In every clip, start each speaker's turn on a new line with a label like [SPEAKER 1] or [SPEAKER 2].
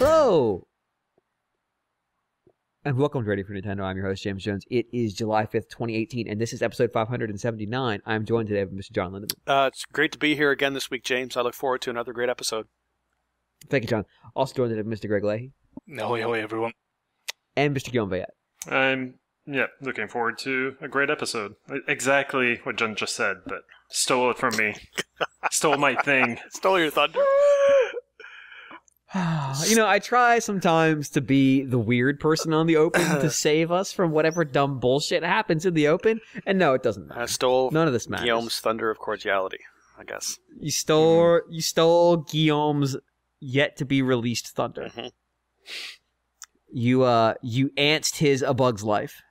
[SPEAKER 1] Hello, and welcome to Ready for Nintendo. I'm your host, James Jones. It is July 5th, 2018, and this is episode 579. I'm joined today by Mr. John Lindeman.
[SPEAKER 2] It's great to be here again this week, James. I look forward to another great episode.
[SPEAKER 1] Thank you, John. Also joined today by Mr. Greg Leahy.
[SPEAKER 3] Ahoy, ahoy, everyone.
[SPEAKER 1] And Mr. Guillaume Bayet.
[SPEAKER 4] I'm, looking forward to a great episode. Exactly what John just said, but stole it from me. Stole my thing.
[SPEAKER 2] Stole your thunder.
[SPEAKER 1] I try sometimes to be the weird person on the open to save us from whatever dumb bullshit happens in the open, and no, it doesn't matter.
[SPEAKER 2] I stole
[SPEAKER 1] None of this matters.
[SPEAKER 2] Guillaume's thunder of cordiality, I guess.
[SPEAKER 1] You stole Guillaume's yet to be released thunder.
[SPEAKER 2] Mm-hmm.
[SPEAKER 1] You antsed his A Bug's Life.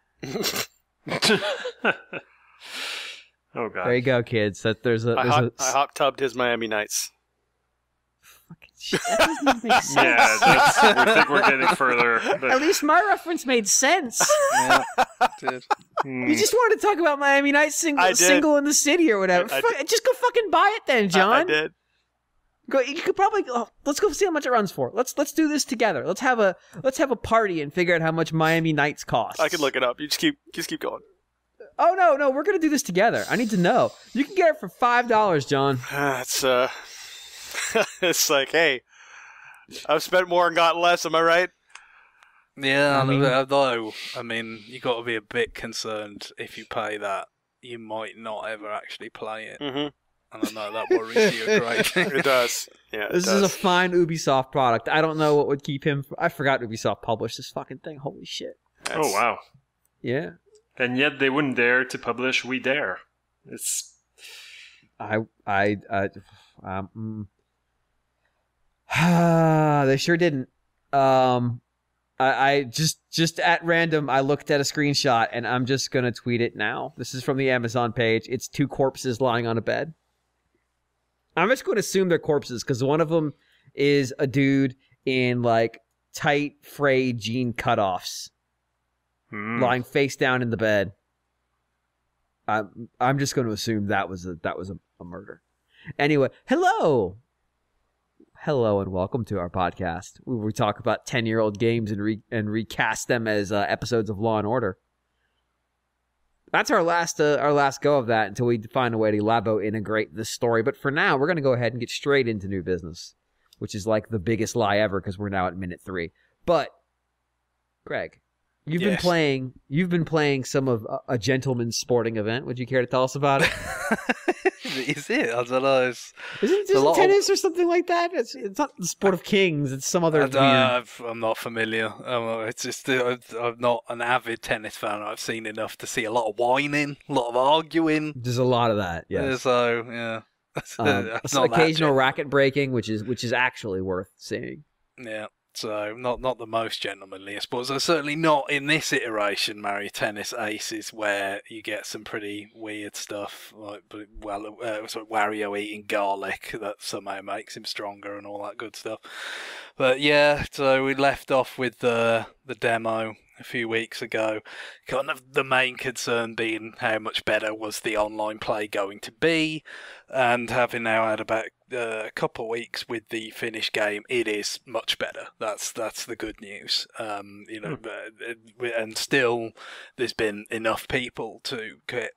[SPEAKER 4] Oh god.
[SPEAKER 1] There you go, kids. I
[SPEAKER 2] hot tubbed his Miami Nights.
[SPEAKER 1] Fucking shit. That doesn't even make sense.
[SPEAKER 4] Yeah, I think we're getting further. But...
[SPEAKER 1] At least my reference made sense.
[SPEAKER 3] Yeah, it did.
[SPEAKER 1] You just wanted to talk about Miami Nights single in the city or whatever. Just go fucking buy it then, John.
[SPEAKER 2] I did.
[SPEAKER 1] You could probably let's go see how much it runs for. Let's do this together. Let's have a party and figure out how much Miami Nights costs.
[SPEAKER 2] I can look it up. You just keep going.
[SPEAKER 1] Oh no, we're gonna do this together. I need to know. You can get it for $5, John.
[SPEAKER 2] It's like, hey, I've spent more and got less. Am I right?
[SPEAKER 3] Yeah, although I mean, you got to be a bit concerned if you pay that, you might not ever actually play it.
[SPEAKER 2] Mm-hmm.
[SPEAKER 3] And I know that worries you a great deal.
[SPEAKER 2] It does. Yeah,
[SPEAKER 1] this is a fine Ubisoft product. I don't know what would keep him. I forgot Ubisoft published this fucking thing. Holy shit.
[SPEAKER 4] Oh wow.
[SPEAKER 1] Yeah.
[SPEAKER 4] And yet they wouldn't dare to publish We Dare. It's.
[SPEAKER 1] They sure didn't. I just at random, I looked at a screenshot and I'm just gonna tweet it now. This is from the Amazon page. It's two corpses lying on a bed. I'm just going to assume they're corpses because one of them is a dude in like tight frayed jean cutoffs, lying face down in the bed. I'm just going to assume that was a murder. Anyway, hello and welcome to our podcast where we talk about 10-year-old games and recast them as episodes of Law and Order. That's our last go of that until we find a way to labo integrate this story. But for now, we're going to go ahead and get straight into new business, which is like the biggest lie ever because we're now at minute 3. But Greg, you've been playing some of a gentleman's sporting event. Would you care to tell us about it?
[SPEAKER 3] Is it? I don't know.
[SPEAKER 1] Is it tennis or something like that? It's not the sport of kings. It's some other.
[SPEAKER 3] I'm not familiar. It's just I'm not an avid tennis fan. I've seen enough to see a lot of whining, a lot of arguing.
[SPEAKER 1] There's a lot of that. Yeah.
[SPEAKER 3] So yeah.
[SPEAKER 1] Occasional racket breaking, which is actually worth seeing.
[SPEAKER 3] Yeah. So, not the most gentlemanly, I suppose. Certainly not in this iteration, Mario Tennis Aces, where you get some pretty weird stuff, like Wario eating garlic that somehow makes him stronger and all that good stuff. But yeah, so we left off with the demo a few weeks ago. Kind of the main concern being how much better was the online play going to be, and having now had about a couple of weeks with the finished game, it is much better. That's the good news. And still, there's been enough people to get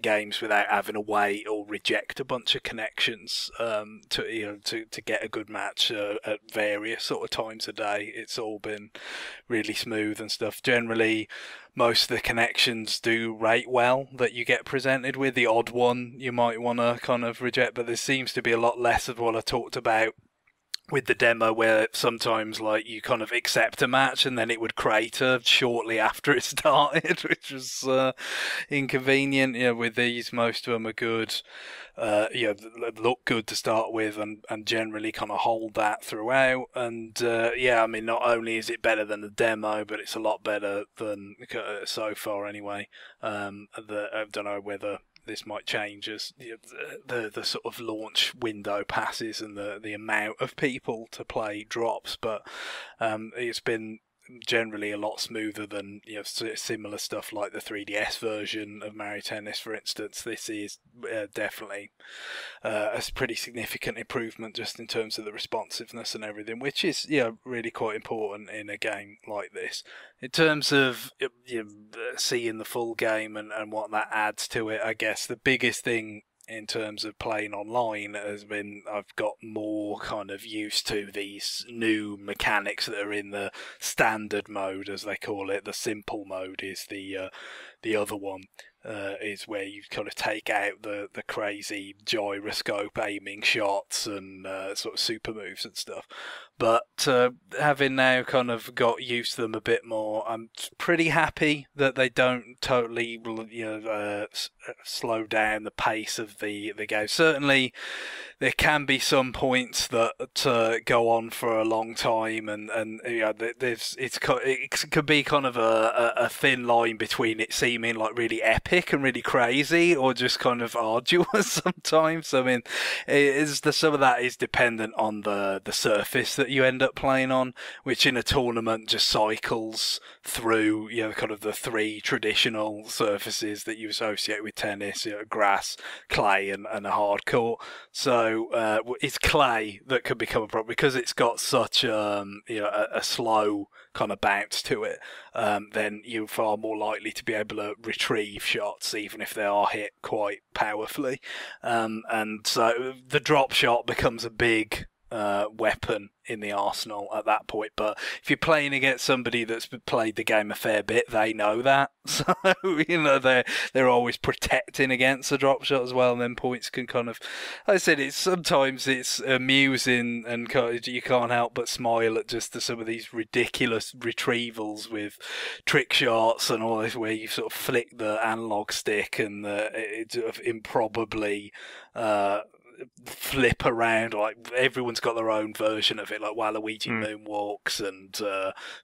[SPEAKER 3] games without having to wait or reject a bunch of connections to get a good match at various sort of times a day. It's all been really smooth and stuff. Generally, most of the connections do rate well that you get presented with. The odd one you might want to kind of reject, but there seems to be a lot less of what I talked about with the demo, where sometimes like you kind of accept a match and then it would crater shortly after it started, which was inconvenient. With these, most of them are good. Look good to start with, and generally kind of hold that throughout. And I mean, not only is it better than the demo, but it's a lot better than so far anyway. I don't know whether this might change as the sort of launch window passes and the amount of people to play drops, but it's been generally a lot smoother than similar stuff like the 3DS version of Mario Tennis, for instance. This is definitely a pretty significant improvement just in terms of the responsiveness and everything, which is really quite important in a game like this. In terms of seeing the full game and what that adds to it, I guess the biggest thing in terms of playing online has been I've got more kind of used to these new mechanics that are in the standard mode, as they call it. The simple mode is the other one, is where you kind of take out the crazy gyroscope aiming shots and sort of super moves and stuff. But having now kind of got used to them a bit more, I'm pretty happy that they don't totally slow down the pace of the game. Certainly there can be some points that go on for a long time, and it could be kind of a thin line between it seeming like really epic and really crazy, or just kind of arduous sometimes. I mean, some of that is dependent on the surface that you end up playing on, which in a tournament just cycles through kind of the three traditional surfaces that you associate with tennis: grass, clay, and a hard court. So it's clay that could become a problem because it's got such a slow kind of bounce to it. Then you're far more likely to be able to retrieve shots, even if they are hit quite powerfully. And so the drop shot becomes a big weapon in the arsenal at that point. But if you're playing against somebody that's played the game a fair bit, they know that. So they're always protecting against the drop shot as well, and then points can kind of, like I said, sometimes it's amusing, and you can't help but smile at just some of these ridiculous retrievals with trick shots and all this, where you sort of flick the analog stick and it sort of improbably flip around. Like everyone's got their own version of it, like Waluigi moonwalks, and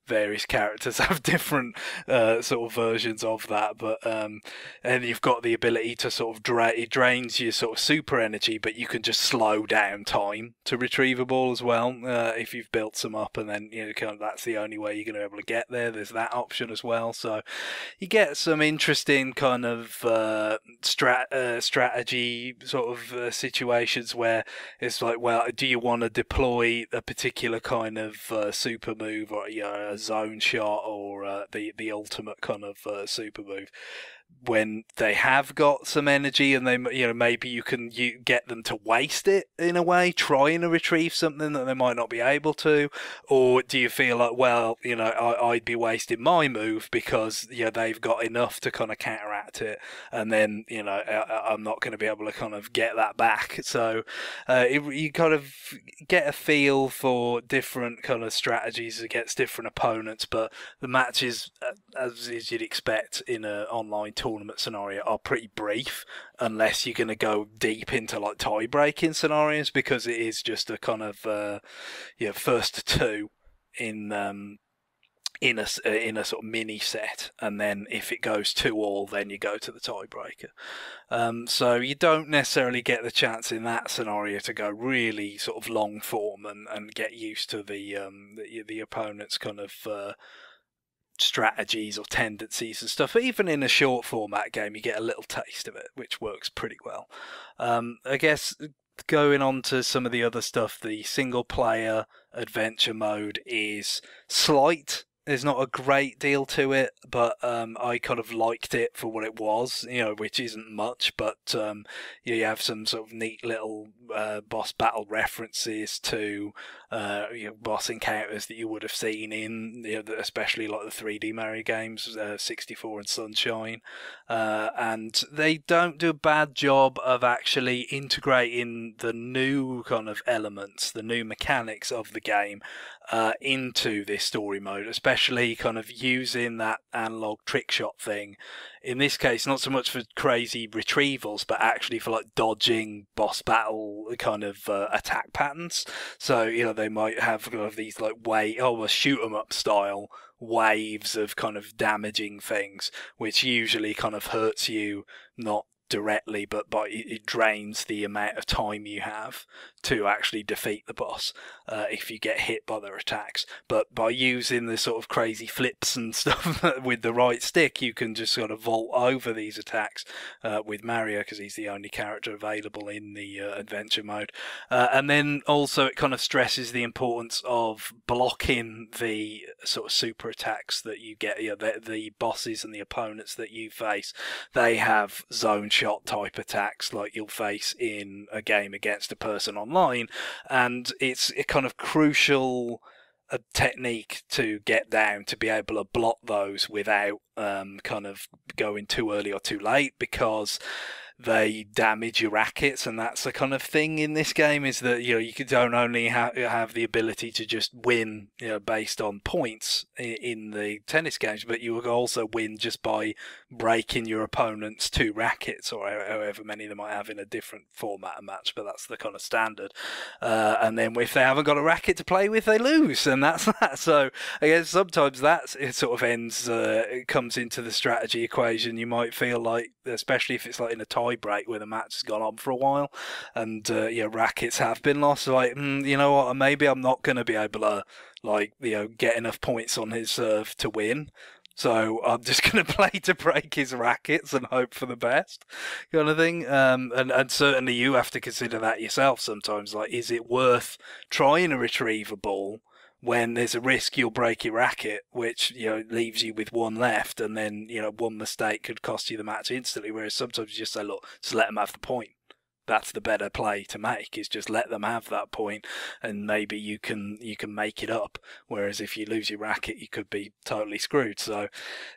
[SPEAKER 3] various characters have different sort of versions of that. But and you've got the ability to sort of it drains your sort of super energy, but you can just slow down time to retrieve a ball as well if you've built some up, and then kind of that's the only way you're going to be able to get there. There's that option as well, so you get some interesting kind of strategy sort of situations where it's like, well, do you want to deploy a particular kind of super move, or a zone shot, or the ultimate kind of super move, when they have got some energy, and they maybe you can get them to waste it in a way, trying to retrieve something that they might not be able to? Or do you feel like, well, I'd be wasting my move because they've got enough to kind of counteract it, and then I'm not going to be able to kind of get that back? So you kind of get a feel for different kind of strategies against different opponents, but the matches, as you'd expect in an online tournament scenario, are pretty brief, unless you're going to go deep into like tie-breaking scenarios, because it is just a kind of first to two in a sort of mini set, and then if it goes 2-2, then you go to the tiebreaker. So you don't necessarily get the chance in that scenario to go really sort of long form and get used to the opponent's kind of strategies or tendencies and stuff. Even in a short format game, you get a little taste of it, which works pretty well. I guess going on to some of the other stuff, the single player adventure mode is slight. There's not a great deal to it, but I kind of liked it for what it was, which isn't much, but you have some sort of neat little boss battle references to boss encounters that you would have seen in, especially like the 3D Mario games, 64 and Sunshine, and they don't do a bad job of actually integrating the new kind of elements, the new mechanics of the game into this story mode, especially kind of using that analog trick shot thing. In this case, not so much for crazy retrievals, but actually for like dodging boss battle kind of attack patterns. So, they might have kind of these like a shoot 'em up style waves of kind of damaging things, which usually kind of hurts you, not directly, but it drains the amount of time you have to actually defeat the boss if you get hit by their attacks. But by using the sort of crazy flips and stuff with the right stick, you can just sort of vault over these attacks with Mario, because he's the only character available in the adventure mode. And then also it kind of stresses the importance of blocking the sort of super attacks that you get. The bosses and the opponents that you face, they have zone shot type attacks like you'll face in a game against a person online, and it's a kind of crucial technique to get down to be able to block those without kind of going too early or too late, because they damage your rackets. And that's the kind of thing in this game, is that you don't only have the ability to just win based on points in the tennis games, but you will also win just by breaking your opponent's 2 rackets, or however many they might have in a different format of match, but that's the kind of standard. And then if they haven't got a racket to play with, they lose, and that's that. So I guess sometimes it sort of ends, it comes into the strategy equation. You might feel like, especially if it's like in a tie break where the match has gone on for a while and rackets have been lost, like you know what, maybe I'm not going to be able to get enough points on his serve to win, so I'm just going to play to break his rackets and hope for the best, kind of thing. And certainly you have to consider that yourself sometimes, like, is it worth trying to retrieve a ball when there's a risk you'll break your racket, which leaves you with 1 left, and then one mistake could cost you the match instantly. Whereas sometimes you just say, look, just let them have the point. That's the better play to make, is just let them have that point, and maybe you can make it up. Whereas if you lose your racket, you could be totally screwed. So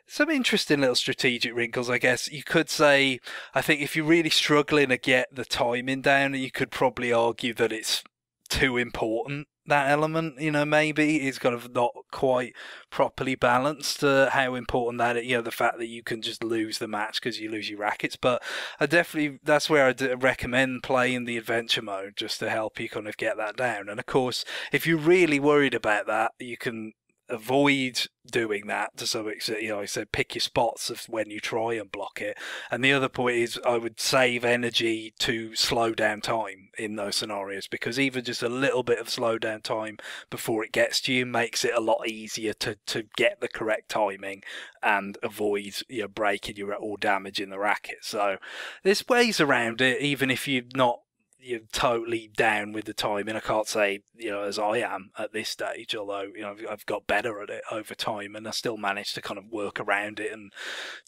[SPEAKER 3] some interesting little strategic wrinkles, I guess. You could say, I think if you're really struggling to get the timing down, you could probably argue that it's too important. That element, maybe is kind of not quite properly balanced. How important that, the fact that you can just lose the match because you lose your rackets. But that's where I recommend playing the adventure mode, just to help you kind of get that down. And of course, if you're really worried about that, you can avoid doing that to some extent. I said pick your spots of when you try and block it. And the other point is, I would save energy to slow down time in those scenarios, because even just a little bit of slow down time before it gets to you makes it a lot easier to get the correct timing and avoid breaking your or damaging the racket. So there's ways around it, even if you're totally down with the timing. I can't say as I am at this stage, although I've got better at it over time, and I still manage to kind of work around it and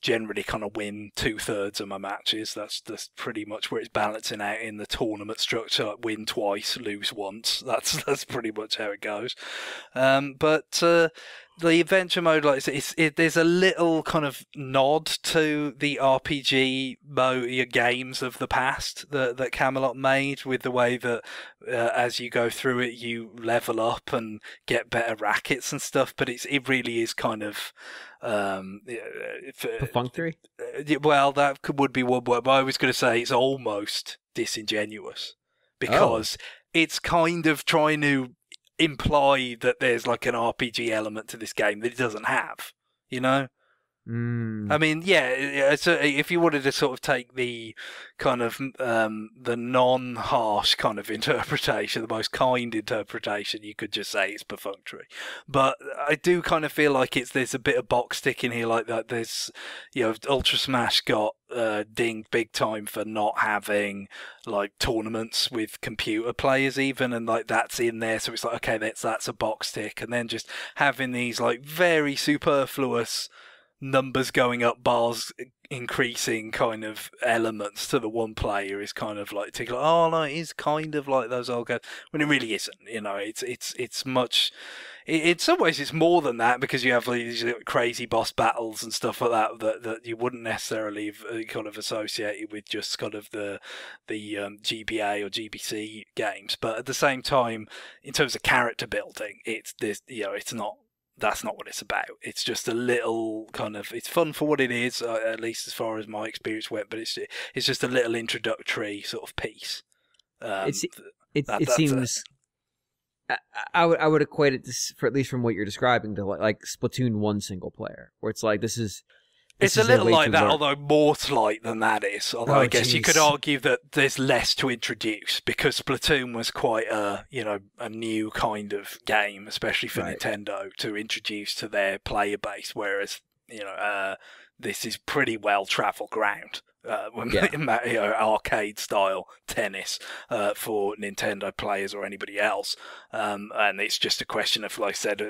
[SPEAKER 3] generally kind of win 2/3 of my matches. That's pretty much where it's balancing out in the tournament structure, like win twice, lose once. That's pretty much how it goes. But the adventure mode, like there's a little kind of nod to the RPG games of the past that Camelot made, with the way that as you go through it, you level up and get better rackets and stuff. But it really is kind of
[SPEAKER 1] perfunctory.
[SPEAKER 3] Well, that would be one word, but I was going to say it's almost disingenuous, because it's kind of trying to imply that there's like an RPG element to this game that it doesn't have, I mean, yeah, so if you wanted to sort of take the kind of the non-harsh kind of interpretation, the most kind interpretation, you could just say it's perfunctory. But I do kind of feel like there's a bit of box ticking here, like that. There's, Ultra Smash got dinged big time for not having like tournaments with computer players even, and like that's in there, so it's like, okay, that's a box tick. And then just having these like very superfluous numbers going up, bars increasing kind of elements to the one player is kind of like tickle. Oh no, it is kind of like those old games, when it really isn't. It's much. In some ways, it's more than that, because you have these crazy boss battles and stuff like that you wouldn't necessarily kind of associate with just kind of the GBA or GBC games. But at the same time, in terms of character building, it's not. That's not what it's about. It's just a little kind of, it's fun for what it is, at least as far as my experience went, but it's just a little introductory sort of piece.
[SPEAKER 1] It seems, I would equate it to, for at least from what you're describing, to like Splatoon 1 single player, where it's like, this is
[SPEAKER 3] It's a little like that, although more slight than that is. Although I guess you could argue that there's less to introduce because Splatoon was quite a new kind of game, especially for Nintendo, to introduce to their player base. Whereas this is pretty well traveled ground. Arcade style tennis for Nintendo players or anybody else, and it's just a question of, like I said,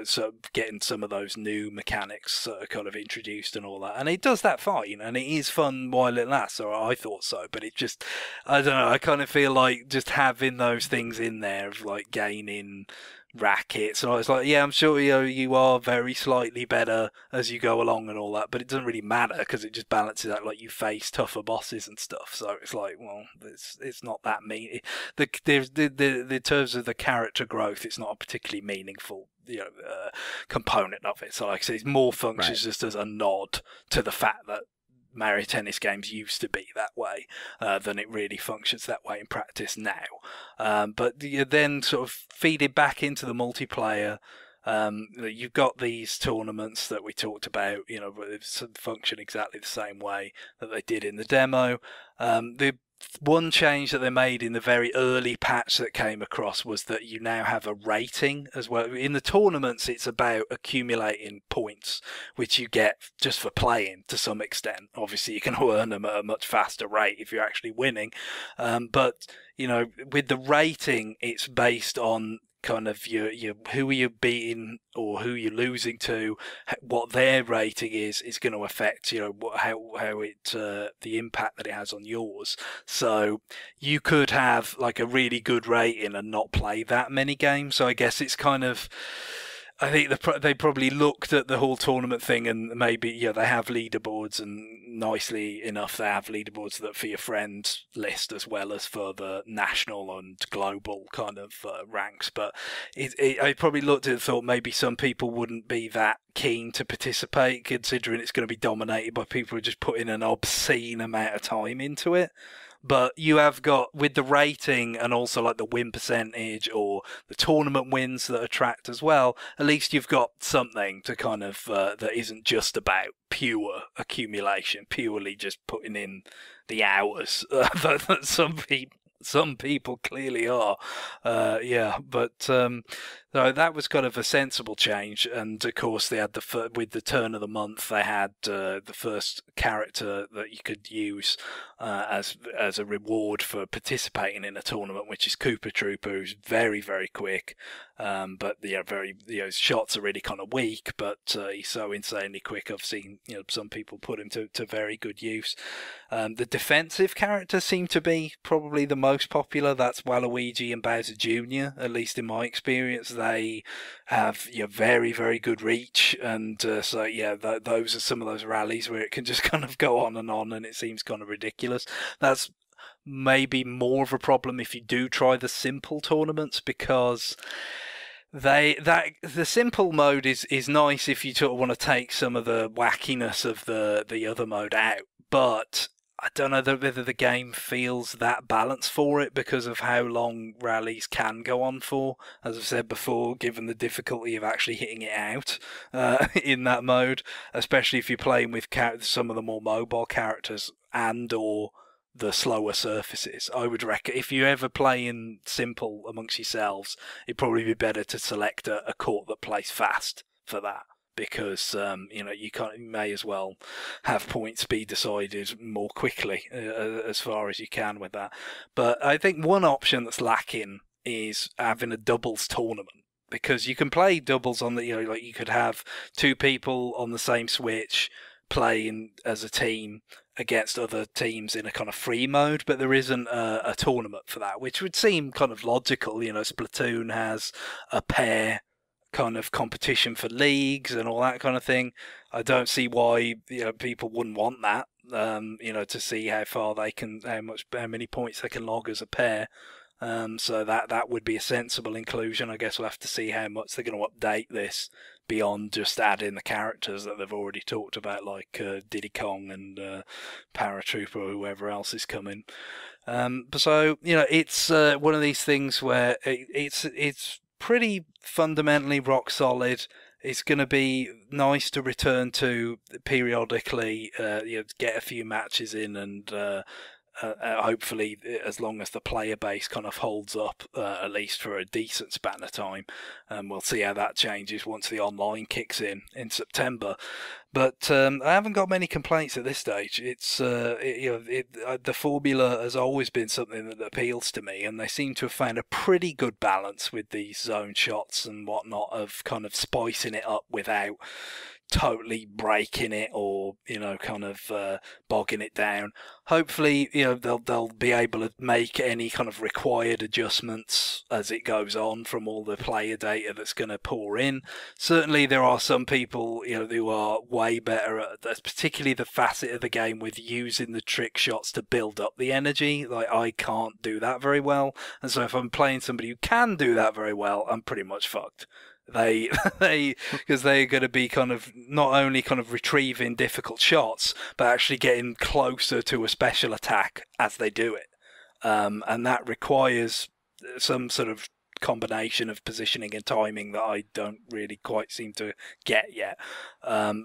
[SPEAKER 3] getting some of those new mechanics kind of introduced and all that, and it does that fine, and it is fun while it lasts, or I thought so, but it just, I don't know, I kind of feel like just having those things in there of like gaining rackets, and I was like, yeah, I'm sure you are very slightly better as you go along and all that, but it doesn't really matter because it just balances out, like you face tougher bosses and stuff. So it's like, well, it's not that mean. In terms of the character growth, it's not a particularly meaningful component of it. So like I said, it's more functions just as a nod to the fact that Mario Tennis games used to be that way than it really functions that way in practice now. But you then sort of feed it back into the multiplayer. You've got these tournaments that we talked about, they function exactly the same way that they did in the demo. The one change that they made in the very early patch that came across was that you now have a rating as well. In the tournaments, it's about accumulating points, which you get just for playing to some extent. Obviously, you can earn them at a much faster rate if you're actually winning. But, with the rating, it's based on kind of your who are you beating or who you're losing to, what their rating is going to affect how it the impact that it has on yours. So you could have like a really good rating and not play that many games. So I guess it's kind of, I think they probably looked at the whole tournament thing, and maybe they have leaderboards, and nicely enough they have leaderboards that for your friends list as well as for the national and global kind of ranks. But I probably looked at it and thought maybe some people wouldn't be that keen to participate, considering it's going to be dominated by people who are just putting an obscene amount of time into it. But you have got, with the rating and also like the win percentage or the tournament wins that attract as well, at least you've got something to kind of, that isn't just about pure accumulation, purely just putting in the hours that some people clearly are. So that was kind of a sensible change, and of course they had with the turn of the month they had the first character that you could use as a reward for participating in a tournament, which is Koopa Troopa, who's very, very quick, but his shots are really kind of weak, but he's so insanely quick. I've seen some people put him to very good use. The defensive characters seem to be probably the most popular. That's Waluigi and Bowser Jr., at least in my experience. They have very, very good reach, and those are some of those rallies where it can just kind of go on, and it seems kind of ridiculous. That's maybe more of a problem if you do try the simple tournaments, because the simple mode is nice if you sort of want to take some of the wackiness of the other mode out, but I don't know whether the game feels that balanced for it because of how long rallies can go on for, as I've said before, given the difficulty of actually hitting it out in that mode, especially if you're playing with some of the more mobile characters and or the slower surfaces. I would reckon if you're ever playing simple amongst yourselves, it'd probably be better to select a court that plays fast for that. Because you may as well have points be decided more quickly as far as you can with that. But I think one option that's lacking is having a doubles tournament, because you can play doubles on the you could have two people on the same Switch playing as a team against other teams in a kind of free mode, but there isn't a tournament for that, which would seem kind of logical. Splatoon has a pair kind of competition for leagues and all that kind of thing. I don't see why people wouldn't want that. To see how far how many points they can log as a pair. So that would be a sensible inclusion. I guess we'll have to see how much they're going to update this beyond just adding the characters that they've already talked about, like Diddy Kong and Paratrooper or whoever else is coming. So it's one of these things where it's pretty fundamentally rock solid. it's going to be nice to return to periodically, get a few matches in, and hopefully, as long as the player base kind of holds up, at least for a decent span of time, we'll see how that changes once the online kicks in September. But I haven't got many complaints at this stage. It's the formula has always been something that appeals to me, and they seem to have found a pretty good balance with these zone shots and whatnot of kind of spicing it up without totally breaking it or kind of bogging it down. Hopefully they'll be able to make any kind of required adjustments as it goes on from all the player data that's going to pour in. Certainly there are some people who are way better at that's particularly the facet of the game with using the trick shots to build up the energy. Like, I can't do that very well, and so if I'm playing somebody who can do that very well, I'm pretty much fucked. Because they're going to be kind of not only kind of retrieving difficult shots, but actually getting closer to a special attack as they do it, and that requires some sort of combination of positioning and timing that I don't really quite seem to get yet.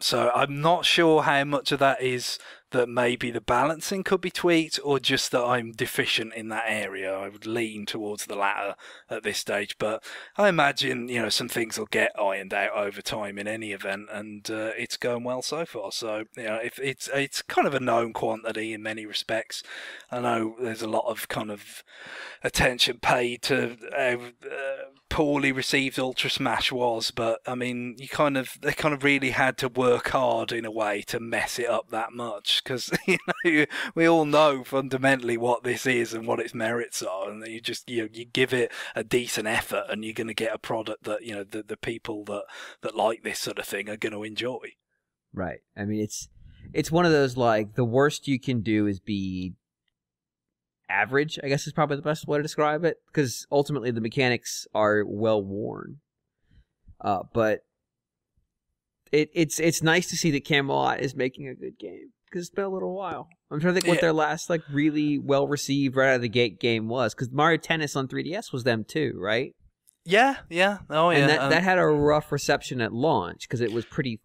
[SPEAKER 3] So I'm not sure how much of that is that maybe the balancing could be tweaked, or just that I'm deficient in that area. I would lean towards the latter at this stage, but I imagine some things will get ironed out over time in any event, and it's going well so far. So if it's kind of a known quantity in many respects. I know there's a lot of kind of attention paid to poorly received Ultra Smash was, but I mean, they kind of really had to work hard in a way to mess it up that much, because we all know fundamentally what this is and what its merits are, and you just you give it a decent effort, and you're going to get a product that the people that like this sort of thing are going to enjoy.
[SPEAKER 1] Right. I mean, it's one of those, like, the worst you can do is be average, I guess is probably the best way to describe it, because ultimately the mechanics are well worn. But it's nice to see that Camelot is making a good game, because it's been a little while. I'm trying to think what their last really well received right out of the gate game was, because Mario Tennis on 3DS was them too, right?
[SPEAKER 3] Yeah. Oh yeah.
[SPEAKER 1] And that had a rough reception at launch because it was pretty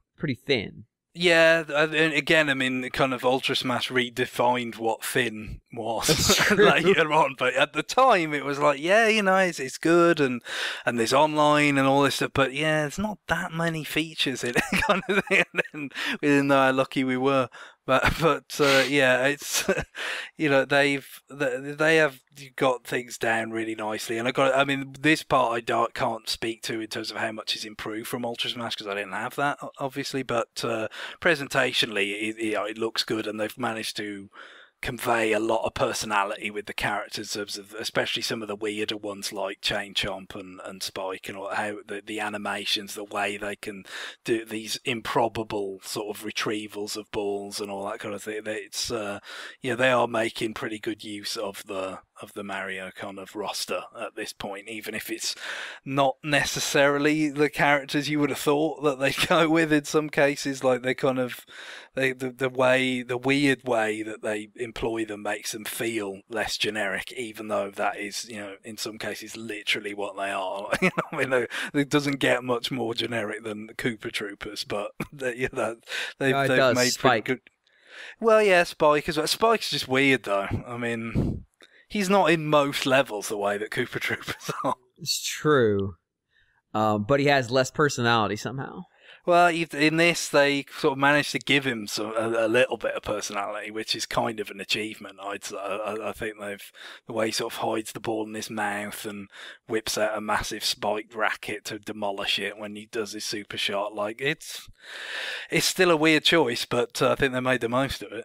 [SPEAKER 1] thin.
[SPEAKER 3] Yeah, and again, I mean, kind of Ultra Smash redefined what thin was later on, but at the time it was like, it's good, and there's online and all this stuff, but there's not that many features in it, kind of thing, and we didn't know how lucky we were. But it's they have got things down really nicely, and this part I can't speak to in terms of how much is improved from Ultra Smash, because I didn't have that obviously, but presentationally it looks good, and they've managed to convey a lot of personality with the characters, especially some of the weirder ones like Chain Chomp and Spike, and how the animations, the way they can do these improbable sort of retrievals of balls and all that kind of thing. It's they are making pretty good use of the Mario kind of roster at this point, even if it's not necessarily the characters you would have thought that they'd go with in some cases. Like the weird way that they employ them makes them feel less generic, even though that is, in some cases literally what they are. It doesn't get much more generic than the Koopa Troopers, but they've made
[SPEAKER 1] Spike.
[SPEAKER 3] pretty good. Well, yeah, Spike as well. Spike's just weird though. I mean, he's not in most levels the way that Koopa Troopers are.
[SPEAKER 1] It's true. But he has less personality somehow.
[SPEAKER 3] Well, in this, they sort of managed to give him a little bit of personality, which is kind of an achievement. I think the way he sort of hides the ball in his mouth and whips out a massive spiked racket to demolish it when he does his super shot. Like, it's still a weird choice, but I think they made the most of it.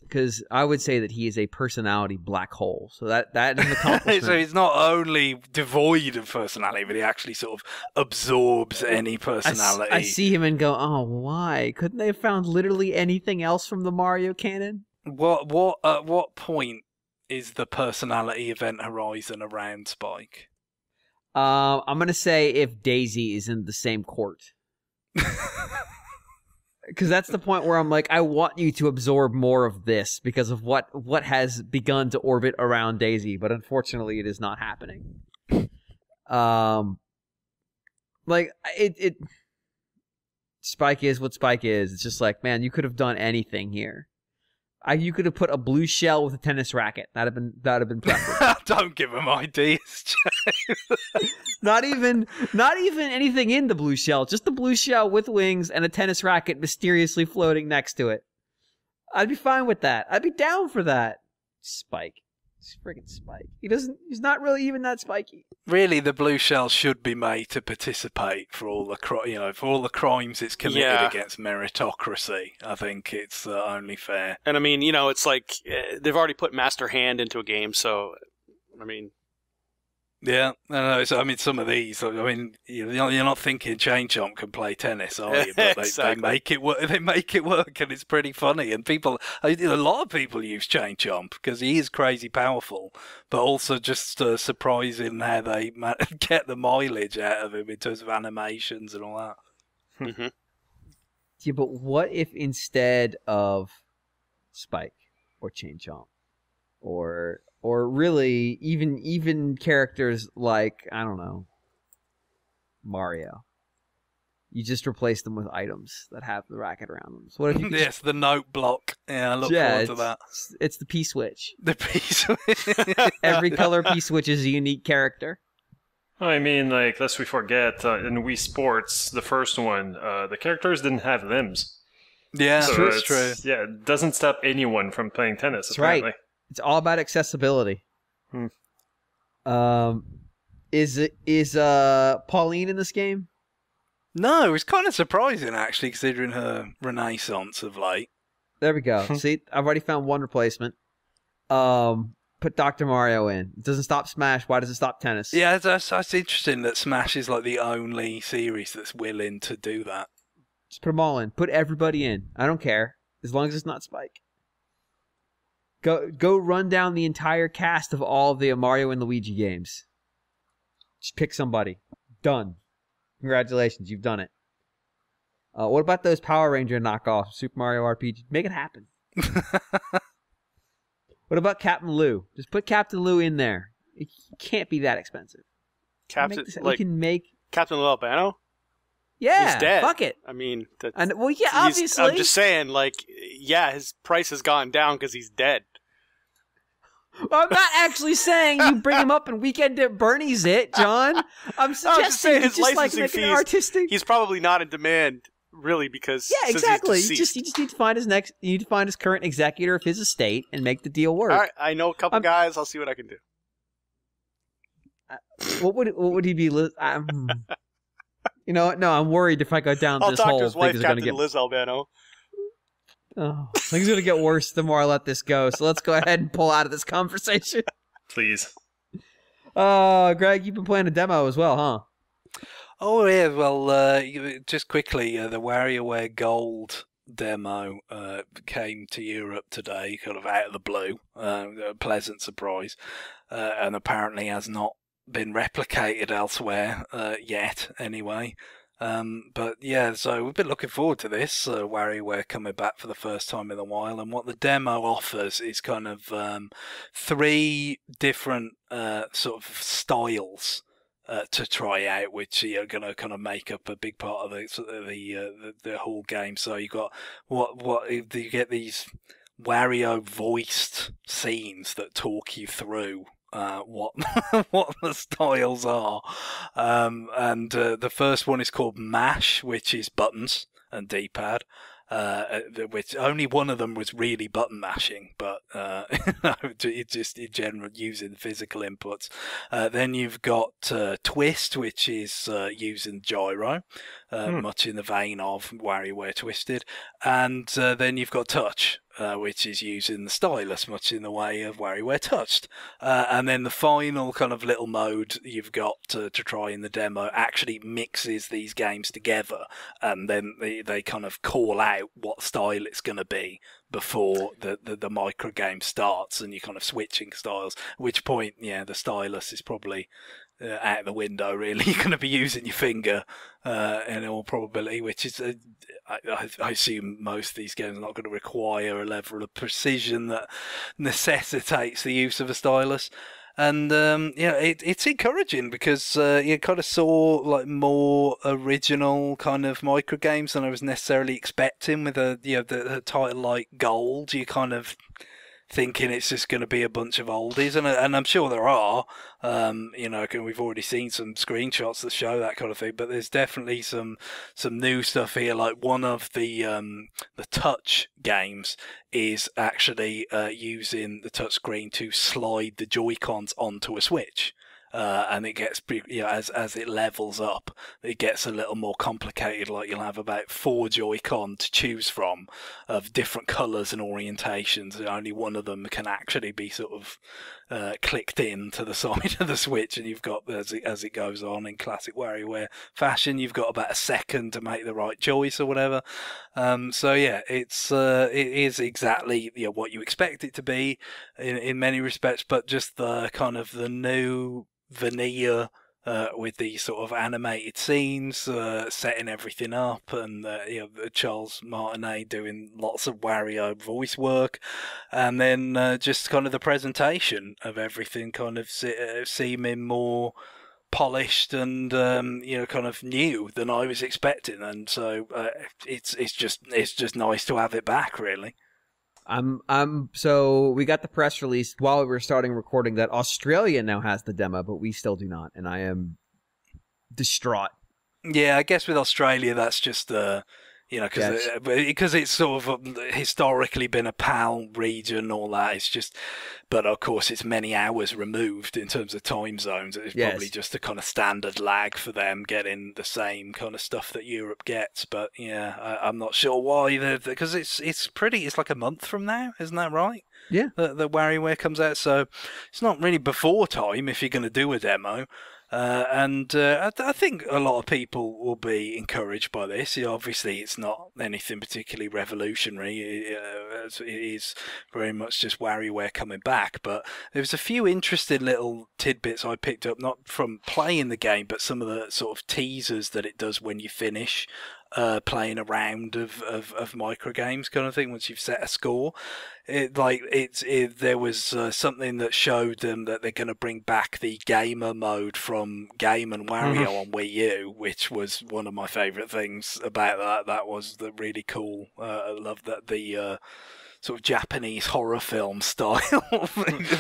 [SPEAKER 1] Because I would say that he is a personality black hole. So that is an accomplishment.
[SPEAKER 3] So he's not only devoid of personality, but he actually sort of absorbs any personality.
[SPEAKER 1] I see him and go, oh, why? Couldn't they have found literally anything else from the Mario canon?
[SPEAKER 3] At what point is the personality event horizon around Spike?
[SPEAKER 1] I'm going to say if Daisy is in the same court. Because that's the point where I'm like, I want you to absorb more of this because of what has begun to orbit around Daisy, but unfortunately it is not happening. Like it Spike is what Spike is. It's just like, man, you could have done anything here. You could have put a blue shell with a tennis racket. That'd have been preferable.
[SPEAKER 3] Don't give him ideas.
[SPEAKER 1] Not even anything in the blue shell. Just the blue shell with wings and a tennis racket mysteriously floating next to it. I'd be fine with that. I'd be down for that. Spike. It's friggin' Spike. He's not really even that spiky.
[SPEAKER 3] Really, the blue shell should be made to participate for all the for all the crimes it's committed against meritocracy. I think it's only fair.
[SPEAKER 2] And I mean, it's like they've already put Master Hand into a game, so I mean,
[SPEAKER 3] yeah, no. So I mean, some of these. I mean, you're not thinking Chain Chomp can play tennis, are you? But
[SPEAKER 2] Exactly.
[SPEAKER 3] they make it work. They make it work, and it's pretty funny. And a lot of people use Chain Chomp because he is crazy powerful, but also just surprising how they get the mileage out of him in terms of animations and all that.
[SPEAKER 2] Mm-hmm.
[SPEAKER 1] Yeah, but what if instead of Spike or Chain Chomp or really even characters like, I don't know, Mario, you just replace them with items that have the racket around them. So what if you
[SPEAKER 3] Yes, the note block. Yeah, I look forward to that.
[SPEAKER 1] It's the P-switch.
[SPEAKER 3] The piece.
[SPEAKER 1] Every color P-switch is a unique character.
[SPEAKER 4] I mean, like, lest we forget, in Wii Sports, the first one, the characters didn't have limbs.
[SPEAKER 3] Yeah,
[SPEAKER 4] So
[SPEAKER 3] that's true.
[SPEAKER 4] Yeah, it doesn't stop anyone from playing tennis,
[SPEAKER 1] That's
[SPEAKER 4] apparently.
[SPEAKER 1] right. It's all about accessibility. Is Pauline in this game?
[SPEAKER 3] No, it's kind of surprising, actually, considering her renaissance of late.
[SPEAKER 1] There we go. See, I've already found one replacement. Put Dr. Mario in. It doesn't stop Smash. Why does it stop tennis?
[SPEAKER 3] Yeah, that's interesting that Smash is like the only series that's willing to do that.
[SPEAKER 1] Just put them all in. Put everybody in. I don't care. As long as it's not Spike. Go run down the entire cast of all of the Mario and Luigi games. Just pick somebody. Done. Congratulations, you've done it. What about those Power Ranger knockoffs? Super Mario RPG? Make it happen. What about Captain Lou? Just put Captain Lou in there. It can't be that expensive. We can make
[SPEAKER 2] Captain Lou Albano?
[SPEAKER 1] Yeah,
[SPEAKER 2] He's dead.
[SPEAKER 1] fuck it.
[SPEAKER 2] I mean,
[SPEAKER 1] Well, yeah, obviously.
[SPEAKER 2] I'm just saying, his price has gone down because he's dead.
[SPEAKER 1] I'm not actually saying you bring him up and Weekend at Bernie's it, John. I'm suggesting
[SPEAKER 2] just saying his
[SPEAKER 1] just
[SPEAKER 2] licensing
[SPEAKER 1] like
[SPEAKER 2] fees.
[SPEAKER 1] Artistic.
[SPEAKER 2] He's probably not in demand, really, because
[SPEAKER 1] Yeah, exactly.
[SPEAKER 2] He's
[SPEAKER 1] You just need to find you need to find his current executor of his estate and make the deal work.
[SPEAKER 2] All right, I know a couple guys. I'll see what I can do.
[SPEAKER 1] What would he be? No, I'm worried if I go down
[SPEAKER 2] I'll
[SPEAKER 1] this
[SPEAKER 2] talk
[SPEAKER 1] hole.
[SPEAKER 2] to his wife,
[SPEAKER 1] things are gonna
[SPEAKER 2] Captain
[SPEAKER 1] get
[SPEAKER 2] Liz Albano.
[SPEAKER 1] things are gonna get worse the more I let this go. So let's go ahead and pull out of this conversation.
[SPEAKER 4] Please.
[SPEAKER 1] Greg, you've been playing a demo as well, huh?
[SPEAKER 3] Oh, yeah, well, just quickly, the WarioWare Gold demo came to Europe today, kind of out of the blue. A pleasant surprise. And apparently has not been replicated elsewhere yet, anyway. But yeah, so we've been looking forward to this. WarioWare coming back for the first time in a while, and what the demo offers is kind of 3 different sort of styles to try out, which are going to kind of make up a big part of the whole game. So you got you get these Wario voiced scenes that talk you through what what the styles are, and the first one is called Mash, which is buttons and D-pad, which only one of them was really button mashing, but it's just in general using physical inputs. Then you've got Twist, which is using gyro, much in the vein of WarioWare Twisted, and then you've got Touch, which is using the stylus, much in the way of WarioWare Touched. And then the final kind of little mode you've got to try in the demo actually mixes these games together, and then they kind of call out what style it's going to be before the micro game starts, and you're kind of switching styles, at which point, yeah, the stylus is probably out the window, really. You're going to be using your finger in all probability, which is, I assume most of these games are not going to require a level of precision that necessitates the use of a stylus. And it's encouraging because you kind of saw like more original kind of micro games than I was necessarily expecting. With the title like Gold, you kind of thinking it's just going to be a bunch of oldies, and I'm sure there are. We've already seen some screenshots that show that kind of thing, but there's definitely some new stuff here. Like one of the touch games is actually using the touchscreen to slide the Joy-Cons onto a Switch. And it gets, as it levels up, it gets a little more complicated. Like you'll have about 4 Joy-Con to choose from of different colours and orientations. And only one of them can actually be sort of clicked in to the side of the Switch. And you've got, as it goes on in classic WarioWare fashion, you've got about a second to make the right choice or whatever. It is exactly what you expect it to be in many respects, but just the kind of the new veneer with these sort of animated scenes, setting everything up, and Charles Martinet doing lots of Wario voice work, and then just kind of the presentation of everything kind of seeming more polished and kind of new than I was expecting, and so it's just nice to have it back, really.
[SPEAKER 1] So we got the press release while we were starting recording that Australia now has the demo, but we still do not, and I am distraught.
[SPEAKER 3] Yeah, I guess with Australia, that's just because it's sort of historically been a PAL region, all that. It's just, but of course, it's many hours removed in terms of time zones. It's probably just a kind of standard lag for them getting the same kind of stuff that Europe gets. But yeah, I'm not sure why, because it's like a month from now, isn't that right?
[SPEAKER 1] Yeah,
[SPEAKER 3] the WarioWare comes out, so it's not really before time if you're going to do a demo. I think a lot of people will be encouraged by this. Obviously, it's not anything particularly revolutionary. It is very much just WarioWare coming back. But there was a few interesting little tidbits I picked up, not from playing the game, but some of the sort of teasers that it does when you finish playing a round of micro games, kind of thing. Once you've set a score, there was something that showed them that they're going to bring back the gamer mode from Game and Wario on Wii U, which was one of my favourite things about that. That was really cool. I love that the sort of Japanese horror film style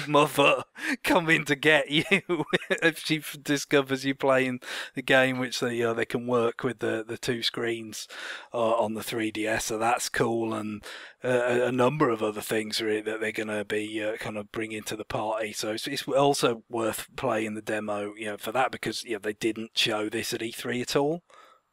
[SPEAKER 3] mother coming to get you if she discovers you playing the game, which they can work with the two screens on the 3DS, so that's cool. And a number of other things really that they're going to be kind of bringing to the party, so it's also worth playing the demo for that, because they didn't show this at E3 at all,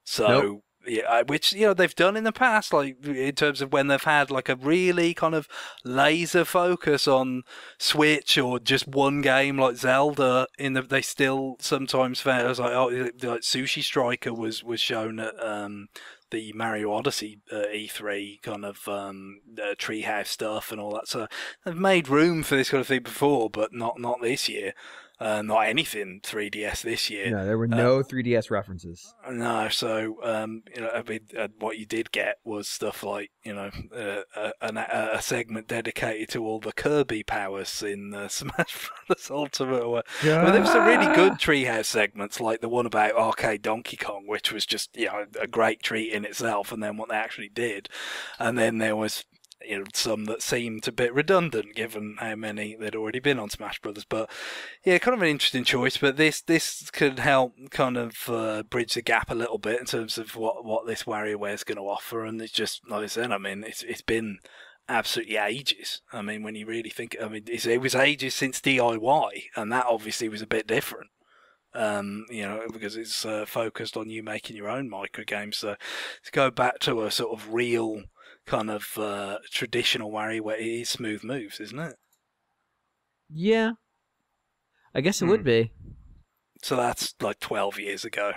[SPEAKER 3] so nope. Yeah, which they've done in the past, like in terms of when they've had like a really kind of laser focus on Switch or just one game like Zelda. They still sometimes found, I was like, like Sushi Striker was shown at the Mario Odyssey E3 kind of treehouse stuff and all that. So they've made room for this kind of thing before, but not this year. Not anything 3DS this year.
[SPEAKER 1] No, there were no 3DS references.
[SPEAKER 3] No, so what you did get was stuff like a segment dedicated to all the Kirby powers in Smash Bros. Ultimate. Yeah. Well, there was some really good treehouse segments, like the one about Arcade Donkey Kong, which was just a great treat in itself, and then what they actually did, and then there was some that seemed a bit redundant given how many there'd already been on Smash Brothers. But yeah, kind of an interesting choice. But this could help kind of bridge the gap a little bit in terms of what this WarioWare is going to offer. And it's just, like I said, I mean, it's been absolutely ages. I mean, when you really think, I mean, it was ages since DIY, and that obviously was a bit different. Because it's focused on you making your own micro games. So to go back to a sort of real kind of traditional WarioWare, it is smooth moves, isn't it?
[SPEAKER 1] Yeah, I guess it would be.
[SPEAKER 3] So that's like 12 years ago.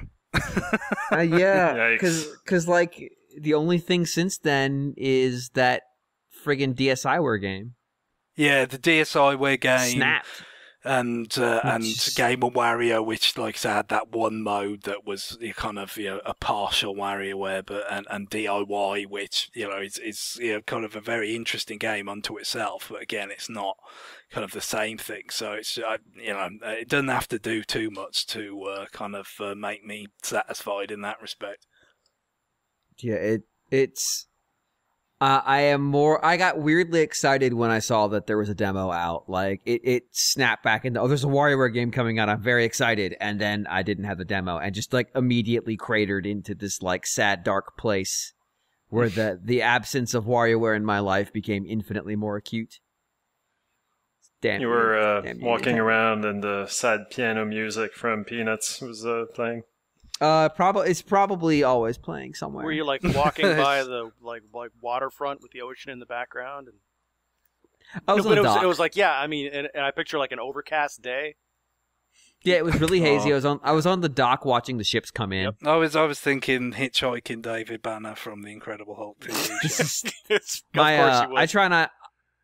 [SPEAKER 1] Yeah, because like the only thing since then is that friggin' DSiWare game.
[SPEAKER 3] Yeah, the DSiWare game
[SPEAKER 1] snapped.
[SPEAKER 3] and Game of Wario, which like I said, had that one mode that was kind of a partial WarioWare, but and DIY, which is kind of a very interesting game unto itself. But again, it's not kind of the same thing. So it's it doesn't have to do too much to kind of make me satisfied in that respect.
[SPEAKER 1] Yeah, it's. I got weirdly excited when I saw that there was a demo out. Like it snapped back into, there's a WarioWare game coming out. I'm very excited. And then I didn't have the demo and just like immediately cratered into this like sad, dark place where the absence of WarioWare in my life became infinitely more acute. Damn.
[SPEAKER 4] You were walking around and the sad piano music from Peanuts was playing.
[SPEAKER 1] It's probably always playing somewhere.
[SPEAKER 2] Were you like walking by the like waterfront with the ocean in the background? And
[SPEAKER 1] I was on the dock.
[SPEAKER 2] It was like, yeah, I mean, and I picture like an overcast day.
[SPEAKER 1] Yeah, it was really hazy. I was on the dock watching the ships come in.
[SPEAKER 3] Yep. I was thinking Hitchhiking David Banner from the Incredible Hulk TV show.
[SPEAKER 1] I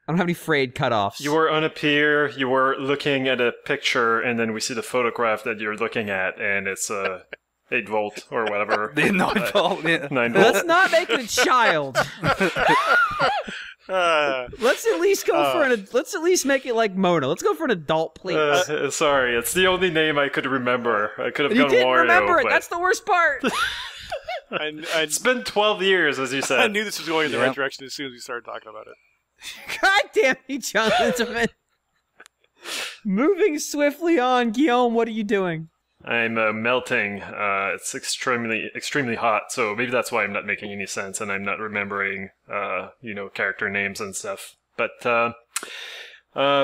[SPEAKER 1] don't have any frayed cutoffs.
[SPEAKER 4] You were on a pier, you were looking at a picture, and then we see the photograph that you're looking at, and it's 8 volt or whatever.
[SPEAKER 3] The 9 volt, yeah.
[SPEAKER 4] 9 volt.
[SPEAKER 1] Let's not make it a child. Let's at least go for let's at least make it like Mona. Let's go for an adult, please.
[SPEAKER 4] Sorry, it's the only name I could remember. I could have gone Wario.
[SPEAKER 1] You didn't remember it. That's the worst part.
[SPEAKER 4] It's been 12 years, as you said.
[SPEAKER 2] I knew this was going in the right direction as soon as we started talking about it.
[SPEAKER 1] God damn you, Jonathan. Moving swiftly on, Guillaume, what are you doing?
[SPEAKER 4] I'm melting. It's extremely hot, so maybe that's why I'm not making any sense and I'm not remembering, character names and stuff. But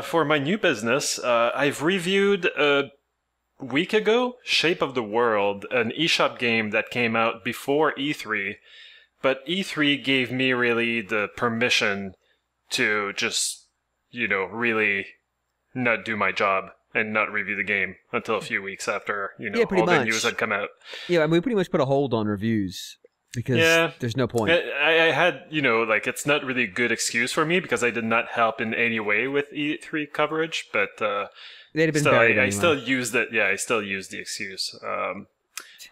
[SPEAKER 4] for my new business, I've reviewed a week ago Shape of the World, an eShop game that came out before E3, but E3 gave me really the permission to just, really not do my job and not review the game until a few weeks after, all the news had come out.
[SPEAKER 1] Yeah, I mean, we pretty much put a hold on reviews because there's no point.
[SPEAKER 4] I had, it's not really a good excuse for me because I did not help in any way with E3 coverage, but
[SPEAKER 1] they'd have been
[SPEAKER 4] still,
[SPEAKER 1] buried
[SPEAKER 4] I still used it. Yeah, I still used the excuse.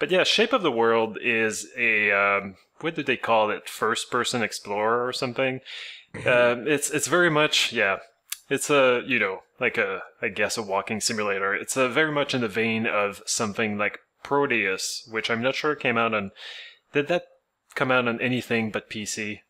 [SPEAKER 4] But yeah, Shape of the World is a, what did they call it? First-person explorer or something? It's very much, it's I guess a walking simulator. It's very much in the vein of something like Proteus, which I'm not sure came out on, did that come out on anything but PC?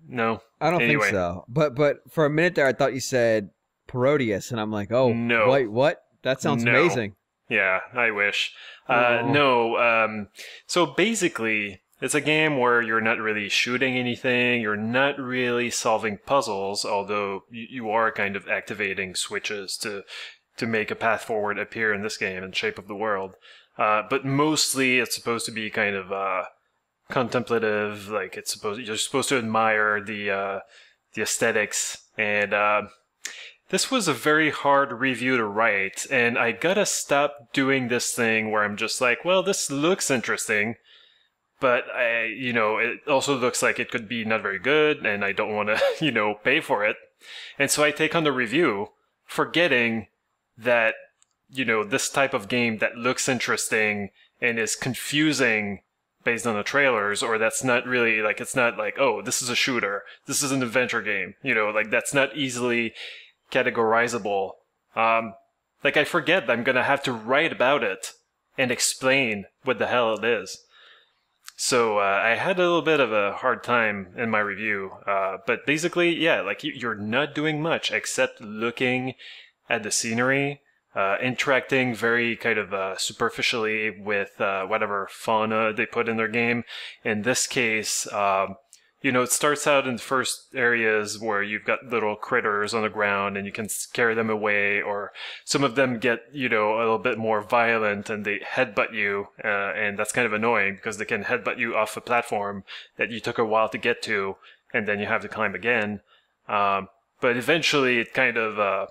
[SPEAKER 4] No.
[SPEAKER 1] I don't think so. But for a minute there, I thought you said Proteus, and I'm like, oh, no. Wait, what? That sounds amazing.
[SPEAKER 4] Yeah, I wish. No, so basically, it's a game where you're not really shooting anything, you're not really solving puzzles, although you are kind of activating switches to make a path forward appear in this game in Shape of the World. But mostly it's supposed to be kind of contemplative, like you're supposed to admire the aesthetics, and this was a very hard review to write, and I gotta stop doing this thing where I'm just like, well, this looks interesting, but it also looks like it could be not very good, and I don't want to, pay for it. And so I take on the review, forgetting that, this type of game that looks interesting and is confusing based on the trailers, or that's not really, it's not like, oh, this is a shooter, this is an adventure game, that's not easily categorizable. I forget that I'm gonna have to write about it and explain what the hell it is. So I had a little bit of a hard time in my review, but basically, you're not doing much except looking at the scenery, interacting very kind of superficially with whatever fauna they put in their game. In this case, it starts out in the first areas where you've got little critters on the ground and you can scare them away, or some of them get, a little bit more violent and they headbutt you, and that's kind of annoying because they can headbutt you off a platform that you took a while to get to, and then you have to climb again. But eventually it kind of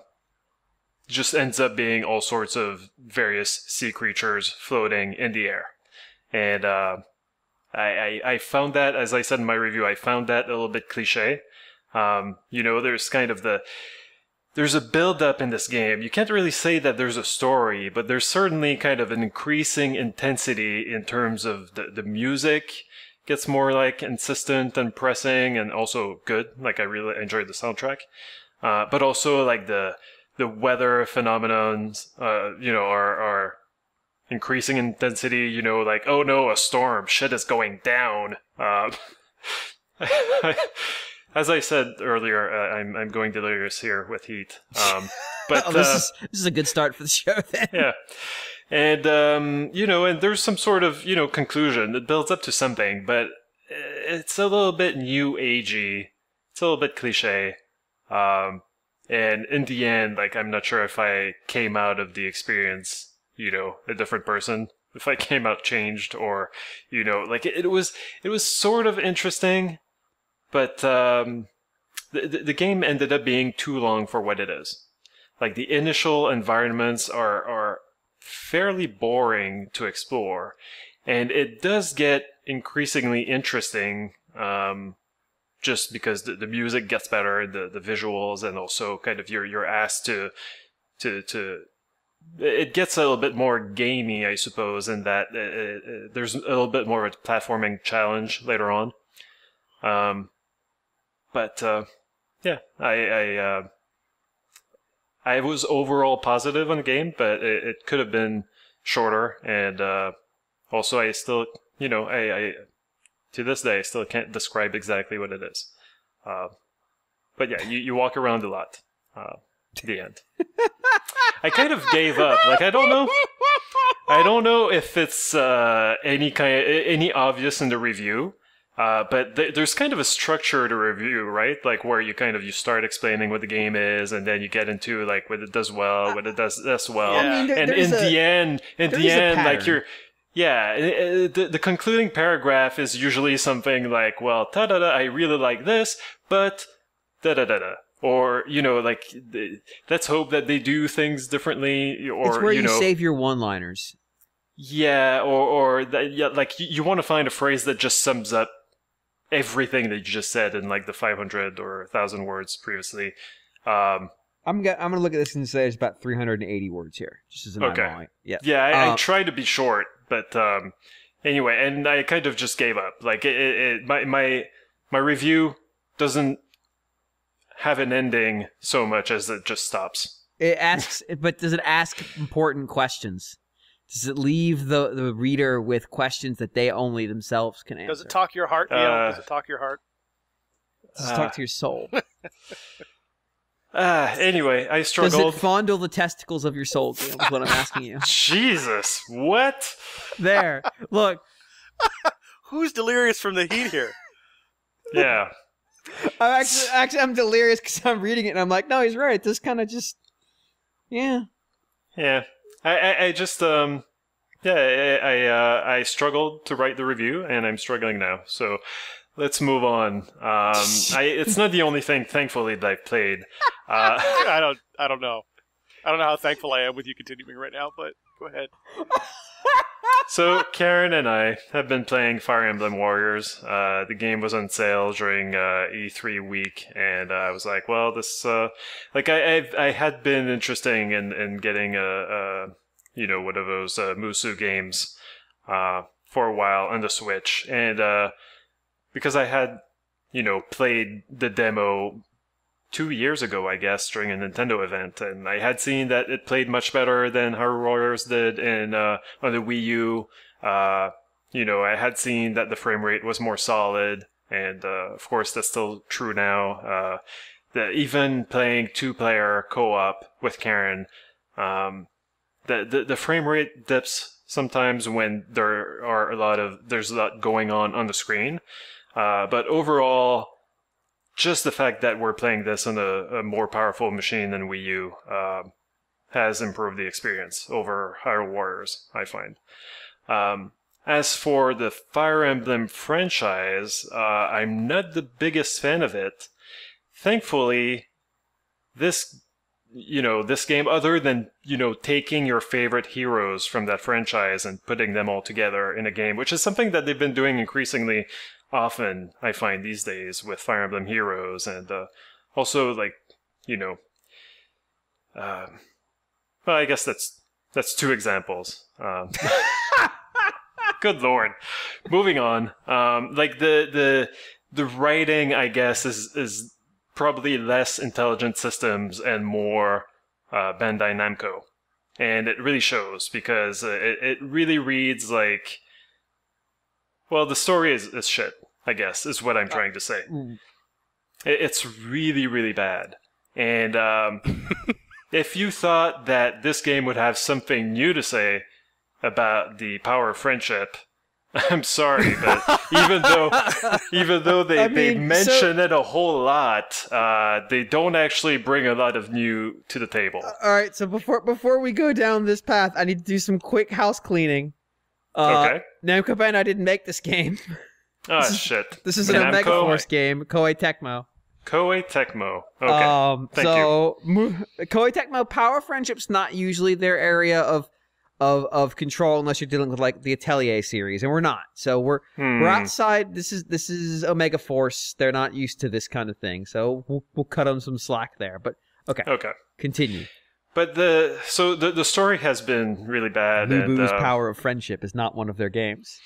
[SPEAKER 4] just ends up being all sorts of various sea creatures floating in the air. And I found that, as I said in my review, I found that a little bit cliche. There's kind of there's a build-up in this game. You can't really say that there's a story, but there's certainly kind of an increasing intensity in terms of the music gets more like insistent and pressing and also good. Like I really enjoyed the soundtrack. But also like the weather phenomenons, are increasing intensity, like, oh no, a storm, shit is going down. As I said earlier, I'm going delirious here with heat. But
[SPEAKER 1] this is a good start for the show then.
[SPEAKER 4] Yeah. And, and there's some sort of, conclusion. It builds up to something, but it's a little bit new agey. It's a little bit cliche. And in the end, like, I'm not sure if I came out of the experience, a different person. If I came out changed or, like it was sort of interesting. But the game ended up being too long for what it is. Like the initial environments are fairly boring to explore, and it does get increasingly interesting just because the music gets better, the visuals, and also kind of you're asked to it gets a little bit more gamey, I suppose, in that there's a little bit more of a platforming challenge later on. But I was overall positive on the game, but it could have been shorter, and also I still, I to this day I still can't describe exactly what it is. But yeah, you walk around a lot. To the end, I kind of gave up. Like I don't know if it's any obvious in the review. But there's kind of a structure to review, right? Like where you start explaining what the game is, and then you get into like what it does well, what it does less well,
[SPEAKER 1] Yeah.
[SPEAKER 4] and in the end, like the concluding paragraph is usually something like, well, ta-da-da, I really like this, but da-da-da-da. Or, let's hope that they do things differently, or,
[SPEAKER 1] it's where you save your one-liners.
[SPEAKER 4] Yeah, or like you want to find a phrase that just sums up everything that you just said in like the 500 or 1,000 words previously.
[SPEAKER 1] I'm gonna look at this and say there's about 380 words here. Just as an eyeball. Yeah.
[SPEAKER 4] Yeah, I tried to be short, but anyway, and I kind of just gave up. Like my review doesn't have an ending so much as it just stops.
[SPEAKER 1] It asks, but does it ask important questions? Does it leave the reader with questions that they only themselves can answer?
[SPEAKER 2] Does it talk your heart, Neil? Does it talk your heart?
[SPEAKER 1] Does it talk to your soul?
[SPEAKER 4] Anyway, I struggled.
[SPEAKER 1] Does it fondle the testicles of your soul, Guillaume, is what I'm asking you.
[SPEAKER 4] Jesus, what?
[SPEAKER 1] There, look.
[SPEAKER 2] Who's delirious from the heat here?
[SPEAKER 4] Yeah.
[SPEAKER 1] I'm delirious because I'm reading it and I'm like, no, he's right. This kind of just, yeah.
[SPEAKER 4] Yeah. I just I struggled to write the review, and I'm struggling now. So let's move on. It's not the only thing, thankfully, that I've played.
[SPEAKER 2] I don't know. I don't know how thankful I am with you continuing right now, but go ahead.
[SPEAKER 4] So Karen and I have been playing Fire Emblem Warriors. The game was on sale during E3 week, and I was like, well, this I had been interested in getting one of those Musu games for a while on the Switch, and because I had played the demo 2 years ago, I guess, during a Nintendo event, and I had seen that it played much better than Hyrule Warriors did on the Wii U. I had seen that the frame rate was more solid, and of course that's still true now. Even playing 2-player co-op with Karen, the frame rate dips sometimes when there's a lot going on the screen. But overall, just the fact that we're playing this on a more powerful machine than Wii U has improved the experience over Hyrule Warriors, I find. As for the Fire Emblem franchise, I'm not the biggest fan of it. Thankfully, this game, other than, taking your favorite heroes from that franchise and putting them all together in a game, which is something that they've been doing increasingly often, I find, these days with Fire Emblem Heroes, and also, well, I guess that's two examples. Good lord. Moving on. Like the writing, I guess, is probably less Intelligent Systems and more Bandai Namco, and it really shows because it really reads like. Well, the story is shit, I guess, is what I'm trying to say. It's really, really bad. And if you thought that this game would have something new to say about the power of friendship, I'm sorry, but even though they mention it a whole lot, they don't actually bring a lot of new to the table.
[SPEAKER 1] All right, so before we go down this path, I need to do some quick house cleaning.
[SPEAKER 4] Okay.
[SPEAKER 1] Namco Bandai didn't make this game.
[SPEAKER 4] Oh, shit.
[SPEAKER 1] This is an Omega Force game, Koei Tecmo.
[SPEAKER 4] Koei Tecmo. Okay. Thank you.
[SPEAKER 1] Koei Tecmo, power friendship's not usually their area of control unless you're dealing with like the Atelier series, and we're not. So we're outside. This is Omega Force. They're not used to this kind of thing, so we'll cut them some slack there. But okay. Continue.
[SPEAKER 4] But the story has been really bad.
[SPEAKER 1] Nubu's Power of Friendship is not one of their games.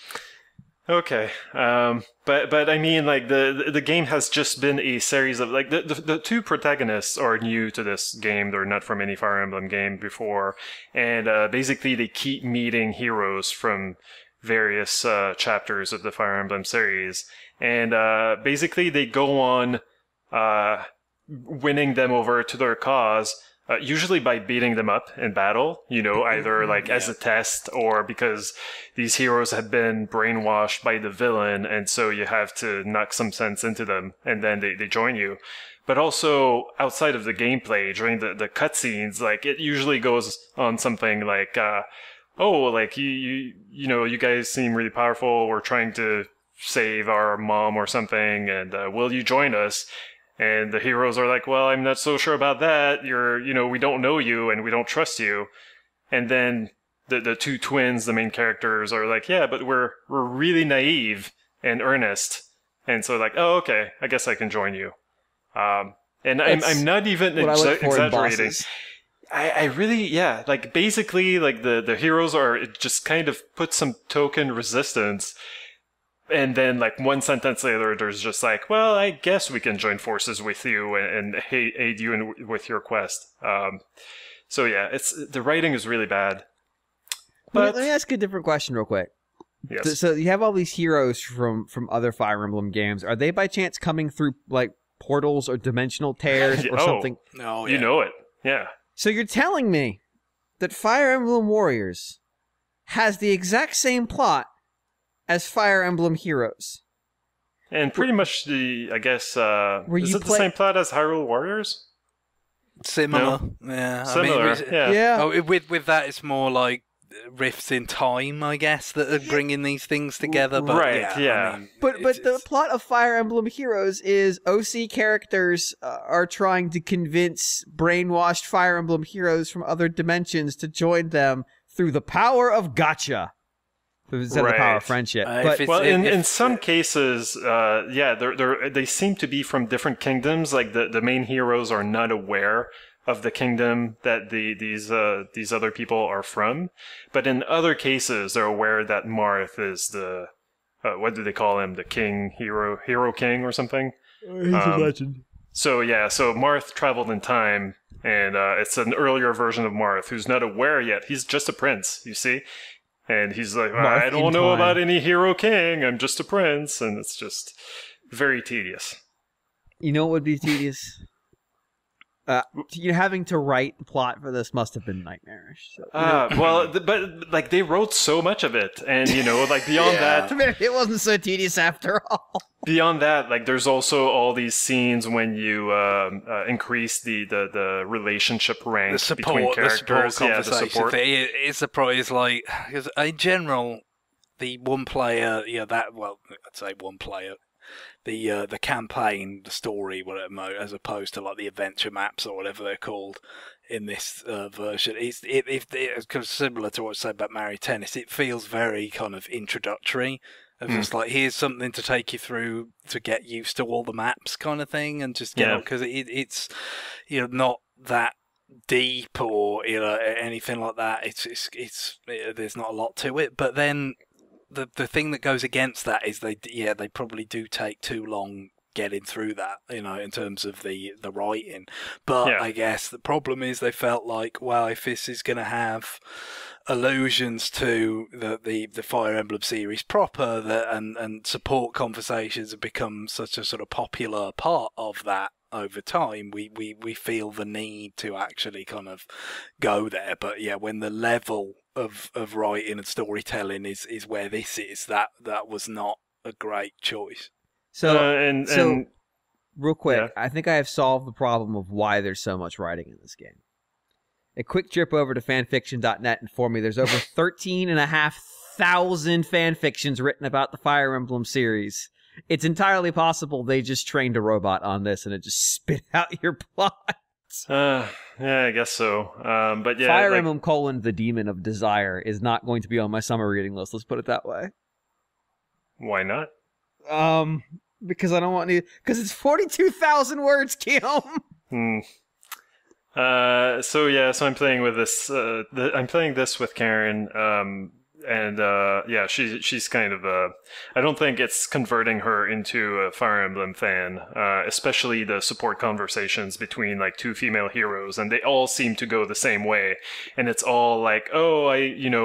[SPEAKER 4] Okay, but I mean, like the game has just been a series of like the two protagonists are new to this game. They're not from any Fire Emblem game before, and basically they keep meeting heroes from various chapters of the Fire Emblem series, and basically they go on winning them over to their cause. Usually by beating them up in battle, either like as a test or because these heroes have been brainwashed by the villain, and so you have to knock some sense into them, and then they join you. But also outside of the gameplay, during the cutscenes, like it usually goes on something like, like you guys seem really powerful. We're trying to save our mom or something, and will you join us? And the heroes are like, well, I'm not so sure about that. We don't know you and we don't trust you. And then the two twins, the main characters, are like, yeah, but we're really naive and earnest. And so like, oh, okay, I guess I can join you. And I'm not even exaggerating. I really, like basically like the heroes are just kind of put some token resistance. And then, like, one sentence later, there's just like, well, I guess we can join forces with you and aid you with your quest. So yeah, the writing is really bad. But
[SPEAKER 1] let me ask you a different question real quick.
[SPEAKER 4] Yes.
[SPEAKER 1] So you have all these heroes from other Fire Emblem games. Are they by chance coming through, like, portals or dimensional tears or something?
[SPEAKER 3] No,
[SPEAKER 4] you know it. Yeah.
[SPEAKER 1] So you're telling me that Fire Emblem Warriors has the exact same plot as Fire Emblem Heroes.
[SPEAKER 4] And pretty much the same plot as Hyrule Warriors?
[SPEAKER 3] Similar.
[SPEAKER 4] No?
[SPEAKER 3] Yeah.
[SPEAKER 4] Similar,
[SPEAKER 1] yeah.
[SPEAKER 3] Oh, with that, it's more like rifts in time, I guess, that are bringing these things together. But
[SPEAKER 4] right, yeah.
[SPEAKER 1] But the plot of Fire Emblem Heroes is OC characters are trying to convince brainwashed Fire Emblem heroes from other dimensions to join them through the power of gacha. The power of friendship.
[SPEAKER 4] In some cases, they seem to be from different kingdoms. Like the main heroes are not aware of the kingdom that these other people are from. But in other cases, they're aware that Marth is the what do they call him? The king, hero king or something.
[SPEAKER 1] He's a legend.
[SPEAKER 4] So Marth traveled in time, and it's an earlier version of Marth who's not aware yet. He's just a prince, you see. And he's like, I don't know about any hero king. I'm just a prince. And it's just very tedious.
[SPEAKER 1] You know what would be tedious? Having to write the plot for this must have been nightmarish. So,
[SPEAKER 4] but like they wrote so much of it. And, like beyond that.
[SPEAKER 1] It wasn't so tedious after all.
[SPEAKER 4] Beyond that, like there's also all these scenes when you increase the relationship rank between characters.
[SPEAKER 3] The support. It's like, because in general, the one player, I'd say one player. The campaign, the story, whatever, as opposed to like the adventure maps or whatever they're called in this version, it's kind of similar to what I said about Mario Tennis. It feels very kind of introductory. Of just like, here's something to take you through to get used to all the maps kind of thing, and just because it's not that deep or anything like that. It's there's not a lot to it. But then the thing that goes against that is they probably do take too long getting through that, in terms of the writing. But I guess the problem is they felt like, well, if this is going to have allusions to the Fire Emblem series proper, and support conversations have become such a sort of popular part of that over time, we feel the need to actually kind of go there. But yeah, when the level of writing and storytelling is where this is, that was not a great choice.
[SPEAKER 1] So, real quick, I think I have solved the problem of why there's so much writing in this game. A quick trip over to fanfiction.net informed me there's over 13,500 fanfictions written about the Fire Emblem series. It's entirely possible they just trained a robot on this and it just spit out your plot.
[SPEAKER 4] Yeah, I guess so. But yeah,
[SPEAKER 1] Fire Emblem: The Demon of Desire is not going to be on my summer reading list. Let's put it that way.
[SPEAKER 4] Why not?
[SPEAKER 1] Because I don't want to. Because it's 42,000 words, Guillaume.
[SPEAKER 4] So I'm playing with this. I'm playing this with Karen. She's kind of I don't think it's converting her into a Fire Emblem fan, especially the support conversations between like two female heroes, and they all seem to go the same way, and it's all like, oh,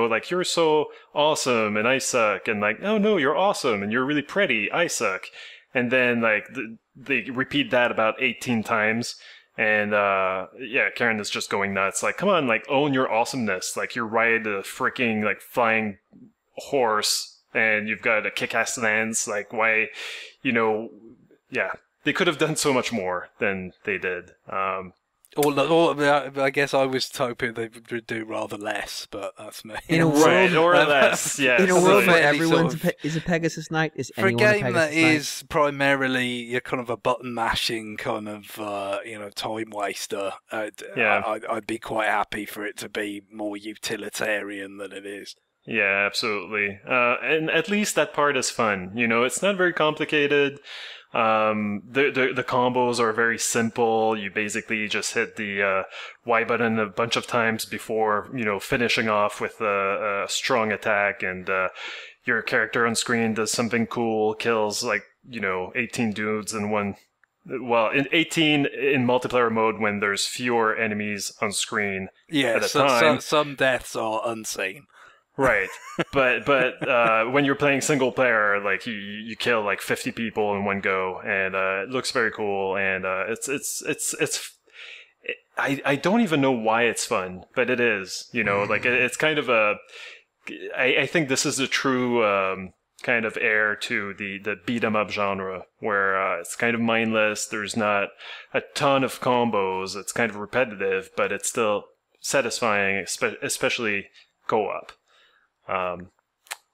[SPEAKER 4] like you're so awesome and I suck, and like, oh no, you're awesome and you're really pretty, I suck, and then like they repeat that about 18 times. And, Karen is just going nuts. Like, come on, like, own your awesomeness. Like, you ride a freaking, like, flying horse, and you've got a kick-ass lance. Like, why, they could have done so much more than they did.
[SPEAKER 3] I guess I was hoping they would do rather less, but that's me.
[SPEAKER 1] In a world,
[SPEAKER 4] or less, yes.
[SPEAKER 1] In a world where everyone is a Pegasus Knight, is
[SPEAKER 3] for
[SPEAKER 1] anyone
[SPEAKER 3] a game that
[SPEAKER 1] Knight?
[SPEAKER 3] is primarily you're kind of a button mashing kind of time waster. I'd be quite happy for it to be more utilitarian than it is.
[SPEAKER 4] Yeah, absolutely. And at least that part is fun. It's not very complicated. The combos are very simple. You basically just hit the Y button a bunch of times before finishing off with a strong attack, and your character on screen does something cool, kills 18 dudes in one. Well, in 18 in multiplayer mode when there's fewer enemies on screen at a time.
[SPEAKER 3] Some deaths are unseen.
[SPEAKER 4] Right, but when you're playing single player, like you kill like 50 people in one go, and it looks very cool, and I don't even know why it's fun, but it is, like it's kind of I think this is a true kind of heir to the beat 'em up genre, where it's kind of mindless. There's not a ton of combos. It's kind of repetitive, but it's still satisfying, especially co-op.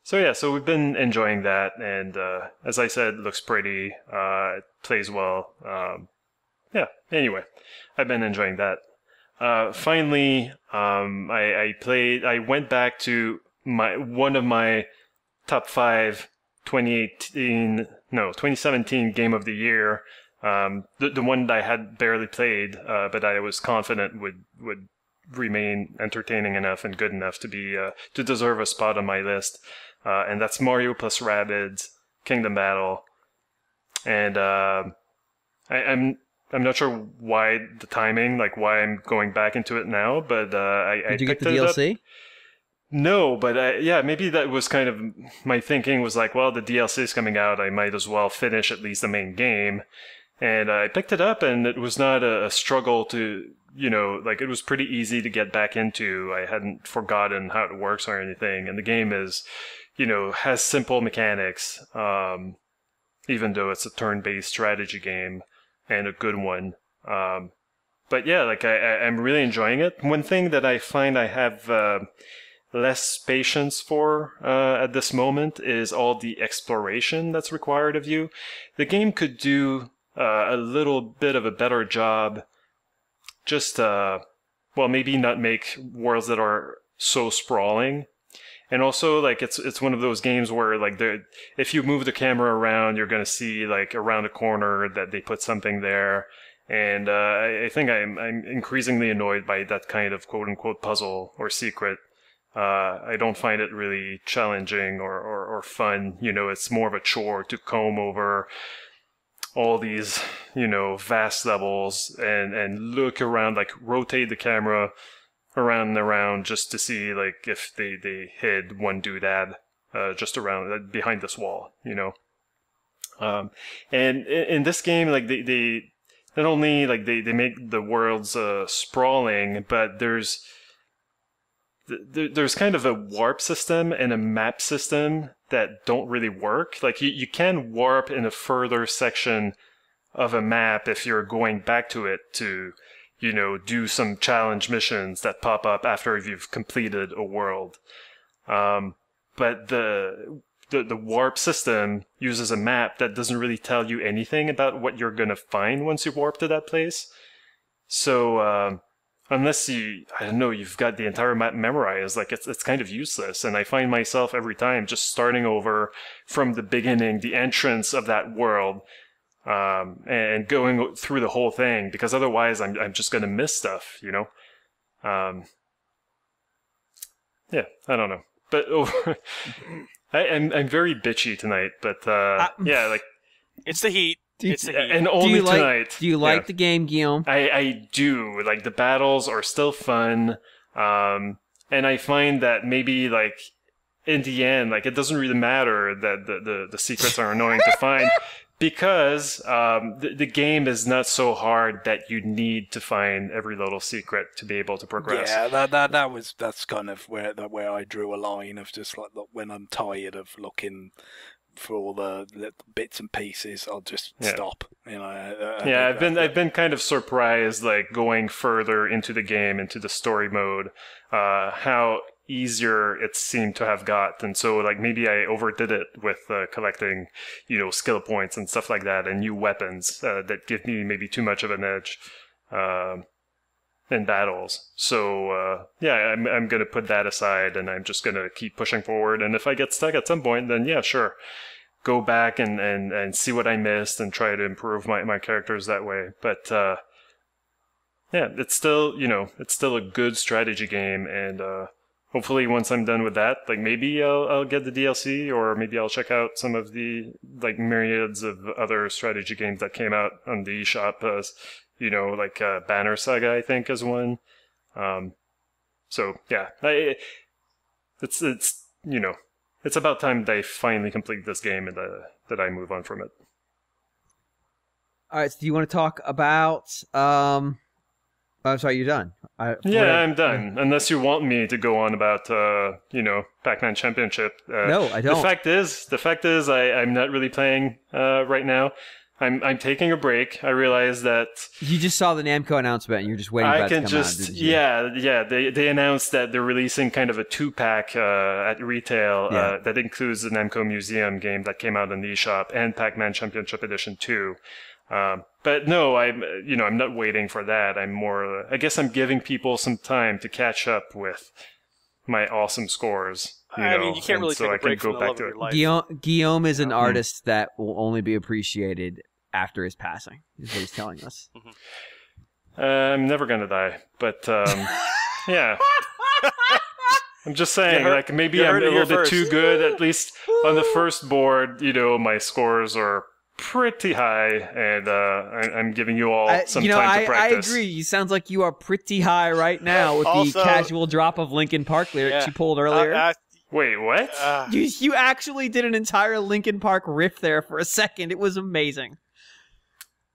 [SPEAKER 4] So we've been enjoying that, and as I said, it looks pretty, it plays well. Anyway, I've been enjoying that. Finally, I went back to one of my top 5 2017 game of the year, the one that I had barely played, but I was confident would remain entertaining enough and good enough to be to deserve a spot on my list, and that's Mario plus Rabbids Kingdom Battle. And I'm not sure why the timing, like why I'm going back into it now, but
[SPEAKER 1] did you get the DLC?
[SPEAKER 4] No, but maybe that was kind of my thinking, was like, well, the DLC is coming out, I might as well finish at least the main game. And I picked it up, and it was not a struggle to, it was pretty easy to get back into. I hadn't forgotten how it works or anything. And the game is, has simple mechanics, even though it's a turn-based strategy game, and a good one. But yeah, I'm really enjoying it. One thing that I find I have less patience for at this moment is all the exploration that's required of you. The game could do a little bit of a better job, just maybe not make worlds that are so sprawling. And also, it's one of those games where if you move the camera around, you're gonna see around a corner that they put something there, And I think I'm increasingly annoyed by that kind of quote-unquote puzzle or secret. I don't find it really challenging or fun. It's more of a chore to comb over all these, vast levels and look around, like rotate the camera around and around just to see like if they hid one doodad just around behind this wall, and in this game, like they not only like they make the worlds sprawling, but there's kind of a warp system and a map system that don't really work. Like you can warp in a further section of a map if you're going back to it to, do some challenge missions that pop up after you've completed a world. But the warp system uses a map that doesn't really tell you anything about what you're going to find once you warp to that place. So, unless you've got the entire map memorized, like it's kind of useless. And I find myself every time just starting over from the beginning, the entrance of that world, and going through the whole thing, because otherwise I'm just going to miss stuff, Yeah, I don't know. But I'm very bitchy tonight, but yeah, like
[SPEAKER 2] it's the heat. It's the heat.
[SPEAKER 4] And only tonight.
[SPEAKER 1] Do you like the game, Guillaume?
[SPEAKER 4] I do. Like the battles are still fun, and I find that maybe like in the end, like it doesn't really matter that the secrets are annoying to find. Because the game is not so hard that you need to find every little secret to be able to progress.
[SPEAKER 3] Yeah, that's kind of where I drew a line of just like when I'm tired of looking for all the bits and pieces, I'll just stop.
[SPEAKER 4] I've been kind of surprised, like going further into the game, into the story mode, how easier it seemed to have got. And so like maybe I overdid it with collecting skill points and stuff like that, and new weapons that give me maybe too much of an edge in battles. So I'm gonna put that aside, and I'm just gonna keep pushing forward. And if I get stuck at some point, then yeah, sure, go back and see what I missed and try to improve my characters that way. But it's still a good strategy game, and hopefully once I'm done with that, like maybe I'll get the DLC, or maybe I'll check out some of the like myriads of other strategy games that came out on the eShop. Like Banner Saga, I think, is one. So yeah, it's about time that I finally complete this game and that I move on from it.
[SPEAKER 1] All right, so do you want to talk about? I'm sorry, you're done.
[SPEAKER 4] I'm done. Unless you want me to go on about, Pac-Man Championship.
[SPEAKER 1] No, I don't.
[SPEAKER 4] The fact is, I'm not really playing right now. I'm taking a break. I realize that
[SPEAKER 1] you just saw the Namco announcement, and you're just waiting for that to come out. Didn't you?
[SPEAKER 4] Yeah. They announced that they're releasing kind of a 2-pack at retail that includes the Namco Museum game that came out in the eShop and Pac-Man Championship Edition 2. But no, I'm not waiting for that. I'm more, I guess I'm giving people some time to catch up with my awesome scores.
[SPEAKER 2] You can't really take a break from the love of your life.
[SPEAKER 1] Guillaume is an artist that will only be appreciated after his passing, is what he's telling us.
[SPEAKER 4] I'm never gonna die, but yeah. I'm just saying, like maybe I'm a little bit too good, at least on the first board. My scores are pretty high, and I'm giving you all some time to practice.
[SPEAKER 1] I agree. You sounds like you are pretty high right now with the casual drop of Linkin Park lyrics you pulled earlier.
[SPEAKER 4] Wait, what?
[SPEAKER 1] You actually did an entire Linkin Park riff there for a second. It was amazing.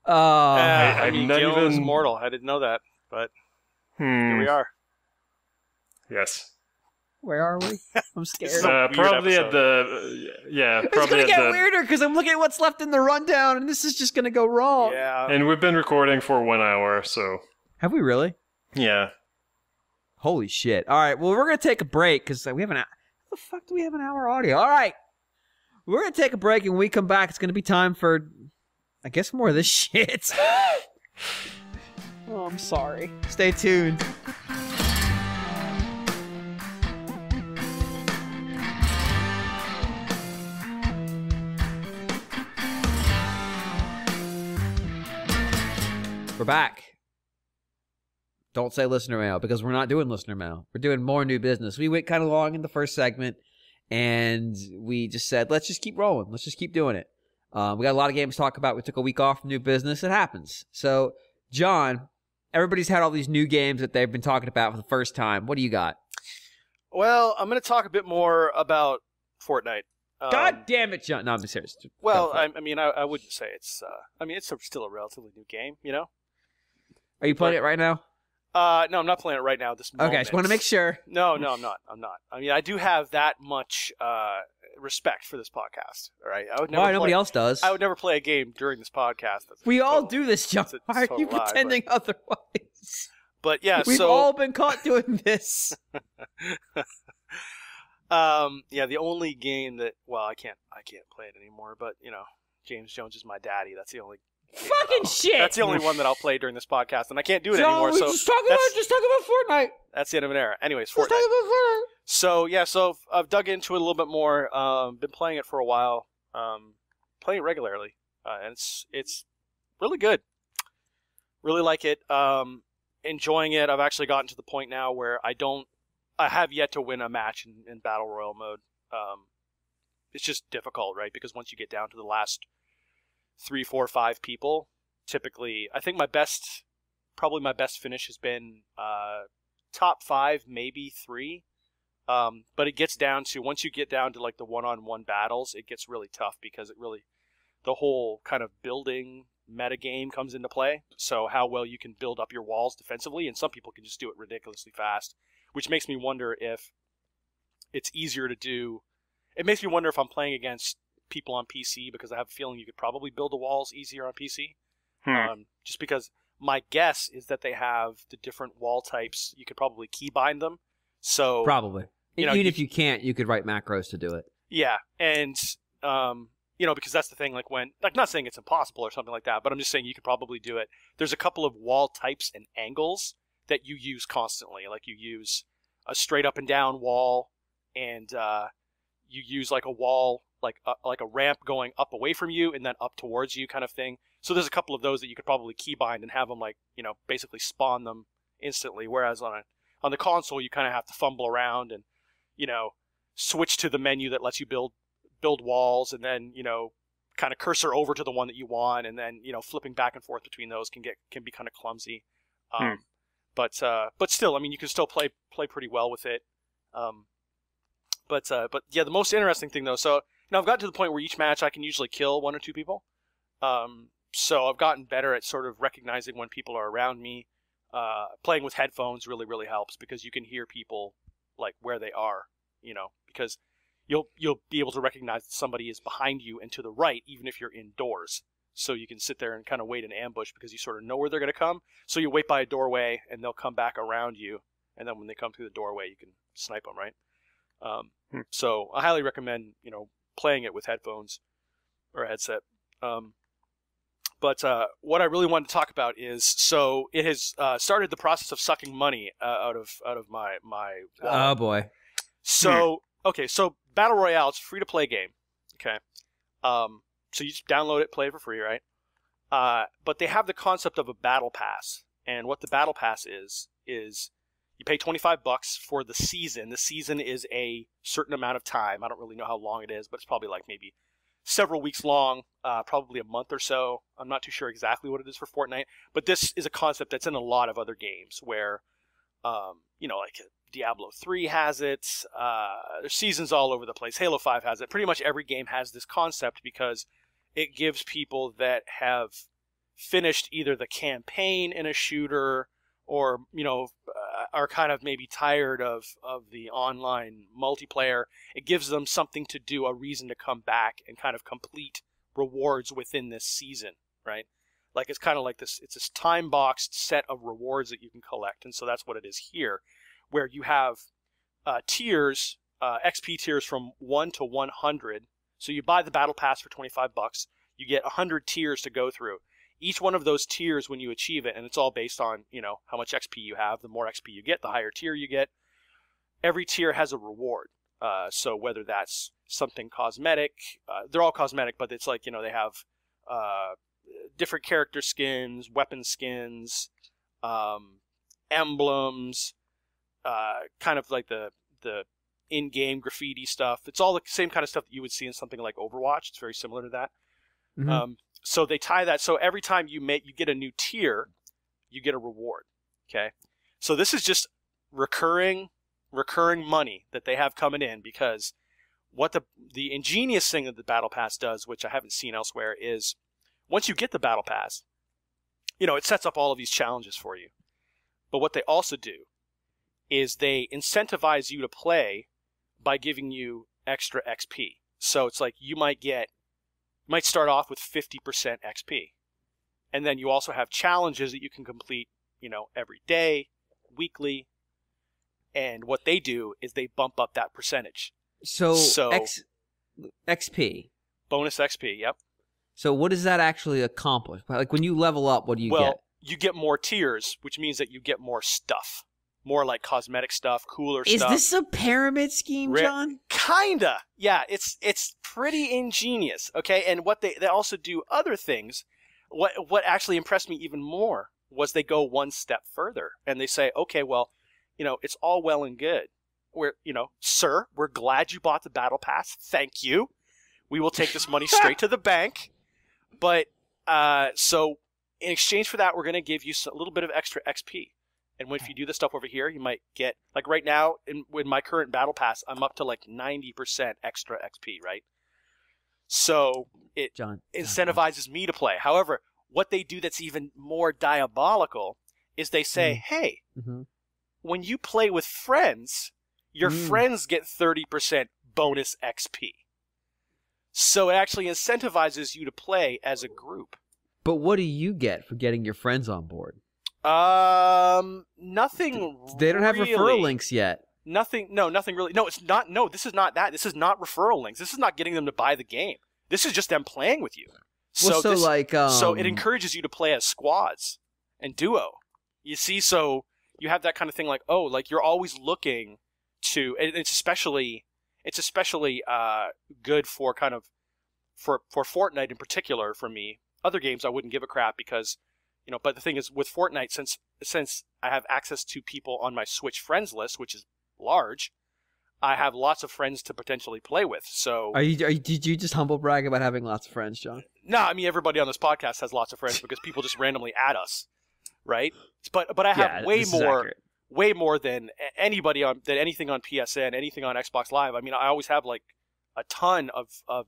[SPEAKER 2] I'm not even immortal. I didn't know that, but here we are.
[SPEAKER 4] Yes.
[SPEAKER 1] Where are we? I'm scared.
[SPEAKER 4] Probably at the
[SPEAKER 1] It's gonna get weirder because I'm looking at what's left in the rundown, and this is just gonna go wrong.
[SPEAKER 2] Yeah.
[SPEAKER 4] And we've been recording for 1 hour, so.
[SPEAKER 1] Have we really?
[SPEAKER 4] Yeah.
[SPEAKER 1] Holy shit! All right. Well, we're gonna take a break because we have an. How the fuck do we have an hour audio? All right. We're gonna take a break, and when we come back, it's gonna be time for, I guess, more of this shit. Oh, I'm sorry. Stay tuned. We're back. Don't say listener mail because we're not doing listener mail. We're doing more new business. We went kind of long in the first segment, and we just said, let's just keep rolling. Let's just keep doing it. We got a lot of games to talk about. We took a week off from new business. It happens. So, John, everybody's had all these new games that they've been talking about for the first time. What do you got?
[SPEAKER 2] Well, I'm going to talk a bit more about Fortnite.
[SPEAKER 1] God damn it, John. No, I'm serious.
[SPEAKER 2] Well, I mean, I wouldn't say it's... it's still a relatively new game, you know?
[SPEAKER 1] Are you playing it right now?
[SPEAKER 2] No, I'm not playing it right now. This moment.
[SPEAKER 1] Okay, I just want to make sure.
[SPEAKER 2] No, I'm not. I mean, I do have that much respect for this podcast. All right, I would never.
[SPEAKER 1] Why nobody else does?
[SPEAKER 2] I would never play a game during this podcast.
[SPEAKER 1] We all do this, John. Why are you pretending otherwise?
[SPEAKER 2] But yeah,
[SPEAKER 1] we've all been caught doing this.
[SPEAKER 2] Yeah, the only game that I can't play it anymore. But you know, James Jones is my daddy. That's the only.
[SPEAKER 1] Fucking shit!
[SPEAKER 2] That's the only one that I'll play during this podcast, and I can't do it anymore. So
[SPEAKER 1] just talk about Fortnite.
[SPEAKER 2] That's the end of an era. Anyways, Fortnite. So I've dug into it a little bit more. Been playing it for a while. Playing it regularly, and it's really good. Really like it. Enjoying it. I've actually gotten to the point now where I have yet to win a match in Battle Royale mode. It's just difficult, right? Because once you get down to the last 3, 4, 5 people, typically, I think my best finish has been top 5, maybe 3. But it gets down to, once you get down to like the one-on-one battles, it gets really tough because the whole kind of building meta game comes into play. So how well you can build up your walls defensively, and some people can just do it ridiculously fast, which makes me wonder if it's easier to do. It makes me wonder if I'm playing against people on PC, because I have a feeling you could probably build the walls easier on PC. Just because my guess is that they have the different wall types. You could probably keybind them. So
[SPEAKER 1] probably, even if you can't, you could write macros to do it.
[SPEAKER 2] Yeah, and because that's the thing. Not saying it's impossible or something like that, but I'm just saying you could probably do it. There's a couple of wall types and angles that you use constantly. Like you use a straight up and down wall, and you use like a wall. Like a ramp going up away from you and then up towards you kind of thing. So there's a couple of those that you could probably keybind and have them basically spawn them instantly. Whereas on the console, you kind of have to fumble around and, switch to the menu that lets you build walls, and then, kind of cursor over to the one that you want, and then, flipping back and forth between those can be kind of clumsy. But still, I mean, you can still play pretty well with it. But yeah, the most interesting thing though, so I've gotten to the point where each match I can usually kill 1 or 2 people. So I've gotten better at sort of recognizing when people are around me. Playing with headphones really, really helps, because you can hear people like where they are, because you'll be able to recognize that somebody is behind you and to the right, even if you're indoors. So you can sit there and kind of wait in ambush because you sort of know where they're going to come. So you wait by a doorway and they'll come back around you. And then when they come through the doorway, you can snipe them, right? So I highly recommend, playing it with headphones or a headset. But what I really wanted to talk about is, so it has started the process of sucking money out of my wallet.
[SPEAKER 1] Oh boy.
[SPEAKER 2] So okay, so Battle Royale, it's a free to play game. Okay. So you just download it, play it for free, right? But they have the concept of a battle pass, and what the battle pass is you pay $25 for the season. The season is a certain amount of time. I don't really know how long it is, but it's probably like maybe several weeks long, probably a month or so. I'm not too sure exactly what it is for Fortnite, but this is a concept that's in a lot of other games where, like Diablo 3 has it. There's seasons all over the place. Halo 5 has it. Pretty much every game has this concept because it gives people that have finished either the campaign in a shooter or, are kind of maybe tired of the online multiplayer. It gives them something to do, a reason to come back and kind of complete rewards within this season, right? Like it's kind of like this, it's this time-boxed set of rewards that you can collect, and so that's what it is here, where you have tiers, XP tiers from 1 to 100. So you buy the Battle Pass for $25, you get 100 tiers to go through. Each one of those tiers, when you achieve it, and it's all based on, how much XP you have, the more XP you get, the higher tier you get. Every tier has a reward. So whether that's something cosmetic, they're all cosmetic, but it's like, they have different character skins, weapon skins, emblems, kind of like the in-game graffiti stuff. It's all the same kind of stuff that you would see in something like Overwatch. It's very similar to that.
[SPEAKER 1] Mhm.
[SPEAKER 2] So they tie that. So every time you get a new tier, you get a reward. Okay. So this is just recurring money that they have coming in, because what the ingenious thing that the Battle Pass does, which I haven't seen elsewhere, is once you get the Battle Pass, it sets up all of these challenges for you. But what they also do is they incentivize you to play by giving you extra XP. So it's like you might start off with 50% XP. And then you also have challenges that you can complete, every day, weekly. And what they do is they bump up that percentage.
[SPEAKER 1] So XP.
[SPEAKER 2] Bonus XP, yep.
[SPEAKER 1] So what does that actually accomplish? Like when you level up, what do you get?
[SPEAKER 2] Well, you get more tiers, which means that you get more stuff. More like cosmetic stuff, cooler
[SPEAKER 1] Is
[SPEAKER 2] stuff.
[SPEAKER 1] Is this a pyramid scheme, John?
[SPEAKER 2] Kinda. Yeah, it's pretty ingenious, okay? And what they also do other things. What actually impressed me even more was they go one step further and they say, okay, well, it's all well and good. Sir, we're glad you bought the Battle Pass. Thank you. We will take this money straight to the bank. But so in exchange for that, we're going to give you a little bit of extra XP. And if you do this stuff over here, you might get, like right now, with my current Battle Pass, I'm up to like 90% extra XP, right? So it incentivizes me to play. However, what they do that's even more diabolical is they say, hey, when you play with friends, your friends get 30% bonus XP. So it actually incentivizes you to play as a group.
[SPEAKER 1] But what do you get for getting your friends on board?
[SPEAKER 2] Nothing.
[SPEAKER 1] They don't have referral links yet.
[SPEAKER 2] Nothing really. No, it's not. No, this is not that. This is not referral links. This is not getting them to buy the game. This is just them playing with you. So it encourages you to play as squads and duo. You see, so you have that kind of thing like, oh, like you're always looking to, and it's especially good for kind of for Fortnite in particular for me. Other games I wouldn't give a crap because, but the thing is with Fortnite, since I have access to people on my Switch friends list, which is large, I have lots of friends to potentially play with. So
[SPEAKER 1] did you just humble brag about having lots of friends, John?
[SPEAKER 2] No, I mean everybody on this podcast has lots of friends because people just randomly add us, right? But I have way more than anybody than anything on PSN, anything on Xbox Live. I mean, I always have like a ton of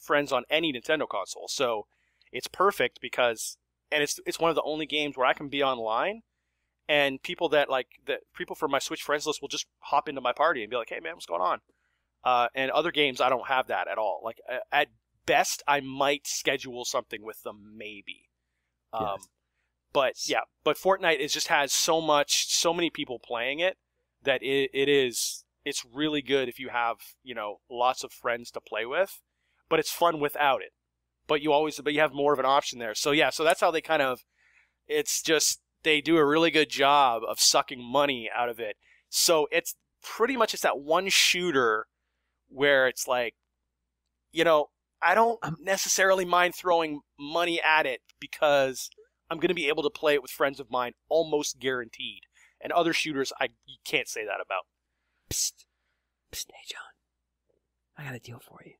[SPEAKER 2] friends on any Nintendo console. So it's perfect because, and it's one of the only games where I can be online, and people people from my Switch friends list will just hop into my party and be like, "Hey man, what's going on?" And other games I don't have that at all. Like at best, I might schedule something with them, maybe.
[SPEAKER 1] Yes.
[SPEAKER 2] But Fortnite just has so many people playing it that it's really good if you have lots of friends to play with. But it's fun without it. But you have more of an option there. So so that's how they kind of. It's just they do a really good job of sucking money out of it. So it's pretty much that one shooter where it's like, I don't necessarily mind throwing money at it because I'm going to be able to play it with friends of mine almost guaranteed. And other shooters, you can't say that about.
[SPEAKER 1] Psst. Psst, hey, John. I got a deal for you.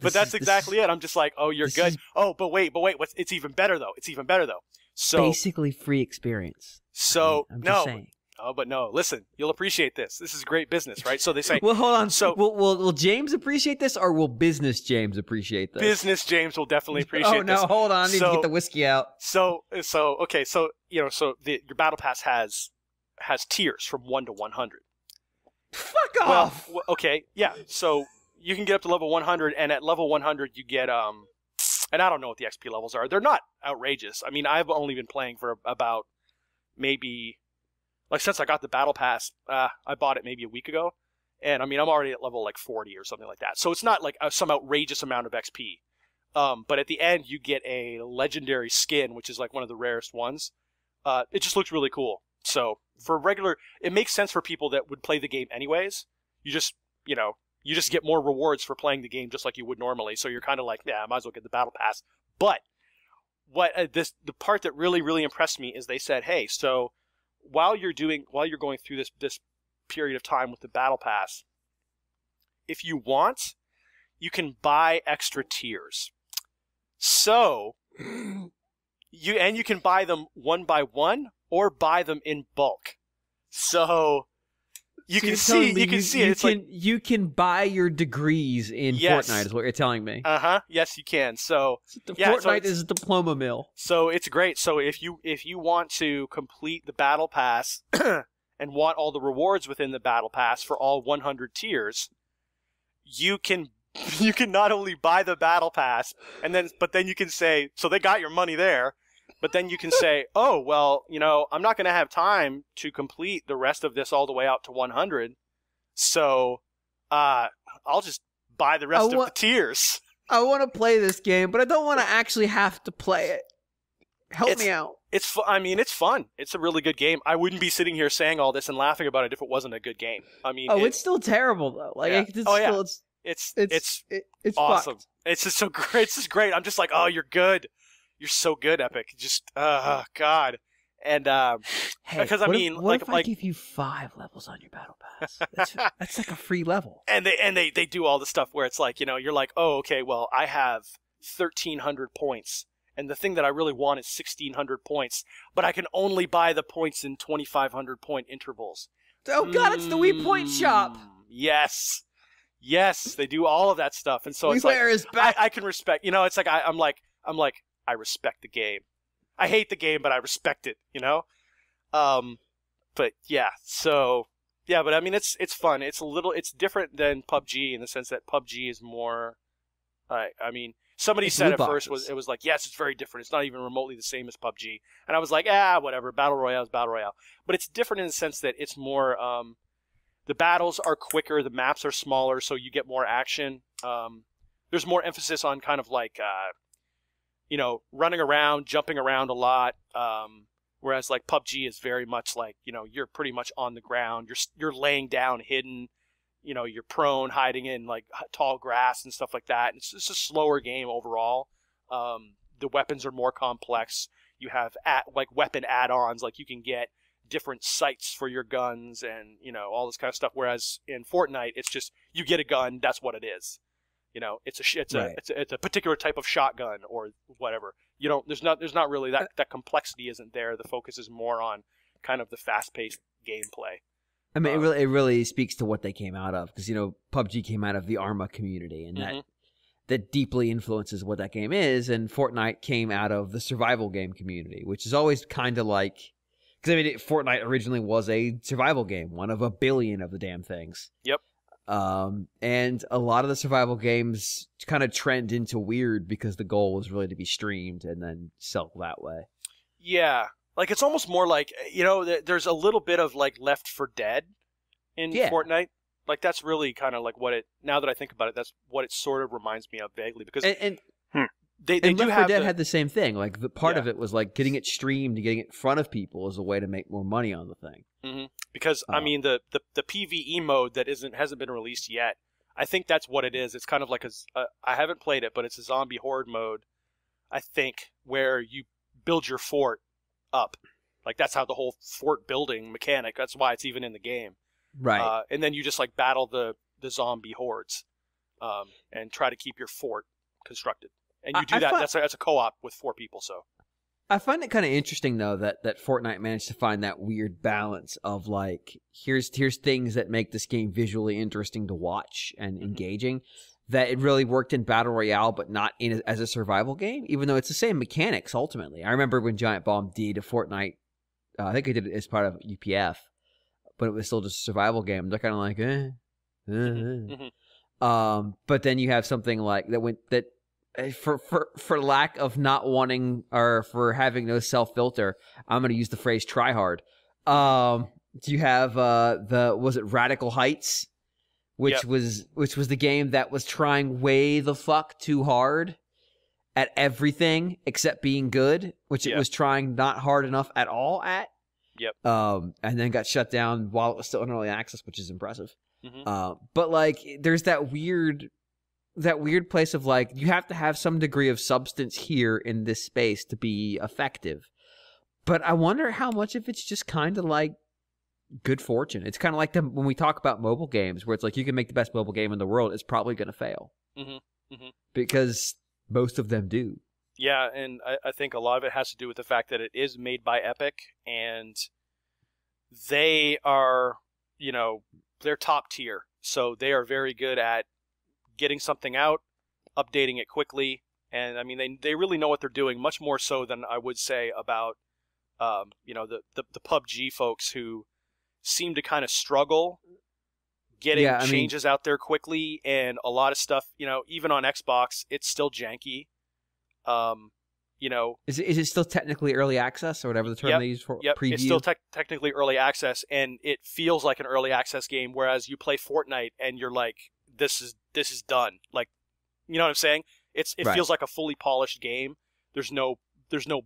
[SPEAKER 2] But that's exactly it. I'm just like, oh, you're good. But wait. It's even better, though. So
[SPEAKER 1] basically free experience.
[SPEAKER 2] So,
[SPEAKER 1] I'm
[SPEAKER 2] no.
[SPEAKER 1] just saying.
[SPEAKER 2] Oh, but no. Listen, you'll appreciate this. This is great business, right? So they say.
[SPEAKER 1] Well, hold on.
[SPEAKER 2] So
[SPEAKER 1] will James appreciate this, or will Business James appreciate this?
[SPEAKER 2] Business James will definitely appreciate this.
[SPEAKER 1] Oh no, hold on. I need to get the whiskey out.
[SPEAKER 2] So okay. So your Battle Pass has tiers from 1 to 100.
[SPEAKER 1] Fuck off.
[SPEAKER 2] Well, okay, yeah. So you can get up to level 100, and at level 100 you get and I don't know what the XP levels are. They're not outrageous. I mean, I've only been playing for about maybe. Like, since I got the Battle Pass, I bought it maybe a week ago, and I mean, I'm already at level, 40 or something like that. So it's not, some outrageous amount of XP. But at the end, you get a legendary skin, which is, one of the rarest ones. It just looks really cool. So, it makes sense for people that would play the game anyways. You just, you you just get more rewards for playing the game just like you would normally. So you're kind of like, yeah, I might as well get the battle pass. But what the part that really, really impressed me is they said, hey, so while you're going through this period of time with the battle pass, if you want, you can buy extra tiers. So you can buy them one by one or buy them in bulk. So you can see it.
[SPEAKER 1] You can buy your degrees in Fortnite is what you're telling me.
[SPEAKER 2] Yes, you can. So
[SPEAKER 1] Fortnite is a diploma mill.
[SPEAKER 2] So it's great. So if you want to complete the battle pass and want all the rewards within the battle pass for all 100 tiers, you can not only buy the battle pass but then you can say, so they got your money there, but then you can say, oh, well, I'm not going to have time to complete the rest of this all the way out to 100. So, I'll just buy the rest of the tiers.
[SPEAKER 1] I want to play this game, but I don't want to actually have to play it. Help me out.
[SPEAKER 2] It's fun. It's a really good game. I wouldn't be sitting here saying all this and laughing about it if it wasn't a good game.
[SPEAKER 1] It's still terrible though. Like,
[SPEAKER 2] it's
[SPEAKER 1] it's
[SPEAKER 2] awesome.
[SPEAKER 1] fucked.
[SPEAKER 2] It's just so great. It's just great. I'm just like, oh, you're good. You're so good, Epic. Just, God. And because
[SPEAKER 1] what if I give you 5 levels on your battle pass? That's like a free level.
[SPEAKER 2] And they do all the stuff where it's like, you're like, oh, okay, well, I have 1,300 points, and the thing that I really want is 1,600 points, but I can only buy the points in 2,500 point intervals.
[SPEAKER 1] Oh God, it's the Wii Point Shop.
[SPEAKER 2] Yes, they do all of that stuff, and so it's like I can respect. It's like I'm like I respect the game. I hate the game, but I respect it. But yeah, so yeah, but it's fun. It's different than PUBG in the sense that PUBG is more. Somebody said at first it was like, yes, it's very different. It's not even remotely the same as PUBG, and I was like, whatever. Battle Royale is Battle Royale, but it's different in the sense that it's more. The battles are quicker, the maps are smaller, so you get more action. There's more emphasis on kind of like, running around, jumping around a lot. Whereas like PUBG is very much like, you're pretty much on the ground. You're laying down, hidden. You're prone, hiding in like tall grass and stuff like that. And it's a slower game overall. The weapons are more complex. You have weapon add-ons, like you can get different sights for your guns and all this kind of stuff, whereas in Fortnite it's just you get a gun, that's what it is. It's a particular type of shotgun or whatever. There's not really that complexity isn't there. The focus is more on kind of the fast-paced gameplay.
[SPEAKER 1] I mean, it really speaks to what they came out of, because PUBG came out of the Arma community, and that deeply influences what that game is, and Fortnite came out of the survival game community, which is always kind of like. Because, Fortnite originally was a survival game, one of a billion of the damn things.
[SPEAKER 2] Yep.
[SPEAKER 1] And a lot of the survival games kind of trend into weird because the goal was really to be streamed and then sell that way.
[SPEAKER 2] Yeah. Like, it's almost more like, there's a little bit of, like, Left 4 Dead in Fortnite. Like, that's really kind of like now that I think about it, that's what it sort of reminds me of vaguely. Because They
[SPEAKER 1] Left 4 Dead had the same thing. Like, the part of it was like getting it streamed and getting it in front of people is a way to make more money on the thing.
[SPEAKER 2] Mm-hmm. Because the PvE mode that hasn't been released yet, I think that's what it is. It's kind of like I haven't played it, but it's a zombie horde mode, I think, where you build your fort up. Like, that's how the whole fort building mechanic. That's why it's even in the game.
[SPEAKER 1] Right.
[SPEAKER 2] And then you just like battle the zombie hordes, and try to keep your fort constructed. And you do that. That's a co-op with 4 people. So
[SPEAKER 1] I find it kind of interesting though that Fortnite managed to find that weird balance of like here's things that make this game visually interesting to watch and engaging. That it really worked in Battle Royale, but not as a survival game, even though it's the same mechanics ultimately. I remember when Giant Bomb did a Fortnite. I think I did it as part of UPF, but it was still just a survival game. They're kind of like, but then you have something like that for lack of not wanting or for having no self-filter, I'm going to use the phrase try hard. You have was it Radical Heights, which was the game that was trying way the fuck too hard at everything except being good, which it was trying not hard enough at all at.
[SPEAKER 2] Yep.
[SPEAKER 1] And then got shut down while it was still in early access, which is impressive. But like, there's that weird place of like, you have to have some degree of substance here in this space to be effective. But I wonder how much of it's just kind of like good fortune. It's kind of like when we talk about mobile games, where it's like you can make the best mobile game in the world, it's probably going to fail because most of them do.
[SPEAKER 2] Yeah, and I think a lot of it has to do with the fact that it is made by Epic, and they are, they're top tier. So they are very good at getting something out, updating it quickly, and I mean they really know what they're doing, much more so than I would say about the PUBG folks who seem to kind of struggle getting changes out there quickly, and a lot of stuff, even on Xbox, it's still janky.
[SPEAKER 1] Is it still technically early access or whatever the term they use for preview?
[SPEAKER 2] It's still technically early access, and it feels like an early access game, whereas you play Fortnite and you're like, this is done. Like, you know what I'm saying? It feels like a fully polished game. There's no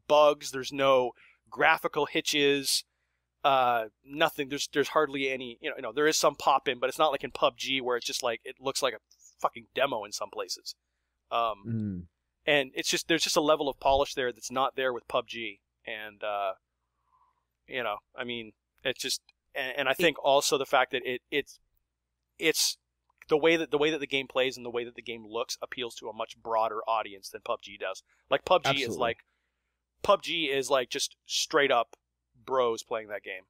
[SPEAKER 2] bugs, there's no graphical hitches, nothing. There's hardly any, there is some pop in, but it's not like in PUBG where it's just like, it looks like a fucking demo in some places. And it's just, there's just a level of polish there that's not there with PUBG. And, it's just, and I think also the fact that it's the way that the game plays and the way that the game looks appeals to a much broader audience than PUBG does. Like PUBG is like just straight up bros playing that game.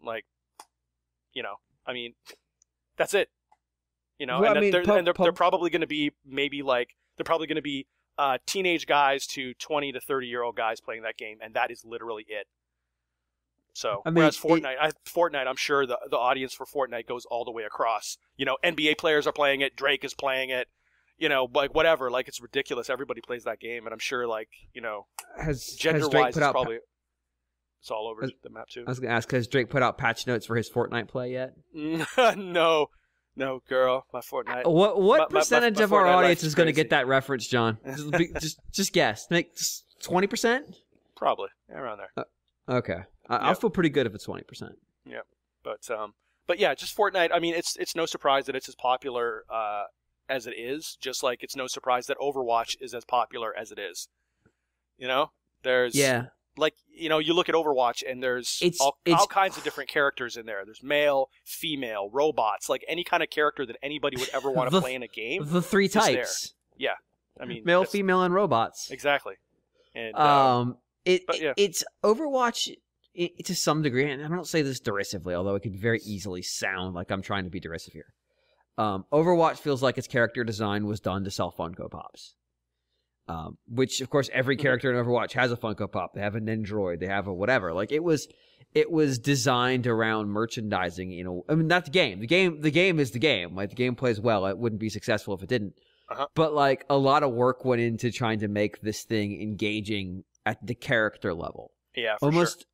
[SPEAKER 2] Like, that's it. They're probably going to be teenage guys to 20 to 30-year-old guys playing that game, and that is literally it. So, whereas Fortnite, I'm sure the audience for Fortnite goes all the way across. NBA players are playing it, Drake is playing it, like whatever. Like, it's ridiculous. Everybody plays that game, and I'm sure, like, gender-wise, it's probably it's all over the map too.
[SPEAKER 1] I was going to ask, has Drake put out patch notes for his Fortnite play yet?
[SPEAKER 2] No, girl, my Fortnite.
[SPEAKER 1] What percentage of our audience is going to get that reference, John? just guess. Make 20%?
[SPEAKER 2] Probably around there.
[SPEAKER 1] Okay, I'll feel pretty good if it's 20%.
[SPEAKER 2] Yeah, but yeah, just Fortnite. I mean, it's no surprise that it's as popular as it is. Just like it's no surprise that Overwatch is as popular as it is. There's like, you look at Overwatch and there's all kinds of different characters in there. There's male, female, robots, like any kind of character that anybody would ever want to play in a game.
[SPEAKER 1] The three types.
[SPEAKER 2] There. Yeah. I mean,
[SPEAKER 1] male, female, and robots.
[SPEAKER 2] Exactly. And
[SPEAKER 1] it's Overwatch to some degree, and I don't say this derisively, although it could very easily sound like I'm trying to be derisive here. Overwatch feels like its character design was done to sell Funko Pops. Which, of course, every character in Overwatch has a Funko Pop. They have a Nendroid. They have a whatever. Like, it was designed around merchandising. I mean, not the game. The game is the game. Like, the game plays well. It wouldn't be successful if it didn't. But like, a lot of work went into trying to make this thing engaging at the character level.
[SPEAKER 2] Yeah,
[SPEAKER 1] almost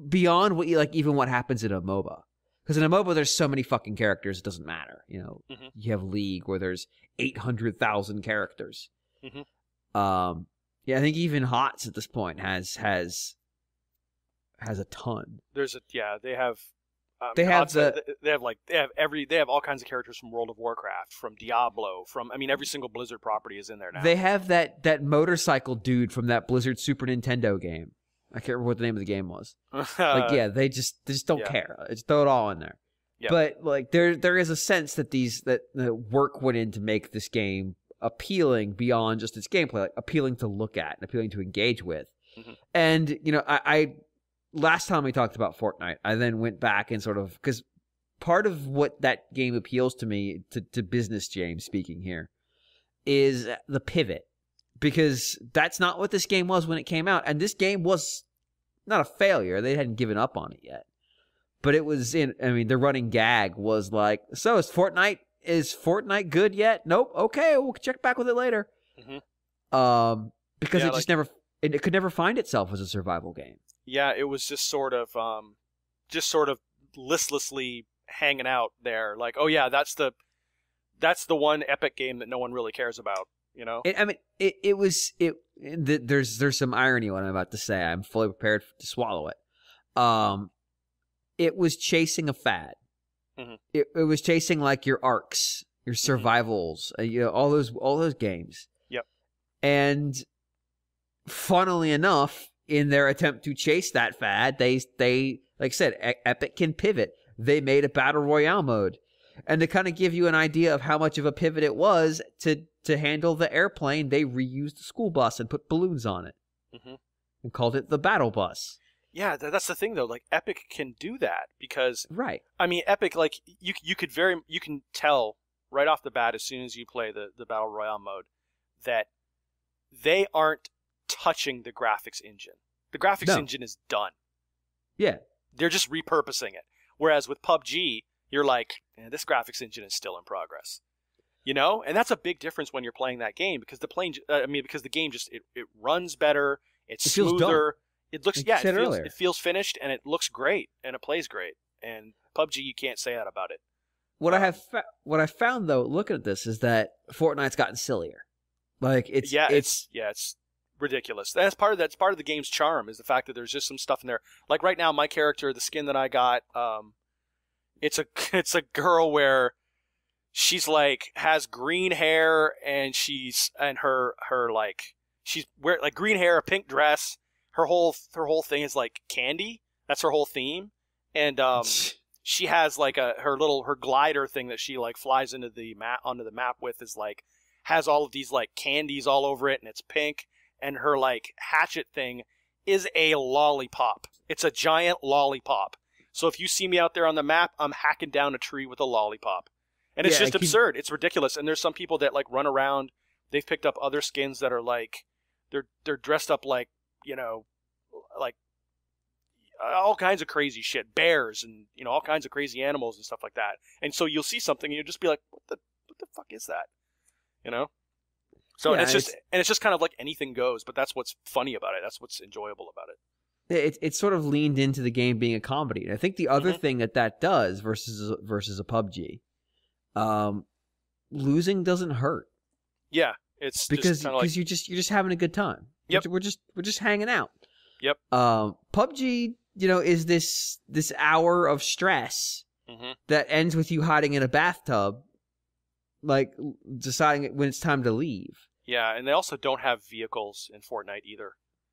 [SPEAKER 1] beyond what even what happens in a MOBA. Because in a MOBA, there's so many fucking characters, it doesn't matter. You have League where there's 800,000 characters. I think even HOTS at this point has a ton.
[SPEAKER 2] They have all kinds of characters from World of Warcraft, from Diablo, every single Blizzard property is in there now.
[SPEAKER 1] They have that motorcycle dude from that Blizzard Super Nintendo game. I can't remember what the name of the game was. They just don't care. Just throw it all in there. Yep. But like, there is a sense that the work went in to make this game appealing beyond just its gameplay, like appealing to look at and appealing to engage with. And I last time we talked about Fortnite, I then went back and sort of, because part of what that game appeals to me, to business James speaking here, is the pivot. Because that's not what this game was when it came out. And this game was not a failure. They hadn't given up on it yet. But it was the running gag was like, so is Fortnite good yet? Nope. Okay, we'll check back with it later. Because it could never find itself as a survival game.
[SPEAKER 2] Yeah, it was just sort of listlessly hanging out there. Like, oh yeah, that's the one Epic game that no one really cares about. There's some irony in what I'm about to say. I'm fully prepared to swallow it. It was chasing a fad.
[SPEAKER 1] It was chasing like your arcs, your survivals, all those games.
[SPEAKER 2] Yep.
[SPEAKER 1] And funnily enough, in their attempt to chase that fad, they like I said, Epic can pivot. They made a battle royale mode, and to kind of give you an idea of how much of a pivot it was to handle the airplane, they reused the school bus and put balloons on it, and called it the battle bus.
[SPEAKER 2] Yeah, that's the thing though. Like Epic can do that because,
[SPEAKER 1] right?
[SPEAKER 2] I mean, Epic, like you can tell right off the bat as soon as you play the battle royale mode that they aren't touching the graphics engine. The graphics engine is done.
[SPEAKER 1] Yeah,
[SPEAKER 2] they're just repurposing it. Whereas with PUBG, you're like, this graphics engine is still in progress. And that's a big difference when you're playing that game because because the game just it runs better, it's smoother. It looks it feels finished and it looks great and it plays great. And PUBG, you can't say that about it.
[SPEAKER 1] What I found though, looking at this, is that Fortnite's gotten sillier. Like it's ridiculous. That's part of the game's charm, is the fact that there's just some stuff in there. Like right now, my character, the skin that I got, it's a girl where she's like has green hair and she's wear like green hair, a pink dress. Her whole thing is like candy. That's her whole theme. And she has like her glider thing that she like flies onto the map with is like has all of these like candies all over it, and it's pink. And her like hatchet thing is a lollipop. It's a giant lollipop. So if you see me out there on the map, I'm hacking down a tree with a lollipop. And it's just absurd. It's ridiculous. And there's some people that like run around. They've picked up other skins that are like they're dressed up like, like all kinds of crazy shit, bears and all kinds of crazy animals and stuff like that. And so you'll see something and you'll just be like, what the fuck is that? So it's just kind of like anything goes, but that's what's funny about it. That's what's enjoyable about it. It's sort of leaned into the game being a comedy. And I think the other thing that does versus a PUBG, losing doesn't hurt.
[SPEAKER 2] Yeah, it's
[SPEAKER 1] because
[SPEAKER 2] like,
[SPEAKER 1] you're just having a good time.
[SPEAKER 2] Yep.
[SPEAKER 1] We're just hanging out.
[SPEAKER 2] Yep.
[SPEAKER 1] PUBG, is this hour of stress that ends with you hiding in a bathtub, like deciding when it's time to leave.
[SPEAKER 2] Yeah, and they also don't have vehicles in Fortnite either.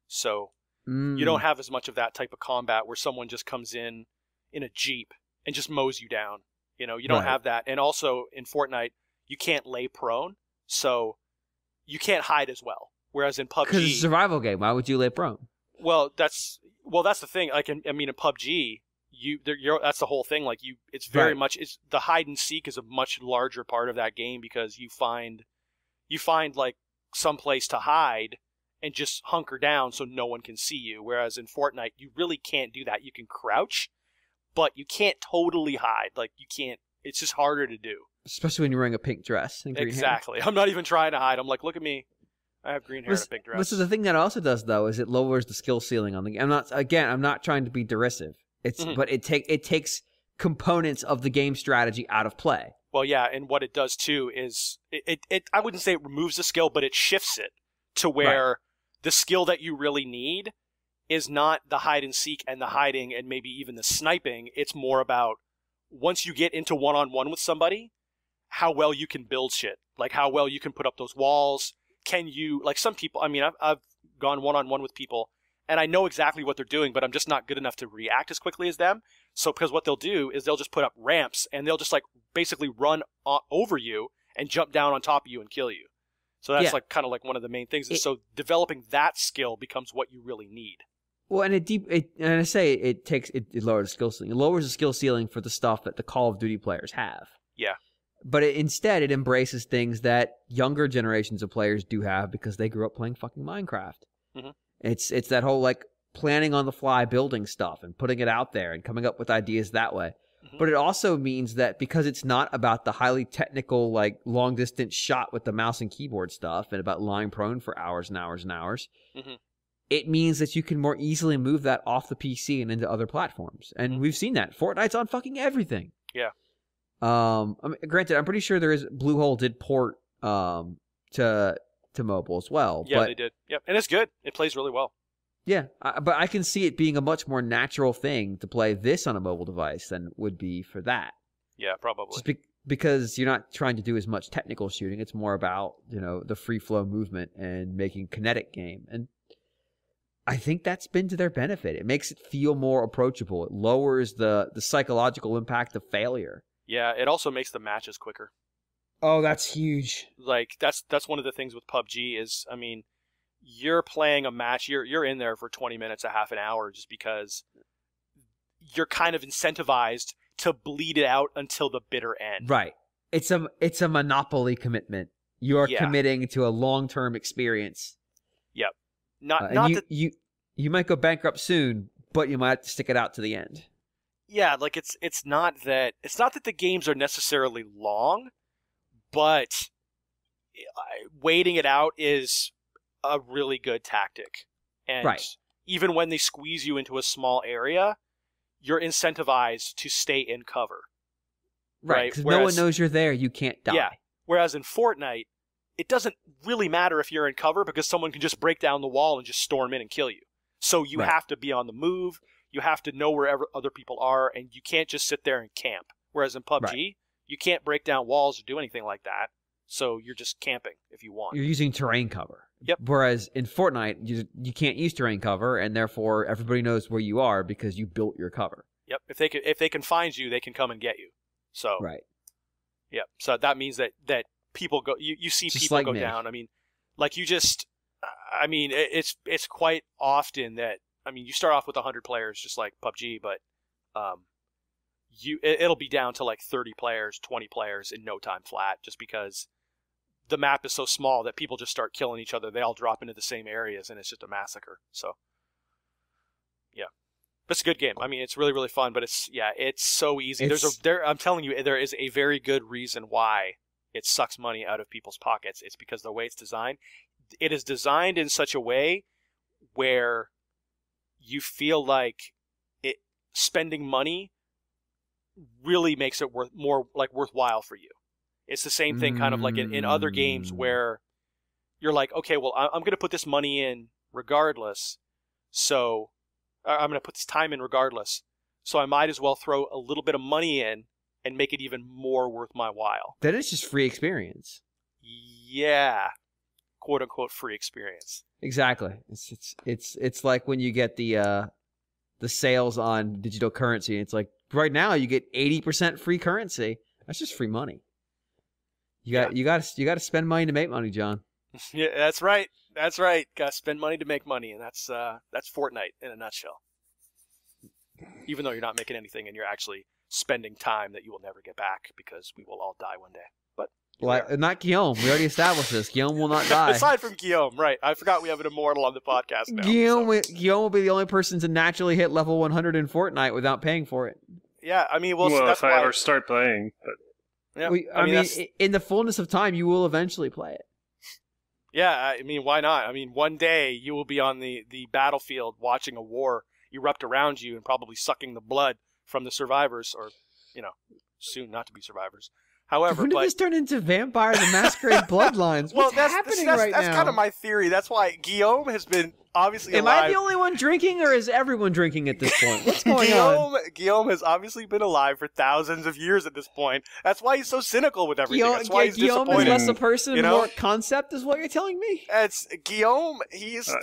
[SPEAKER 2] So you don't have as much of that type of combat where someone just comes in a Jeep and just mows you down. You don't have that. And also in Fortnite, you can't lay prone, so you can't hide as well. Whereas in PUBG,
[SPEAKER 1] because it's a survival game, why would you lay prone?
[SPEAKER 2] Well, that's the thing. Like in PUBG, that's the whole thing. Like it's very much the hide and seek is a much larger part of that game because you find like some place to hide and just hunker down so no one can see you. Whereas in Fortnite, you really can't do that. You can crouch, but you can't totally hide. Like you can't. It's just harder to do.
[SPEAKER 1] Especially when you're wearing a pink dress and green hair.
[SPEAKER 2] I'm not even trying to hide. I'm like, look at me. I have green hair and a pink dress.
[SPEAKER 1] This is the thing that also does though, is it lowers the skill ceiling on the game. I'm not trying to be derisive. But it takes components of the game strategy out of play.
[SPEAKER 2] Well, yeah, and what it does too is it I wouldn't say it removes the skill, but it shifts it to where the skill that you really need is not the hide and seek and the hiding and maybe even the sniping. It's more about once you get into one-on-one with somebody, how well you can build shit, like how well you can put up those walls. Can you, like some people, I mean, I've gone one-on-one with people and I know exactly what they're doing, but I'm just not good enough to react as quickly as them. So because what they'll do is they'll just put up ramps and they'll just like basically run over you and jump down on top of you and kill you. So that's like kind of like one of the main things. So developing that skill becomes what you really need.
[SPEAKER 1] Well, and it lowers the skill ceiling. It lowers the skill ceiling for the stuff that the Call of Duty players have.
[SPEAKER 2] Yeah.
[SPEAKER 1] But instead, it embraces things that younger generations of players do have because they grew up playing fucking Minecraft. Mm-hmm. It's that whole like planning on the fly building stuff and putting it out there and coming up with ideas that way. Mm-hmm. But it also means that because it's not about the highly technical like long distance shot with the mouse and keyboard stuff and about lying prone for hours and hours and hours, mm-hmm. it means that you can more easily move that off the PC and into other platforms. And mm-hmm. we've seen that. Fortnite's on fucking everything.
[SPEAKER 2] Yeah.
[SPEAKER 1] I mean, granted, I'm pretty sure Bluehole did port to mobile as well.
[SPEAKER 2] Yeah, they did. Yep, and it's good. It plays really well.
[SPEAKER 1] Yeah, but I can see it being a much more natural thing to play this on a mobile device than would be for that.
[SPEAKER 2] Yeah, probably.
[SPEAKER 1] Just because you're not trying to do as much technical shooting. It's more about, the free flow movement and making kinetic game. And I think that's been to their benefit. It makes it feel more approachable. It lowers the psychological impact of failure.
[SPEAKER 2] Yeah, it also makes the matches quicker.
[SPEAKER 1] Oh, that's huge.
[SPEAKER 2] Like that's one of the things with PUBG is, I mean, you're playing a match, you're in there for 20 minutes, a half an hour, just because you're kind of incentivized to bleed it out until the bitter end.
[SPEAKER 1] Right. It's a monopoly commitment. You are committing to a long-term experience.
[SPEAKER 2] Yep.
[SPEAKER 1] You might go bankrupt soon, but you might have to stick it out to the end.
[SPEAKER 2] Yeah, like it's not that the games are necessarily long, but waiting it out is a really good tactic. And even when they squeeze you into a small area, you're incentivized to stay in cover.
[SPEAKER 1] Right, because no one knows you're there. You can't die.
[SPEAKER 2] Yeah. Whereas in Fortnite, it doesn't really matter if you're in cover because someone can just break down the wall and just storm in and kill you. So you have to be on the move. You have to know wherever other people are, and you can't just sit there and camp. Whereas in PUBG, you can't break down walls or do anything like that. So you're just camping if you want.
[SPEAKER 1] You're using terrain cover.
[SPEAKER 2] Yep.
[SPEAKER 1] Whereas in Fortnite, you can't use terrain cover, and therefore everybody knows where you are because you built your cover.
[SPEAKER 2] Yep. If they can find you, they can come and get you. So Yep. So that means that people go. You see
[SPEAKER 1] just
[SPEAKER 2] people
[SPEAKER 1] like
[SPEAKER 2] go
[SPEAKER 1] me.
[SPEAKER 2] down. I mean, like you just. I mean, it's quite often that. I mean, you start off with 100 players, just like PUBG, but it'll be down to like 30 players, 20 players in no time flat, just because the map is so small that people just start killing each other. They all drop into the same areas, and it's just a massacre. So, yeah, but it's a good game. I mean, it's really, really fun, but it's so easy. I'm telling you, there is a very good reason why it sucks money out of people's pockets. It's because the way it's designed. It is designed in such a way where you feel like spending money really makes it worthwhile for you. It's the same thing kind of like in other games where you're like, okay, well, I'm going to put this money in regardless. So I'm going to put this time in regardless. So I might as well throw a little bit of money in and make it even more worth my while.
[SPEAKER 1] Then it's just free experience.
[SPEAKER 2] Yeah. Quote unquote free experience.
[SPEAKER 1] Exactly. It's like when you get the sales on digital currency. It's like right now you get 80% free currency. That's just free money. You got to spend money to make money, John.
[SPEAKER 2] Yeah, that's right. That's right. Got to spend money to make money, and that's Fortnite in a nutshell. Even though you're not making anything, and you're actually spending time that you will never get back because we will all die one day. But
[SPEAKER 1] not Guillaume. We already established this. Guillaume will not die.
[SPEAKER 2] Aside from Guillaume, right? I forgot we have an immortal on the podcast now.
[SPEAKER 1] Guillaume will be the only person to naturally hit level 100 in Fortnite without paying for it.
[SPEAKER 2] Yeah, I mean, well
[SPEAKER 4] if I ever start playing. But...
[SPEAKER 2] Yeah,
[SPEAKER 1] I mean, in the fullness of time, you will eventually play it.
[SPEAKER 2] Yeah, I mean, why not? I mean, one day you will be on the battlefield watching a war erupt around you and probably sucking the blood from the survivors, or, soon not to be survivors. However,
[SPEAKER 1] when did this turn into Vampire the Masquerade Bloodlines? What's happening right now?
[SPEAKER 2] That's kind of my theory. That's why Guillaume has been obviously alive.
[SPEAKER 1] Am I the only one drinking, or is everyone drinking at this point? What's going on?
[SPEAKER 2] Guillaume has obviously been alive for thousands of years at this point. That's why he's so cynical with everything. That's why he's
[SPEAKER 1] Guillaume
[SPEAKER 2] disappointed.
[SPEAKER 1] is less a person and more concept, is what you're telling me?
[SPEAKER 2] It's Guillaume. He's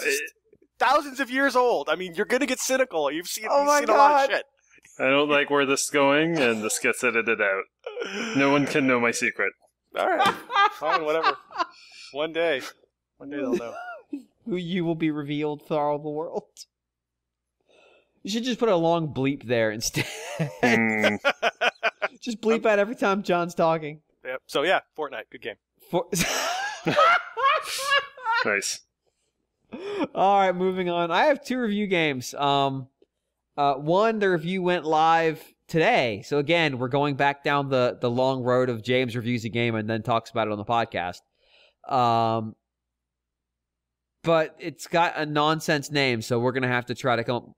[SPEAKER 2] thousands of years old. I mean, you're gonna get cynical. You've seen a lot of shit.
[SPEAKER 4] I don't like where this is going, and this gets edited out. No one can know my secret.
[SPEAKER 2] All right. Fine, whatever. One day they'll know.
[SPEAKER 1] Who you will be revealed for all the world. You should just put a long bleep there instead. Just bleep out every time John's talking.
[SPEAKER 2] Yep. So yeah, Fortnite, good game.
[SPEAKER 4] Nice.
[SPEAKER 1] All right, moving on. I have 2 review games. One, the review went live today. So again, we're going back down the long road of James reviews a game and then talks about it on the podcast. But it's got a nonsense name, so we're gonna have to try to come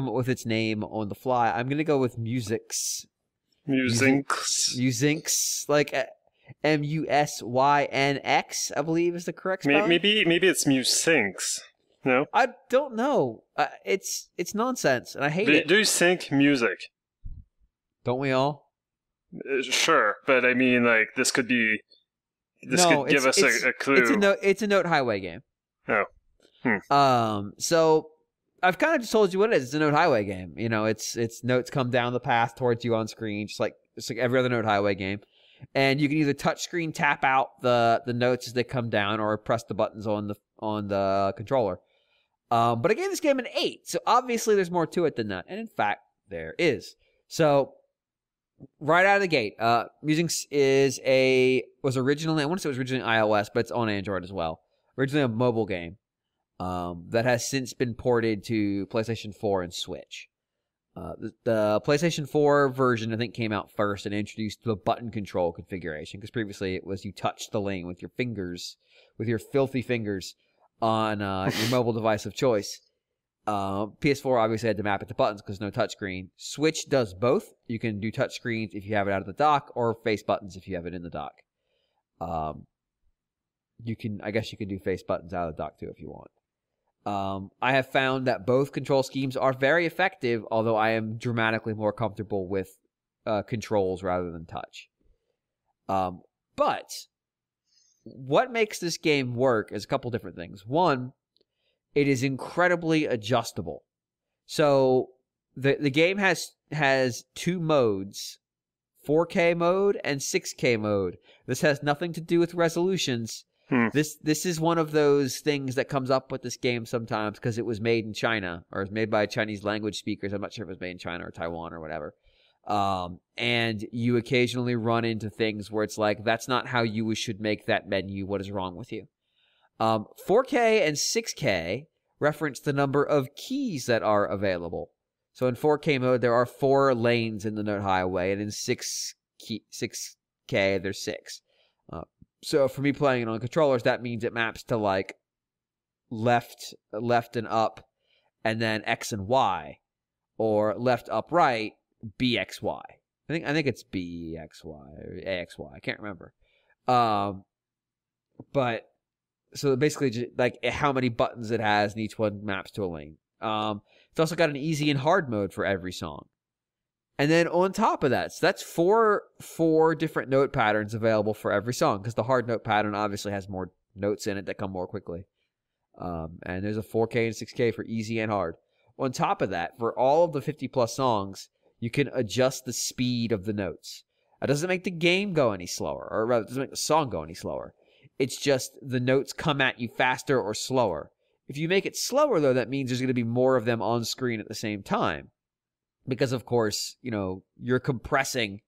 [SPEAKER 1] up with its name on the fly. I'm gonna go with Musynx. Musynx, like Musynx, I believe is the correct spelling.
[SPEAKER 4] Maybe it's Musynx. No,
[SPEAKER 1] I don't know. It's nonsense, and I hate it.
[SPEAKER 4] Do sync music.
[SPEAKER 1] Don't we all?
[SPEAKER 4] Sure, but I mean, like, this could give us a clue.
[SPEAKER 1] It's a note highway game.
[SPEAKER 4] Oh.
[SPEAKER 1] So I've kind of just told you what it is. It's a note highway game. You know, it's notes come down the path towards you on screen, just like every other note highway game. And you can either touchscreen tap out the notes as they come down, or press the buttons on the controller. But I gave this game an 8, so obviously there's more to it than that. And in fact, there is. So right out of the gate, Musynx was originally, I want to say it was originally iOS, but it's on Android as well. Originally a mobile game that has since been ported to PlayStation 4 and Switch. The PlayStation 4 version, I think, came out first and introduced the button control configuration, because previously it was you touch the lane with your fingers, with your filthy fingers on your mobile device of choice. PS4 obviously had to map it to buttons because no touchscreen. Switch does both. You can do touchscreens if you have it out of the dock, or face buttons if you have it in the dock. I guess you can do face buttons out of the dock too if you want. I have found that both control schemes are very effective, although I am dramatically more comfortable with controls rather than touch. But what makes this game work is a couple different things. One, it is incredibly adjustable. So the game has two modes, 4K mode and 6K mode. This has nothing to do with resolutions. This is one of those things that comes up with this game sometimes because it was made in China, or it's made by Chinese language speakers. I'm not sure if it was made in China or Taiwan or whatever. And you occasionally run into things where it's like, that's not how you should make that menu. What is wrong with you? 4K and 6K reference the number of keys that are available. So in 4K mode, there are 4 lanes in the note highway, and in 6K, there's 6. So for me playing it on controllers, that means it maps to like left and up, and then X and Y, or left, up, right, BXY. I think it's BXY or AXY. I can't remember. But so basically, just like how many buttons it has, and each one maps to a lane. It's also got an easy and hard mode for every song. And then on top of that, so that's four different note patterns available for every song, because the hard note pattern obviously has more notes in it that come more quickly. And there's a 4K and 6K for easy and hard. On top of that, for all of the 50-plus songs, you can adjust the speed of the notes. That doesn't make the game go any slower, or rather, it doesn't make the song go any slower. It's just the notes come at you faster or slower. If you make it slower, though, that means there's going to be more of them on screen at the same time. Because, of course, you know, you're compressing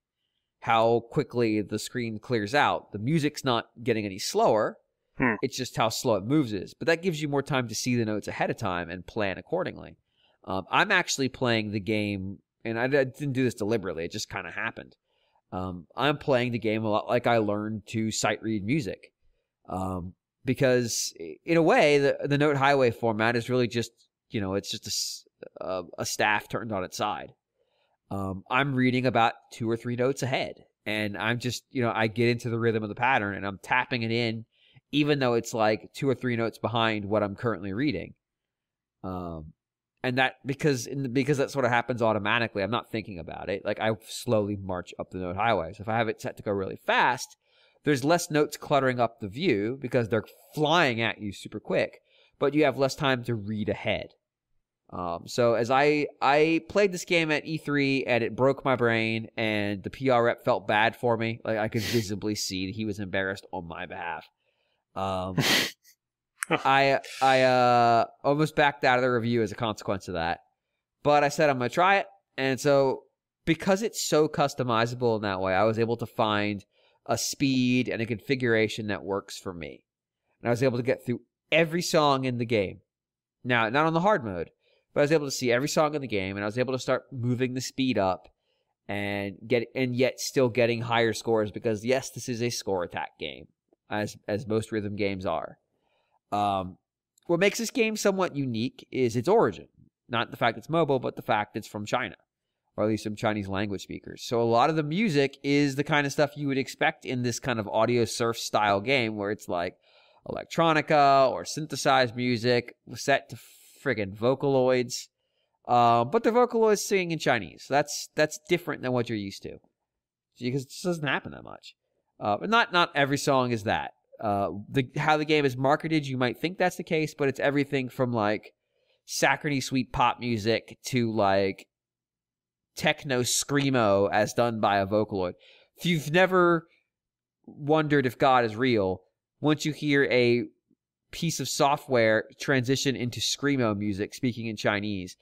[SPEAKER 1] how quickly the screen clears out. The music's not getting any slower. It's just how slow it moves is. But that gives you more time to see the notes ahead of time and plan accordingly. I'm actually playing the game, and I didn't do this deliberately. It just kind of happened. I'm playing the game a lot like I learned to sight read music. Because, in a way, the note highway format is really just, you know, it's just a staff turned on its side. I'm reading about 2 or 3 notes ahead, and I'm just, you know, I get into the rhythm of the pattern, and I'm tapping it in, even though it's like 2 or 3 notes behind what I'm currently reading. And that because that sort of happens automatically. I'm not thinking about it. Like, I slowly march up the note highway. So if I have it set to go really fast, there's less notes cluttering up the view because they're flying at you super quick, but you have less time to read ahead. So as I played this game at E3, and it broke my brain, and the PR rep felt bad for me. Like, I could visibly see that he was embarrassed on my behalf. I almost backed out of the review as a consequence of that. But I said I'm going to try it. And so because it's so customizable in that way, I was able to find a speed and a configuration that works for me. And I was able to get through every song in the game. Now, not on the hard mode, but I was able to see every song in the game, and I was able to start moving the speed up and yet still getting higher scores, because yes, this is a score attack game, as most rhythm games are. What makes this game somewhat unique is its origin. Not the fact it's mobile, but the fact it's from China, or at least from Chinese language speakers. So a lot of the music is the kind of stuff you would expect in this kind of audio surf style game, where it's like electronica or synthesized music set to friggin' Vocaloids. But the Vocaloids singing in Chinese. That's different than what you're used to. because it just doesn't happen that much. But not every song is that. How the game is marketed, you might think that's the case, but it's everything from like saccharine sweet pop music to like techno screamo as done by a Vocaloid. If you've never wondered if God is real, once you hear a piece of software transition into screamo music, speaking in Chinese,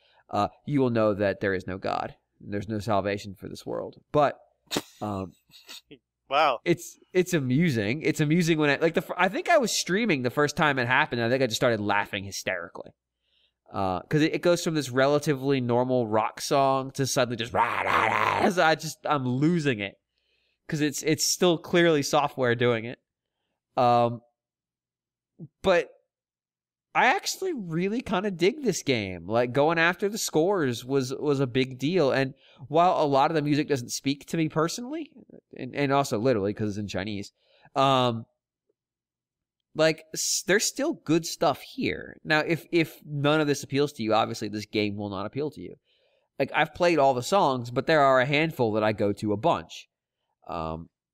[SPEAKER 1] you will know that there is no God. There's no salvation for this world. But
[SPEAKER 2] wow,
[SPEAKER 1] it's amusing. It's amusing when I think I was streaming the first time it happened. And I think I just started laughing hysterically because it goes from this relatively normal rock song to suddenly just rah, rah, rah. I'm losing it because it's still clearly software doing it. But I actually really kind of dig this game. Like, going after the scores was a big deal. And while a lot of the music doesn't speak to me personally, and also literally because it's in Chinese, like, there's still good stuff here. Now, if none of this appeals to you, obviously this game will not appeal to you. Like, I've played all the songs, but there are a handful that I go to a bunch.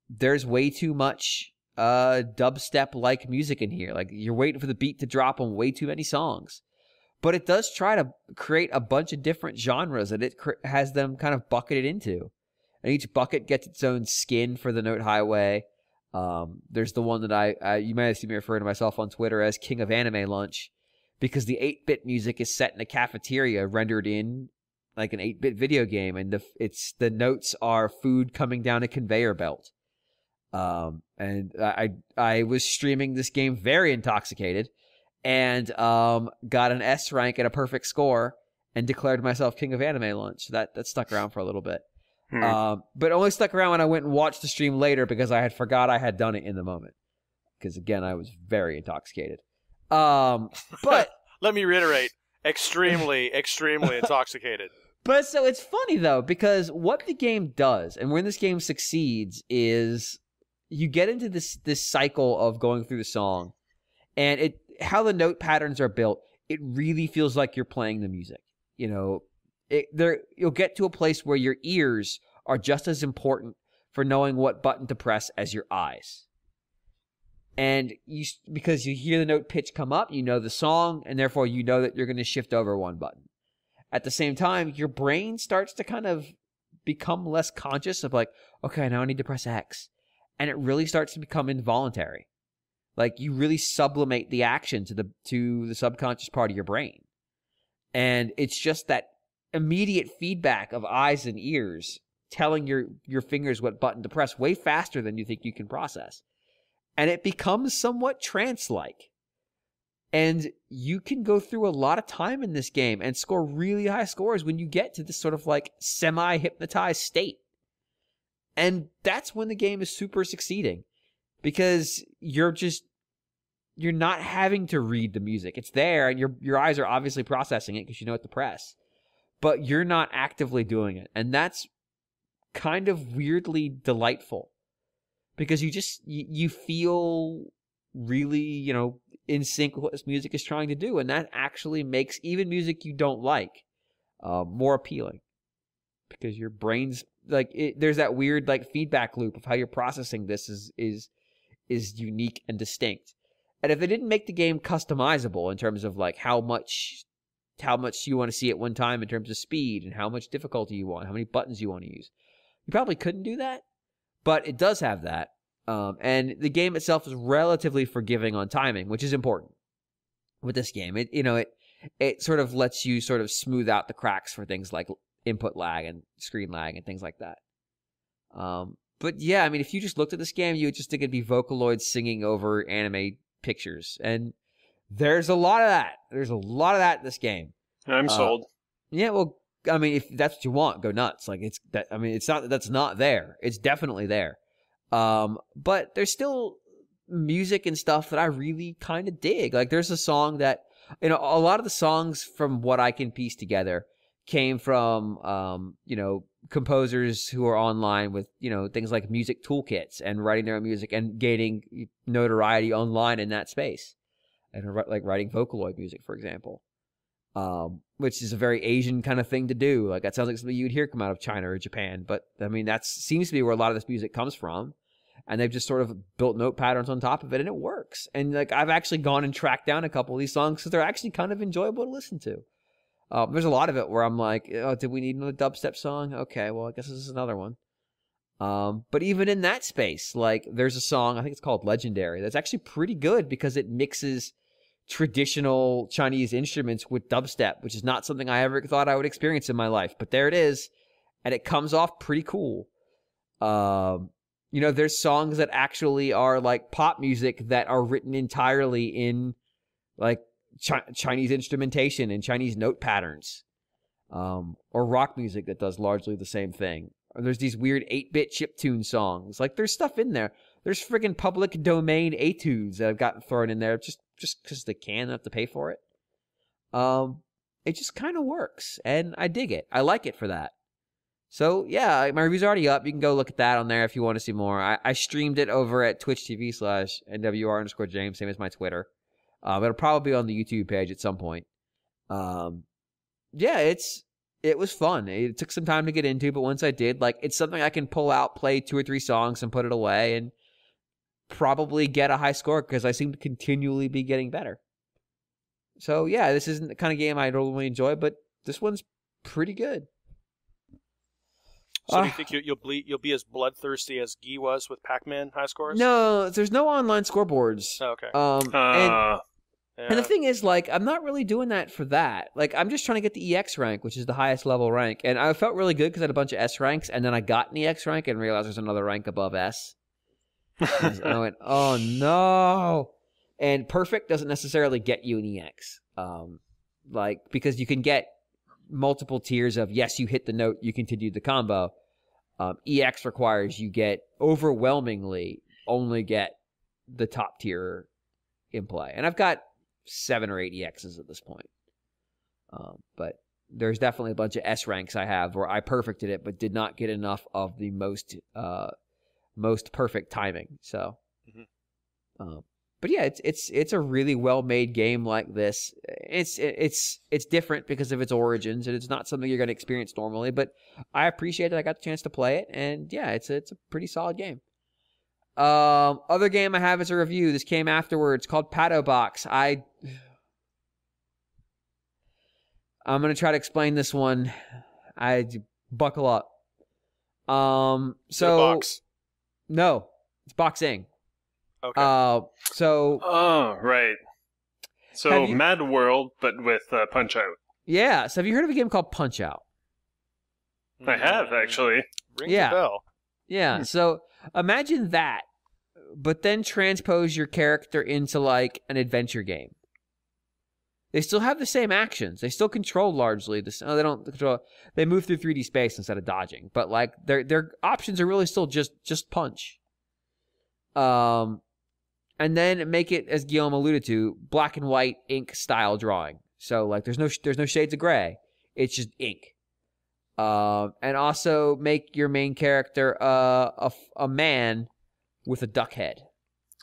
[SPEAKER 1] There's way too much dubstep-like music in here. Like, you're waiting for the beat to drop on way too many songs. But it does try to create a bunch of different genres that it has them kind of bucketed into. And each bucket gets its own skin for the Note Highway. There's the one that you might have seen me refer to myself on Twitter as King of Anime Lunch, because the 8-bit music is set in a cafeteria rendered in like an 8-bit video game, and the notes are food coming down a conveyor belt. And I was streaming this game very intoxicated, and got an S rank and a perfect score, and declared myself King of Anime Lunch. That stuck around for a little bit. But only stuck around when I went and watched the stream later, because I had forgot I had done it in the moment. Because again, I was very intoxicated. But
[SPEAKER 2] let me reiterate, extremely, extremely intoxicated.
[SPEAKER 1] But so it's funny though, because what the game does, and when this game succeeds, is you get into this cycle of going through the song, and how the note patterns are built, it really feels like you're playing the music. You know, you'll get to a place where your ears are just as important for knowing what button to press as your eyes. And because you hear the note pitch come up, you know the song, and therefore you know that you're going to shift over one button. At the same time, your brain starts to kind of become less conscious of like, okay, now I need to press X. And it really starts to become involuntary. Like, you really sublimate the action to the subconscious part of your brain. And it's just that immediate feedback of eyes and ears telling your fingers what button to press way faster than you think you can process. And it becomes somewhat trance-like. And you can go through a lot of time in this game and score really high scores when you get to this sort of like semi-hypnotized state. And that's when the game is super succeeding, because you're not having to read the music. It's there, and your eyes are obviously processing it because you know what to press, but you're not actively doing it. And that's kind of weirdly delightful, because you feel really, you know, in sync with what this music is trying to do. And that actually makes even music you don't like more appealing, because your brain's like, there's that weird like feedback loop of how you're processing this is unique and distinct. And if they didn't make the game customizable in terms of like how much you want to see at one time in terms of speed and how much difficulty you want, how many buttons you want to use, you probably couldn't do that. But it does have that. And the game itself is relatively forgiving on timing, which is important with this game. It sort of lets you sort of smooth out the cracks for things like input lag and screen lag and things like that. But yeah, I mean, if you just looked at this game, you would just think it'd be Vocaloid singing over anime pictures. And there's a lot of that. There's a lot of that in this game.
[SPEAKER 4] I'm sold.
[SPEAKER 1] Yeah, well, I mean, if that's what you want, go nuts. Like, it's not that that's not there. It's definitely there. But there's still music and stuff that I really kind of dig. Like, there's a song that, you know, a lot of the songs from what I can piece together came from, you know, composers who are online with, you know, things like music toolkits and writing their own music and gaining notoriety online in that space. And like writing Vocaloid music, for example. which is a very Asian kind of thing to do. Like, that sounds like something you'd hear come out of China or Japan. But, I mean, that seems to be where a lot of this music comes from. And they've just sort of built note patterns on top of it, and it works. And, like, I've actually gone and tracked down a couple of these songs because they're actually kind of enjoyable to listen to. There's a lot of it where I'm like, oh, did we need another dubstep song? Okay, well, I guess this is another one. But even in that space, like, there's a song, I think it's called Legendary, that's actually pretty good because it mixes traditional Chinese instruments with dubstep, which is not something I ever thought I would experience in my life. But there it is, and it comes off pretty cool. You know, there's songs that actually are like pop music that are written entirely in like Chinese instrumentation and Chinese note patterns, or rock music that does largely the same thing. Or there's these weird 8-bit chiptune songs. Like, there's stuff in there. There's friggin' public domain etudes that have gotten thrown in there just because they can, have to pay for it. It just kind of works, and I dig it. I like it for that. So, yeah, my review's already up. You can go look at that on there if you want to see more. I streamed it over at twitch.tv/NWR_James, same as my Twitter. It'll probably be on the YouTube page at some point. Yeah, it was fun. It took some time to get into, but once I did, like, it's something I can pull out, play 2 or 3 songs, and put it away, and probably get a high score because I seem to continually be getting better. So, yeah, this isn't the kind of game I normally enjoy, but this one's pretty good.
[SPEAKER 2] So do you think you'll be as bloodthirsty as Guy was with Pac-Man high scores?
[SPEAKER 1] No, there's no online scoreboards.
[SPEAKER 2] Oh, okay.
[SPEAKER 1] And the thing is, like, I'm not really doing that for that. Like, I'm just trying to get the EX rank, which is the highest level rank. And I felt really good because I had a bunch of S ranks, and then I got an EX rank and realized there's another rank above S. And I went, oh, no. And perfect doesn't necessarily get you an EX. Like, because you can get multiple tiers of, yes, you hit the note, you continued the combo. EX requires you overwhelmingly only get the top tier in play. And I've got 7 or 8 EXs at this point. But there's definitely a bunch of S ranks I have where I perfected it, but did not get enough of the most perfect timing. So, but yeah, it's a really well made game like this. It's different because of its origins, and it's not something you're going to experience normally. But I appreciate that I got the chance to play it, and yeah, it's a pretty solid game. Other game I have as a review. This came afterwards, called Pato Box. I'm gonna try to explain this one. Buckle up.
[SPEAKER 2] Box.
[SPEAKER 1] No, it's boxing.
[SPEAKER 2] Okay.
[SPEAKER 4] Oh, right. So Mad World, but with Punch Out.
[SPEAKER 1] Yeah. So have you heard of a game called Punch Out?
[SPEAKER 4] I have, actually.
[SPEAKER 2] Rings a bell.
[SPEAKER 1] Yeah. So imagine that, but then transpose your character into like an adventure game. They still have the same actions. They still control largely this. Oh, they don't control. They move through 3D space instead of dodging. But like their options are really still just punch. And then make it, as Guillaume alluded to, black and white ink style drawing. So like there's no shades of gray. It's just ink. And also make your main character a man with a duck head.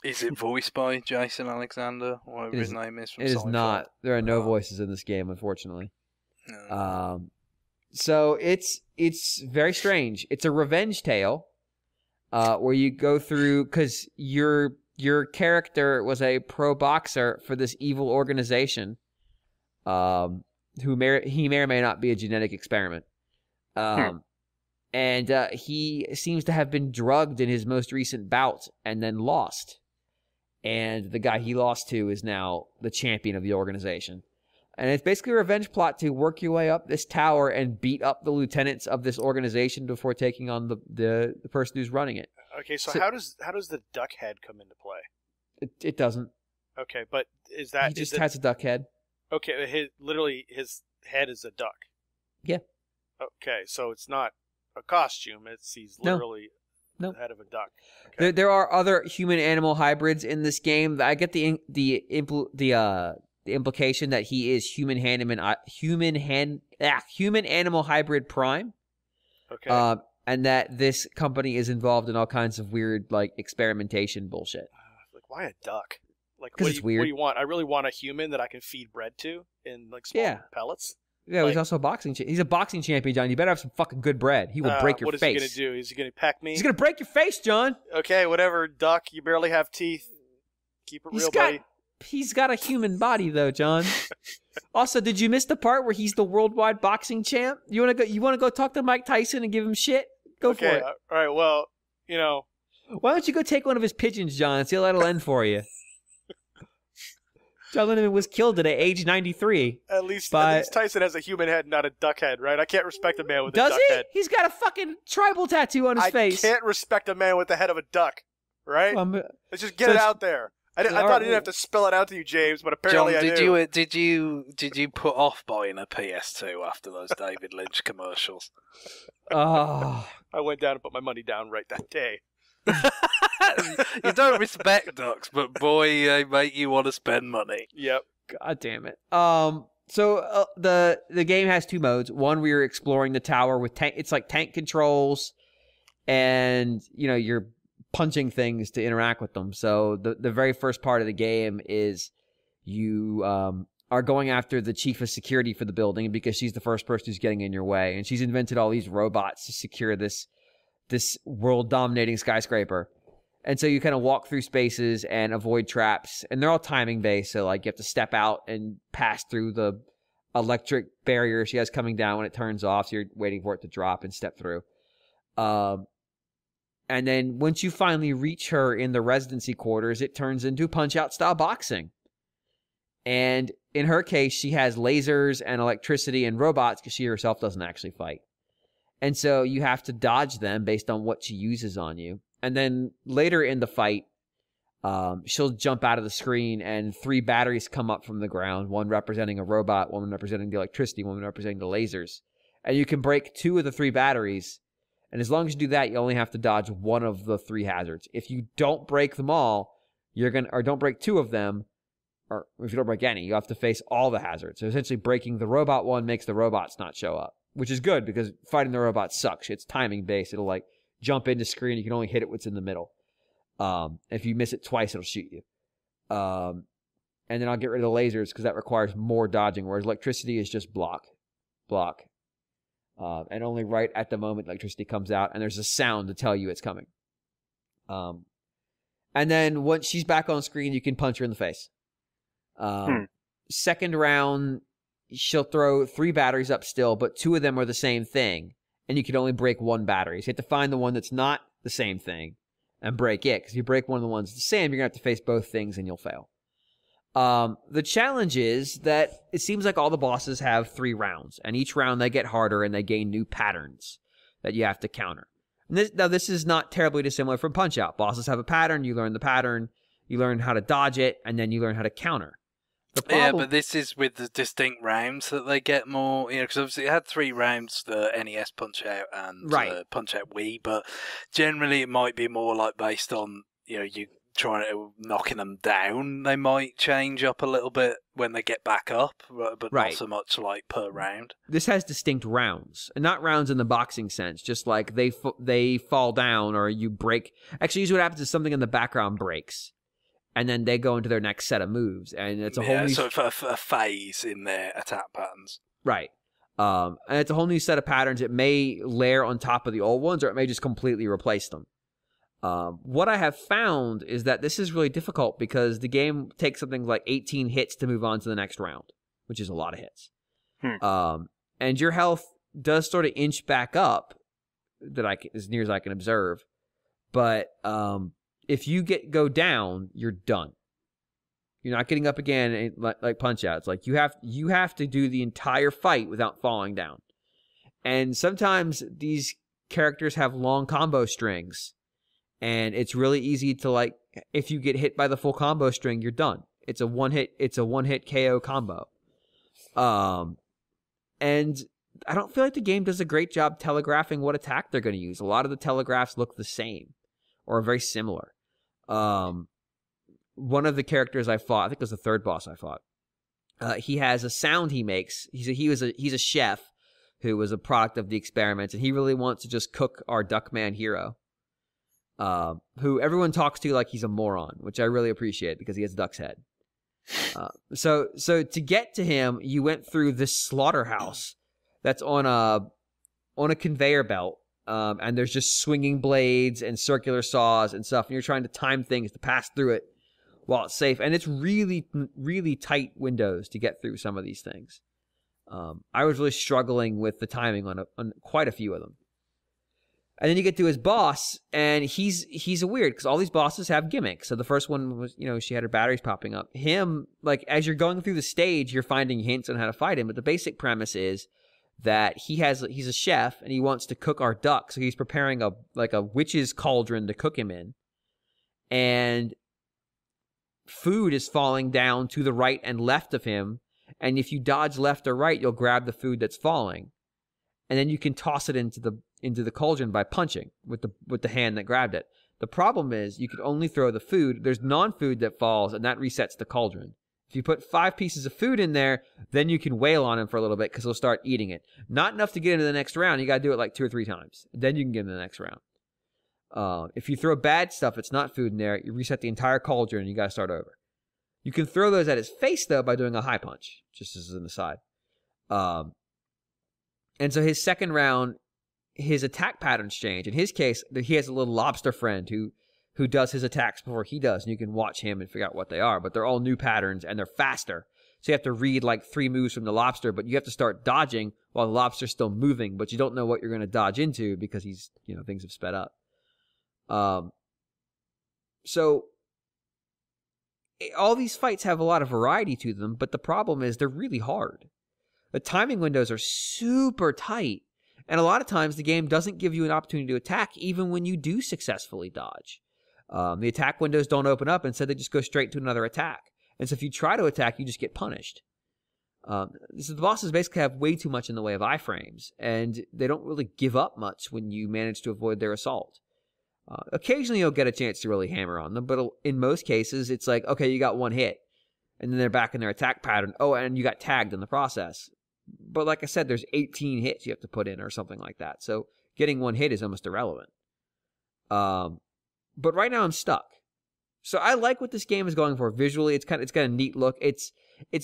[SPEAKER 3] Is it voiced by Jason Alexander, or whatever his name is? From
[SPEAKER 1] it is not. There are no voices in this game, unfortunately. So it's very strange. It's a revenge tale, where you go through, because your character was a pro boxer for this evil organization, he may or may not be a genetic experiment. And he seems to have been drugged in his most recent bout and then lost. And the guy he lost to is now the champion of the organization. And it's basically a revenge plot to work your way up this tower and beat up the lieutenants of this organization before taking on the person who's running it.
[SPEAKER 2] Okay, so how does the duck head come into play?
[SPEAKER 1] It doesn't.
[SPEAKER 2] Okay, but is that...
[SPEAKER 1] He just has a duck head.
[SPEAKER 2] Okay, his head is a duck.
[SPEAKER 1] Yeah.
[SPEAKER 2] Okay, so it's not a costume. He's literally the head of a duck. Okay.
[SPEAKER 1] There are other human-animal hybrids in this game. I get the implication that he is human-animal hybrid prime.
[SPEAKER 2] Okay.
[SPEAKER 1] And that this company is involved in all kinds of weird, like, experimentation bullshit.
[SPEAKER 2] Like, why a duck? Like,
[SPEAKER 1] 'Cause
[SPEAKER 2] what
[SPEAKER 1] it's
[SPEAKER 2] do
[SPEAKER 1] weird.
[SPEAKER 2] you want? I really want a human that I can feed bread to in like small pellets.
[SPEAKER 1] Yeah, he's also a boxing. He's a boxing champion, John. You better have some fucking good bread. He will break your face.
[SPEAKER 2] What is he gonna do? Is he gonna peck me?
[SPEAKER 1] He's gonna break your face, John.
[SPEAKER 2] Okay, whatever. Duck, you barely have teeth. Keep it real, buddy.
[SPEAKER 1] He's got a human body, though, John. Also, did you miss the part where he's the worldwide boxing champ? You wanna go? You wanna go talk to Mike Tyson and give him shit? Go for it.
[SPEAKER 2] All right. Well,
[SPEAKER 1] Why don't you go take one of his pigeons, John, and see how that'll end for you? John Lindemann was killed today, age 93.
[SPEAKER 2] At least Tyson has a human head, not a duck head, right? I can't respect a man with a duck head.
[SPEAKER 1] He's got a fucking tribal tattoo on his face.
[SPEAKER 2] I can't respect a man with the head of a duck, right? Let's just get it out there. I thought I didn't have to spell it out to you, James, but apparently
[SPEAKER 3] John,
[SPEAKER 2] I do.
[SPEAKER 3] Did you put off buying a PS2 after those David Lynch commercials?
[SPEAKER 1] Oh.
[SPEAKER 2] I went down and put my money down right that day.
[SPEAKER 3] You don't respect ducks, but boy, they make you want to spend money.
[SPEAKER 2] Yep.
[SPEAKER 1] God damn it. So the game has two modes. One where you're exploring the tower with it's like tank controls, and you're punching things to interact with them. So the very first part of the game is you are going after the chief of security for the building because she's the first person who's getting in your way, and she's invented all these robots to secure this world-dominating skyscraper. And so you kind of walk through spaces and avoid traps, and they're all timing-based, so like you have to step out and pass through the electric barrier she has coming down when it turns off, so you're waiting for it to drop and step through. And then once you finally reach her in the residency quarters, it turns into Punch-Out style boxing. And in her case, she has lasers and electricity and robots because she herself doesn't actually fight. And so you have to dodge them based on what she uses on you. And then later in the fight, she'll jump out of the screen and 3 batteries come up from the ground, one representing a robot, one representing the electricity, one representing the lasers. And you can break 2 of the 3 batteries. And as long as you do that, you only have to dodge 1 of the 3 hazards. If you don't break them all, or don't break 2 of them, or if you don't break any, you have to face all the hazards. So essentially breaking the robot one makes the robots not show up. Which is good because fighting the robot sucks. It's timing based. It'll like jump into screen. You can only hit it what's in the middle. If you miss it twice, it'll shoot you. And then I'll get rid of the lasers because that requires more dodging. Whereas electricity is just block. And only right at the moment electricity comes out and there's a sound to tell you it's coming. And then once she's back on screen, you can punch her in the face. Second round, she'll throw 3 batteries up still, but 2 of them are the same thing, and you can only break 1 battery. So you have to find the one that's not the same thing and break it, because if you break one of the ones that's the same, you're going to have to face both things, and you'll fail. The challenge is that it seems like all the bosses have 3 rounds, and each round they get harder, and they gain new patterns that you have to counter. And this is not terribly dissimilar from Punch-Out. Bosses have a pattern, you learn the pattern, you learn how to dodge it, and then you learn how to counter.
[SPEAKER 3] Yeah, but this is with the distinct rounds that they get more, because obviously it had 3 rounds, the NES Punch-Out and Punch-Out Wii, but generally it might be more like based on, you trying to knocking them down, they might change up a little bit when they get back up, but not so much like per round.
[SPEAKER 1] This has distinct rounds, and not rounds in the boxing sense, just like they fall down or you break. Actually, usually what happens is something in the background breaks. And then they go into their next set of moves, and it's a whole new...
[SPEAKER 3] so a phase in their attack patterns.
[SPEAKER 1] Right. And it's a whole new set of patterns. It may layer on top of the old ones, or it may just completely replace them. What I have found is that this is really difficult because the game takes something like 18 hits to move on to the next round, which is a lot of hits. And your health does sort of inch back up, as near as I can observe, but... if you go down, you're done. You're not getting up again like Punch-Out. It's like you have to do the entire fight without falling down. And sometimes these characters have long combo strings, and it's really easy to if you get hit by the full combo string, you're done. It's a one hit KO combo. And I don't feel like the game does a great job telegraphing what attack they're going to use. A lot of the telegraphs look the same or very similar. One of the characters I fought, I think it was the 3rd boss I fought, he has a sound he makes. He's a chef who was a product of the experiments, and he really wants to just cook our Duckman hero. who everyone talks to like he's a moron, which I really appreciate because he has a duck's head. So to get to him, you went through this slaughterhouse that's on a conveyor belt, and there's just swinging blades and circular saws and stuff, and you're trying to time things to pass through it while it's safe. And it's really, really tight windows to get through some of these things. I was really struggling with the timing on quite a few of them. And then you get to his boss, and he's a weird, because all these bosses have gimmicks. So the first one was, she had her batteries popping up. Him, like, as you're going through the stage, you're finding hints on how to fight him. But the basic premise is that he's a chef, and he wants to cook our duck. So he's preparing a witch's cauldron to cook him in. And food is falling down to the right and left of him. And if you dodge left or right, you'll grab the food that's falling. And then you can toss it into the cauldron by punching with the hand that grabbed it. The problem is you can only throw the food. There's non-food that falls, and that resets the cauldron. If you put 5 pieces of food in there, then you can wail on him for a little bit because he'll start eating it. Not enough to get into the next round. You got to do it like 2 or 3 times. Then you can get into the next round. If you throw bad stuff, it's not food in there, you reset the entire cauldron and you got to start over. You can throw those at his face, though, by doing a high punch, just as an aside. And so his second round, his attack patterns change. In his case, he has a little lobster friend who does his attacks before he does, and you can watch him and figure out what they are. But they're all new patterns, and they're faster. So you have to read like 3 moves from the lobster, but you have to start dodging while the lobster's still moving, but you don't know what you're going to dodge into because things have sped up. So all these fights have a lot of variety to them, but the problem is they're really hard. The timing windows are super tight, and a lot of times the game doesn't give you an opportunity to attack even when you do successfully dodge. The attack windows don't open up, instead they just go straight to another attack. And so if you try to attack, you just get punished. So the bosses basically have way too much in the way of iframes, and they don't really give up much when you manage to avoid their assault. Occasionally you'll get a chance to really hammer on them, but in most cases it's like, okay, you got 1 hit, and then they're back in their attack pattern. Oh, and you got tagged in the process. But like I said, there's 18 hits you have to put in or something like that. So getting 1 hit is almost irrelevant. But right now I'm stuck. So I like what this game is going for visually. It's got a neat look. It's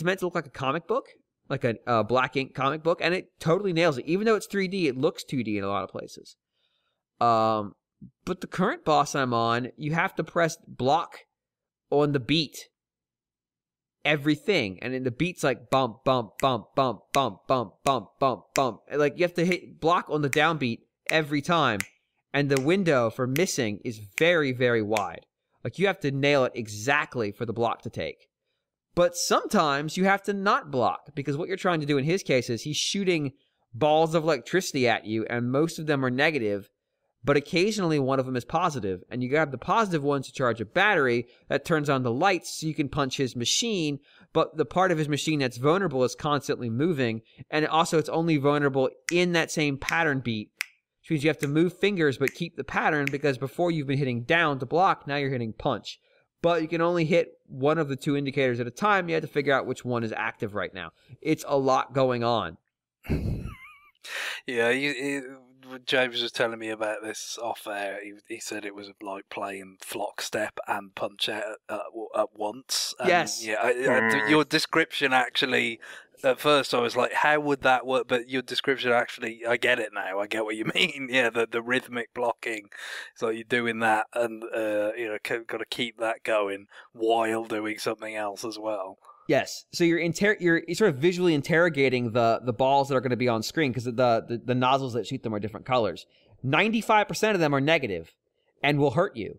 [SPEAKER 1] meant to look like a comic book, like a black ink comic book, and it totally nails it. Even though it's 3D, it looks 2D in a lot of places. But the current boss I'm on, you have to press block on the beat. Everything, and then the beat's like bump, bump, bump, bump, bump, bump, bump, bump, bump. Like you have to hit block on the downbeat every time, and the window for missing is very, very wide. Like you have to nail it exactly for the block to take. But sometimes you have to not block, because what you're trying to do in his case is he's shooting balls of electricity at you, and most of them are negative, but occasionally one of them is positive, and you grab the positive one to charge a battery that turns on the lights so you can punch his machine, but the part of his machine that's vulnerable is constantly moving, and also it's only vulnerable in that same pattern beat, which means you have to move fingers but keep the pattern, because before you've been hitting down to block, now you're hitting punch. But you can only hit one of the 2 indicators at a time. You have to figure out which one is active right now. It's a lot going on.
[SPEAKER 3] Yeah, James was telling me about this off air. He said it was like playing Flock Step and Punch Out at once. And
[SPEAKER 1] yes.
[SPEAKER 3] Yeah, your description actually, at first I was like, how would that work? But your description actually, I get it now. I get what you mean. Yeah, the rhythmic blocking. So you're doing that, and got to keep that going while doing something else as well.
[SPEAKER 1] Yes. So you're sort of visually interrogating the balls that are going to be on screen, because the nozzles that shoot them are different colors. 95% of them are negative and will hurt you.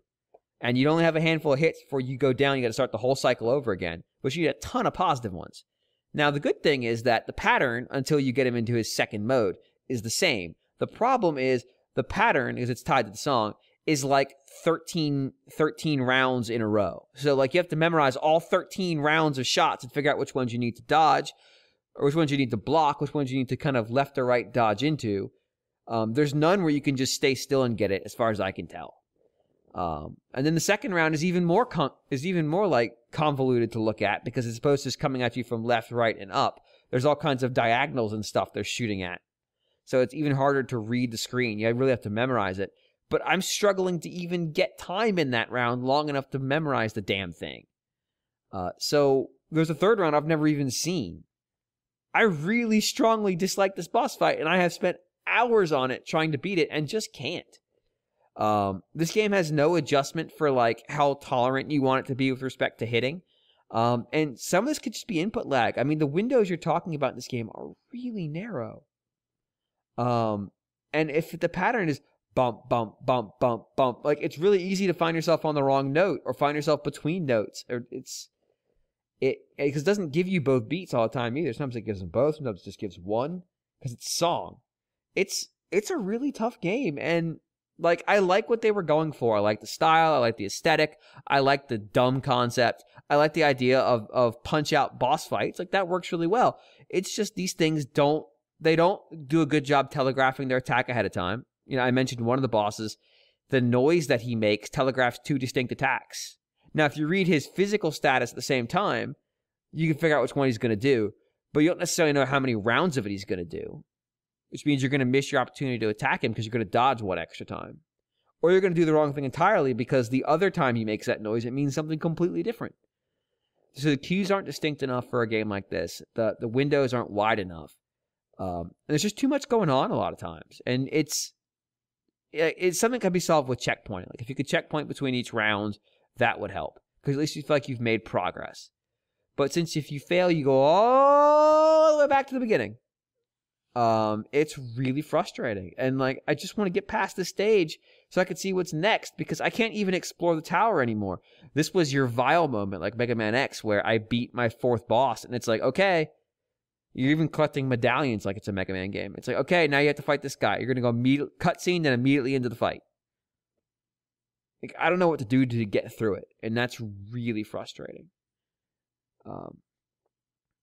[SPEAKER 1] And you only have a handful of hits before you go down. You got to start the whole cycle over again, which you need a ton of positive ones. Now, the good thing is that the pattern, until you get him into his second mode, is the same. The problem is the pattern, because it's tied to the song, is like 13 rounds in a row. So like you have to memorize all 13 rounds of shots and figure out which ones you need to dodge, or which ones you need to block, which ones you need to kind of left or right dodge into. There's none where you can just stay still and get it, as far as I can tell. And then the second round is even more like convoluted to look at, because as opposed to just coming at you from left, right, and up, there's all kinds of diagonals and stuff they're shooting at. So it's even harder to read the screen. You really have to memorize it. but I'm struggling to even get time in that round long enough to memorize the damn thing. So there's a third round I've never even seen. I really strongly dislike this boss fight, and I have spent hours on it trying to beat it and just can't. This game has no adjustment for like how tolerant you want it to be with respect to hitting. And some of this could just be input lag. I mean, the windows you're talking about in this game are really narrow. And if the pattern is bump, bump, bump, bump, bump, like it's really easy to find yourself on the wrong note or find yourself between notes. Or because it doesn't give you both beats all the time either. Sometimes it gives them both. Sometimes it just gives one because it's song. It's a really tough game, and like I like what they were going for. I like the style. I like the aesthetic. I like the dumb concept. I like the idea of punch out boss fights. Like that works really well. It's just these things don't do a good job telegraphing their attack ahead of time. You know, I mentioned one of the bosses. The noise that he makes telegraphs two distinct attacks. Now, if you read his physical status at the same time, you can figure out which one he's going to do, but you don't necessarily know how many rounds of it he's going to do, which means you're going to miss your opportunity to attack him because you're going to dodge one extra time. Or you're going to do the wrong thing entirely because the other time he makes that noise, it means something completely different. So the cues aren't distinct enough for a game like this. The windows aren't wide enough. And there's just too much going on a lot of times. And it's something that can be solved with checkpointing. Like if you could checkpoint between each round, that would help. Because at least you feel like you've made progress. But since if you fail, you go all the way back to the beginning. It's really frustrating. And like, I just want to get past this stage so I can see what's next because I can't even explore the tower anymore. This was your Vile moment, like Mega Man X, where I beat my fourth boss and it's like, okay, you're even collecting medallions like it's a Mega Man game. It's like, okay, now you have to fight this guy. You're going to go cutscene and immediately into the fight. Like, I don't know what to do to get through it. And that's really frustrating.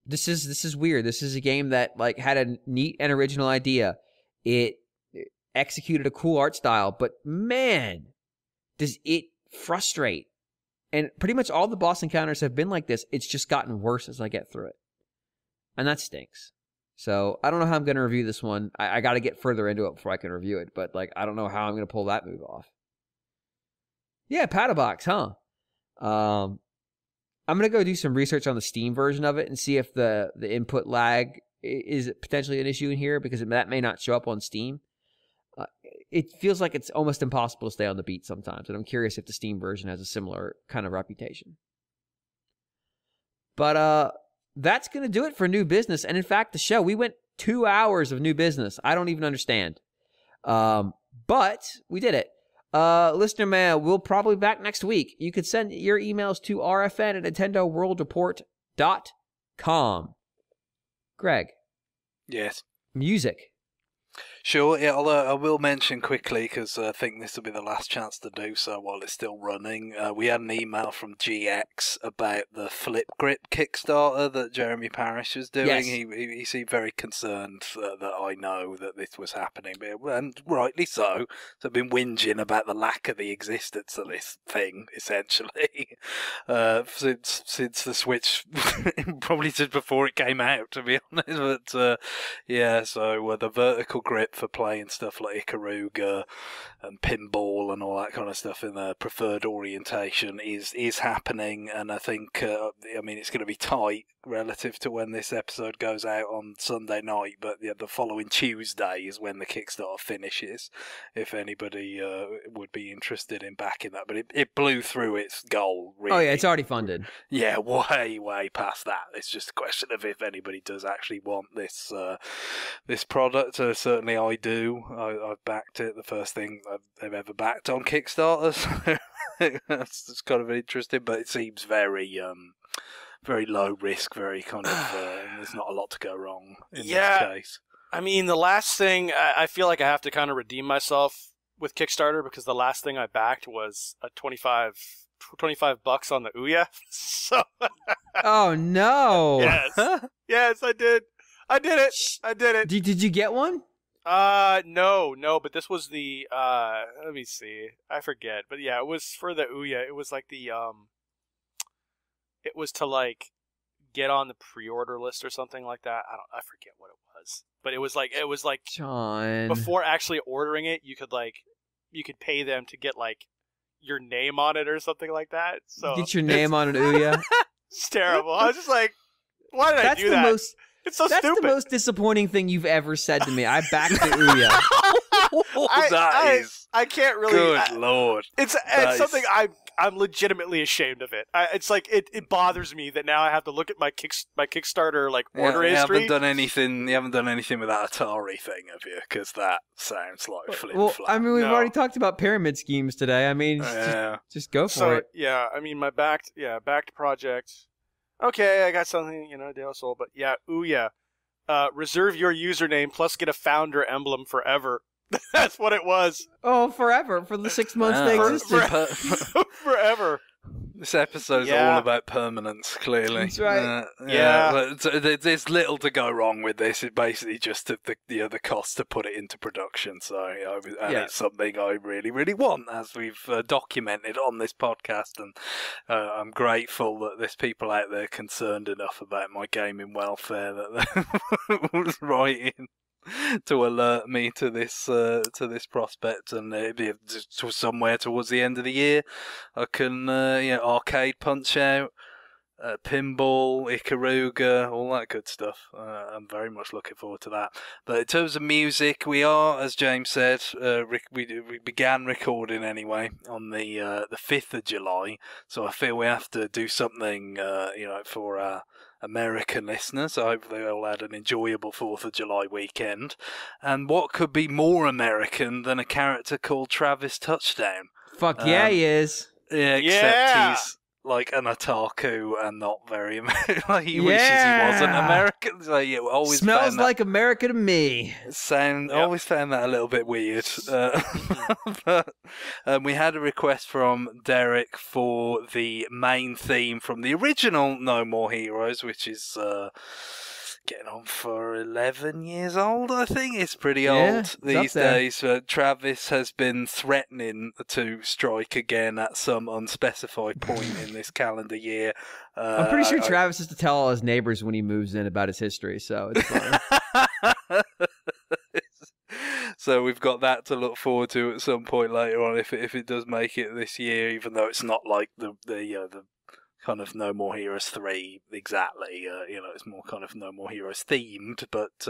[SPEAKER 1] This is weird. This is a game that like had a neat and original idea. It executed a cool art style, but man, does it frustrate. And pretty much all the boss encounters have been like this. It's just gotten worse as I get through it. And that stinks. So I don't know how I'm going to review this one. I got to get further into it before I can review it. But like, I don't know how I'm going to pull that move off. Yeah, Pato Box, huh? I'm going to go do some research on the Steam version of it and see if the input lag is potentially an issue in here because that may not show up on Steam. It feels like it's almost impossible to stay on the beat sometimes, and I'm curious if the Steam version has a similar kind of reputation. But that's going to do it for new business. And in fact, the show, we went 2 hours of new business. I don't even understand. But we did it. Listener mail, we'll probably be back next week. You could send your emails to rfn@nintendoworldreport.com. Greg.
[SPEAKER 3] Yes.
[SPEAKER 1] Music.
[SPEAKER 3] Sure, yeah, although I will mention quickly, because I think this will be the last chance to do so while it's still running, we had an email from GX about the Flip Grip Kickstarter that Jeremy Parrish was doing.
[SPEAKER 1] Yes.
[SPEAKER 3] He seemed very concerned that I know that this was happening, and rightly so. So I've been whinging about the lack of the existence of this thing, essentially, since the Switch, probably just before it came out, to be honest. But yeah, so the vertical grip for playing stuff like Ikaruga and pinball and all that kind of stuff in the preferred orientation is happening, and I think it's going to be tight relative to when this episode goes out on Sunday night, but the following Tuesday is when the Kickstarter finishes, if anybody would be interested in backing that. But it blew through its goal, really.
[SPEAKER 1] Oh yeah, it's already funded.
[SPEAKER 3] Yeah, way past that. It's just a question of if anybody does actually want this product. Certainly I do. I've backed it. The first thing I've ever backed on Kickstarter. So it's kind of interesting, but it seems very low risk, very kind of there's not a lot to go wrong in this case.
[SPEAKER 2] I mean, the last thing, I feel like I have to kind of redeem myself with Kickstarter because the last thing I backed was a $25 on the Ouya. So
[SPEAKER 1] Oh no.
[SPEAKER 2] Yes. Yes, I did. I did it.
[SPEAKER 1] Did you get one?
[SPEAKER 2] No, but this was the let me see. I forget. But yeah, it was for the Ouya. It was like the it was to like get on the pre-order list or something like that. I forget what it was. But it was like
[SPEAKER 1] John,
[SPEAKER 2] before actually ordering it, you could like pay them to get like your name on it or something like that. So
[SPEAKER 1] Get your name on an Ouya.
[SPEAKER 2] It's terrible. I was just like, why did I do that? It's so
[SPEAKER 1] That's
[SPEAKER 2] stupid.
[SPEAKER 1] the most disappointing thing you've ever said to me. I backed the Ouya.
[SPEAKER 2] I can't really.
[SPEAKER 3] Good lord!
[SPEAKER 2] It's something I'm legitimately ashamed of it. It's like it bothers me that now I have to look at my Kickstarter like order history.
[SPEAKER 3] You haven't done anything with that Atari thing, have you? Because that sounds like flip
[SPEAKER 1] Well,
[SPEAKER 3] flop.
[SPEAKER 1] I mean, we've already talked about pyramid schemes today. I mean, just go for it.
[SPEAKER 2] Yeah, I mean, my backed project. Okay, I got something, Dale Soul, but yeah, Ouya. Reserve your username plus get a founder emblem forever. That's what it was.
[SPEAKER 1] Oh, forever for the 6 months they existed.
[SPEAKER 2] Forever.
[SPEAKER 3] This episode's all about permanence, clearly.
[SPEAKER 1] That's right.
[SPEAKER 3] There's little to go wrong with this. It's basically just the cost to put it into production. So, it's something I really, really want, as we've documented on this podcast. And I'm grateful that there's people out there concerned enough about my gaming welfare that they was writing to alert me to this prospect, and somewhere towards the end of the year I can arcade Punch Out, pinball, Ikaruga, all that good stuff. I'm very much looking forward to that. But in terms of music, we are, as James said, we began recording anyway on the 5th of July, so I feel we have to do something for our American listeners. I hope they all had an enjoyable 4th of July weekend. And what could be more American than a character called Travis Touchdown?
[SPEAKER 1] Fuck yeah, he is.
[SPEAKER 3] Yeah, except he's like an otaku and not very American. He wishes he wasn't American. So always
[SPEAKER 1] smells like America to me.
[SPEAKER 3] Always found that a little bit weird. But we had a request from Derek for the main theme from the original No More Heroes, which is getting on for 11 years old, I think. It's pretty old these days. Travis has been threatening to strike again at some unspecified point in this calendar year.
[SPEAKER 1] I'm pretty sure Travis has to tell all his neighbors when he moves in about his history, so it's fine.
[SPEAKER 3] So we've got that to look forward to at some point later on, if it does make it this year, even though it's not like the kind of No More Heroes 3 exactly. It's more kind of No More Heroes themed, but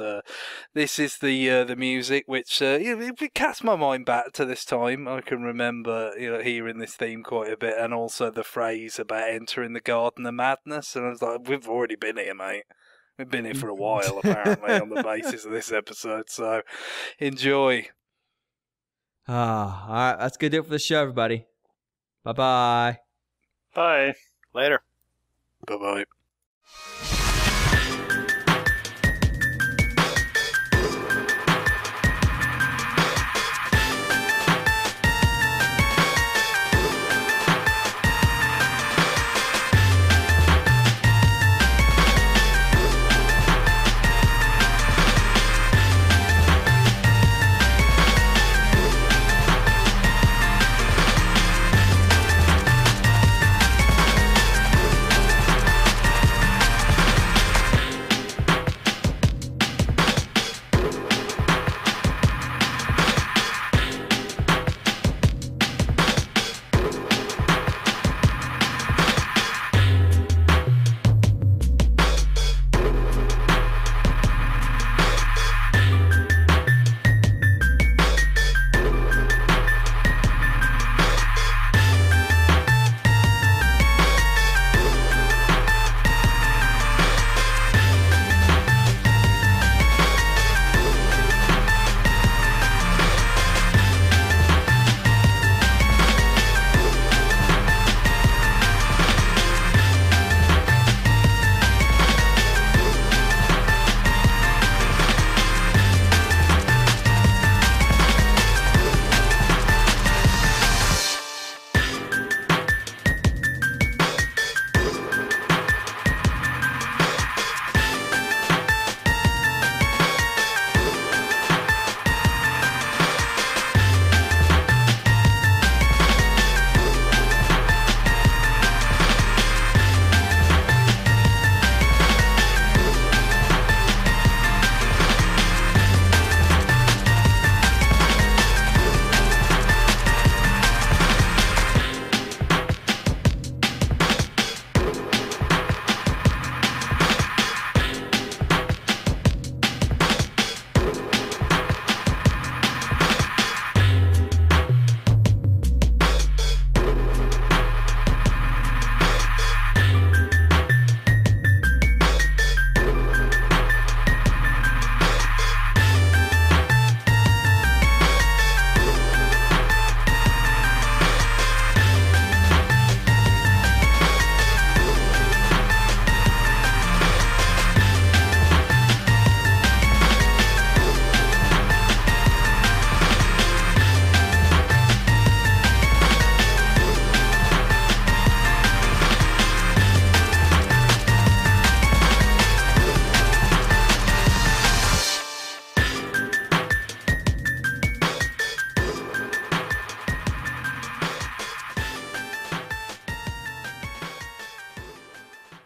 [SPEAKER 3] this is the music which it cast my mind back to this time. I can remember hearing this theme quite a bit, and also the phrase about entering the Garden of Madness, and I was like, we've already been here, mate. We've been here for a while, apparently, on the basis of this episode, so enjoy.
[SPEAKER 1] All right, that's going to do it for the show, everybody. Bye-bye.
[SPEAKER 4] Bye.
[SPEAKER 2] Later.
[SPEAKER 3] Bye-bye.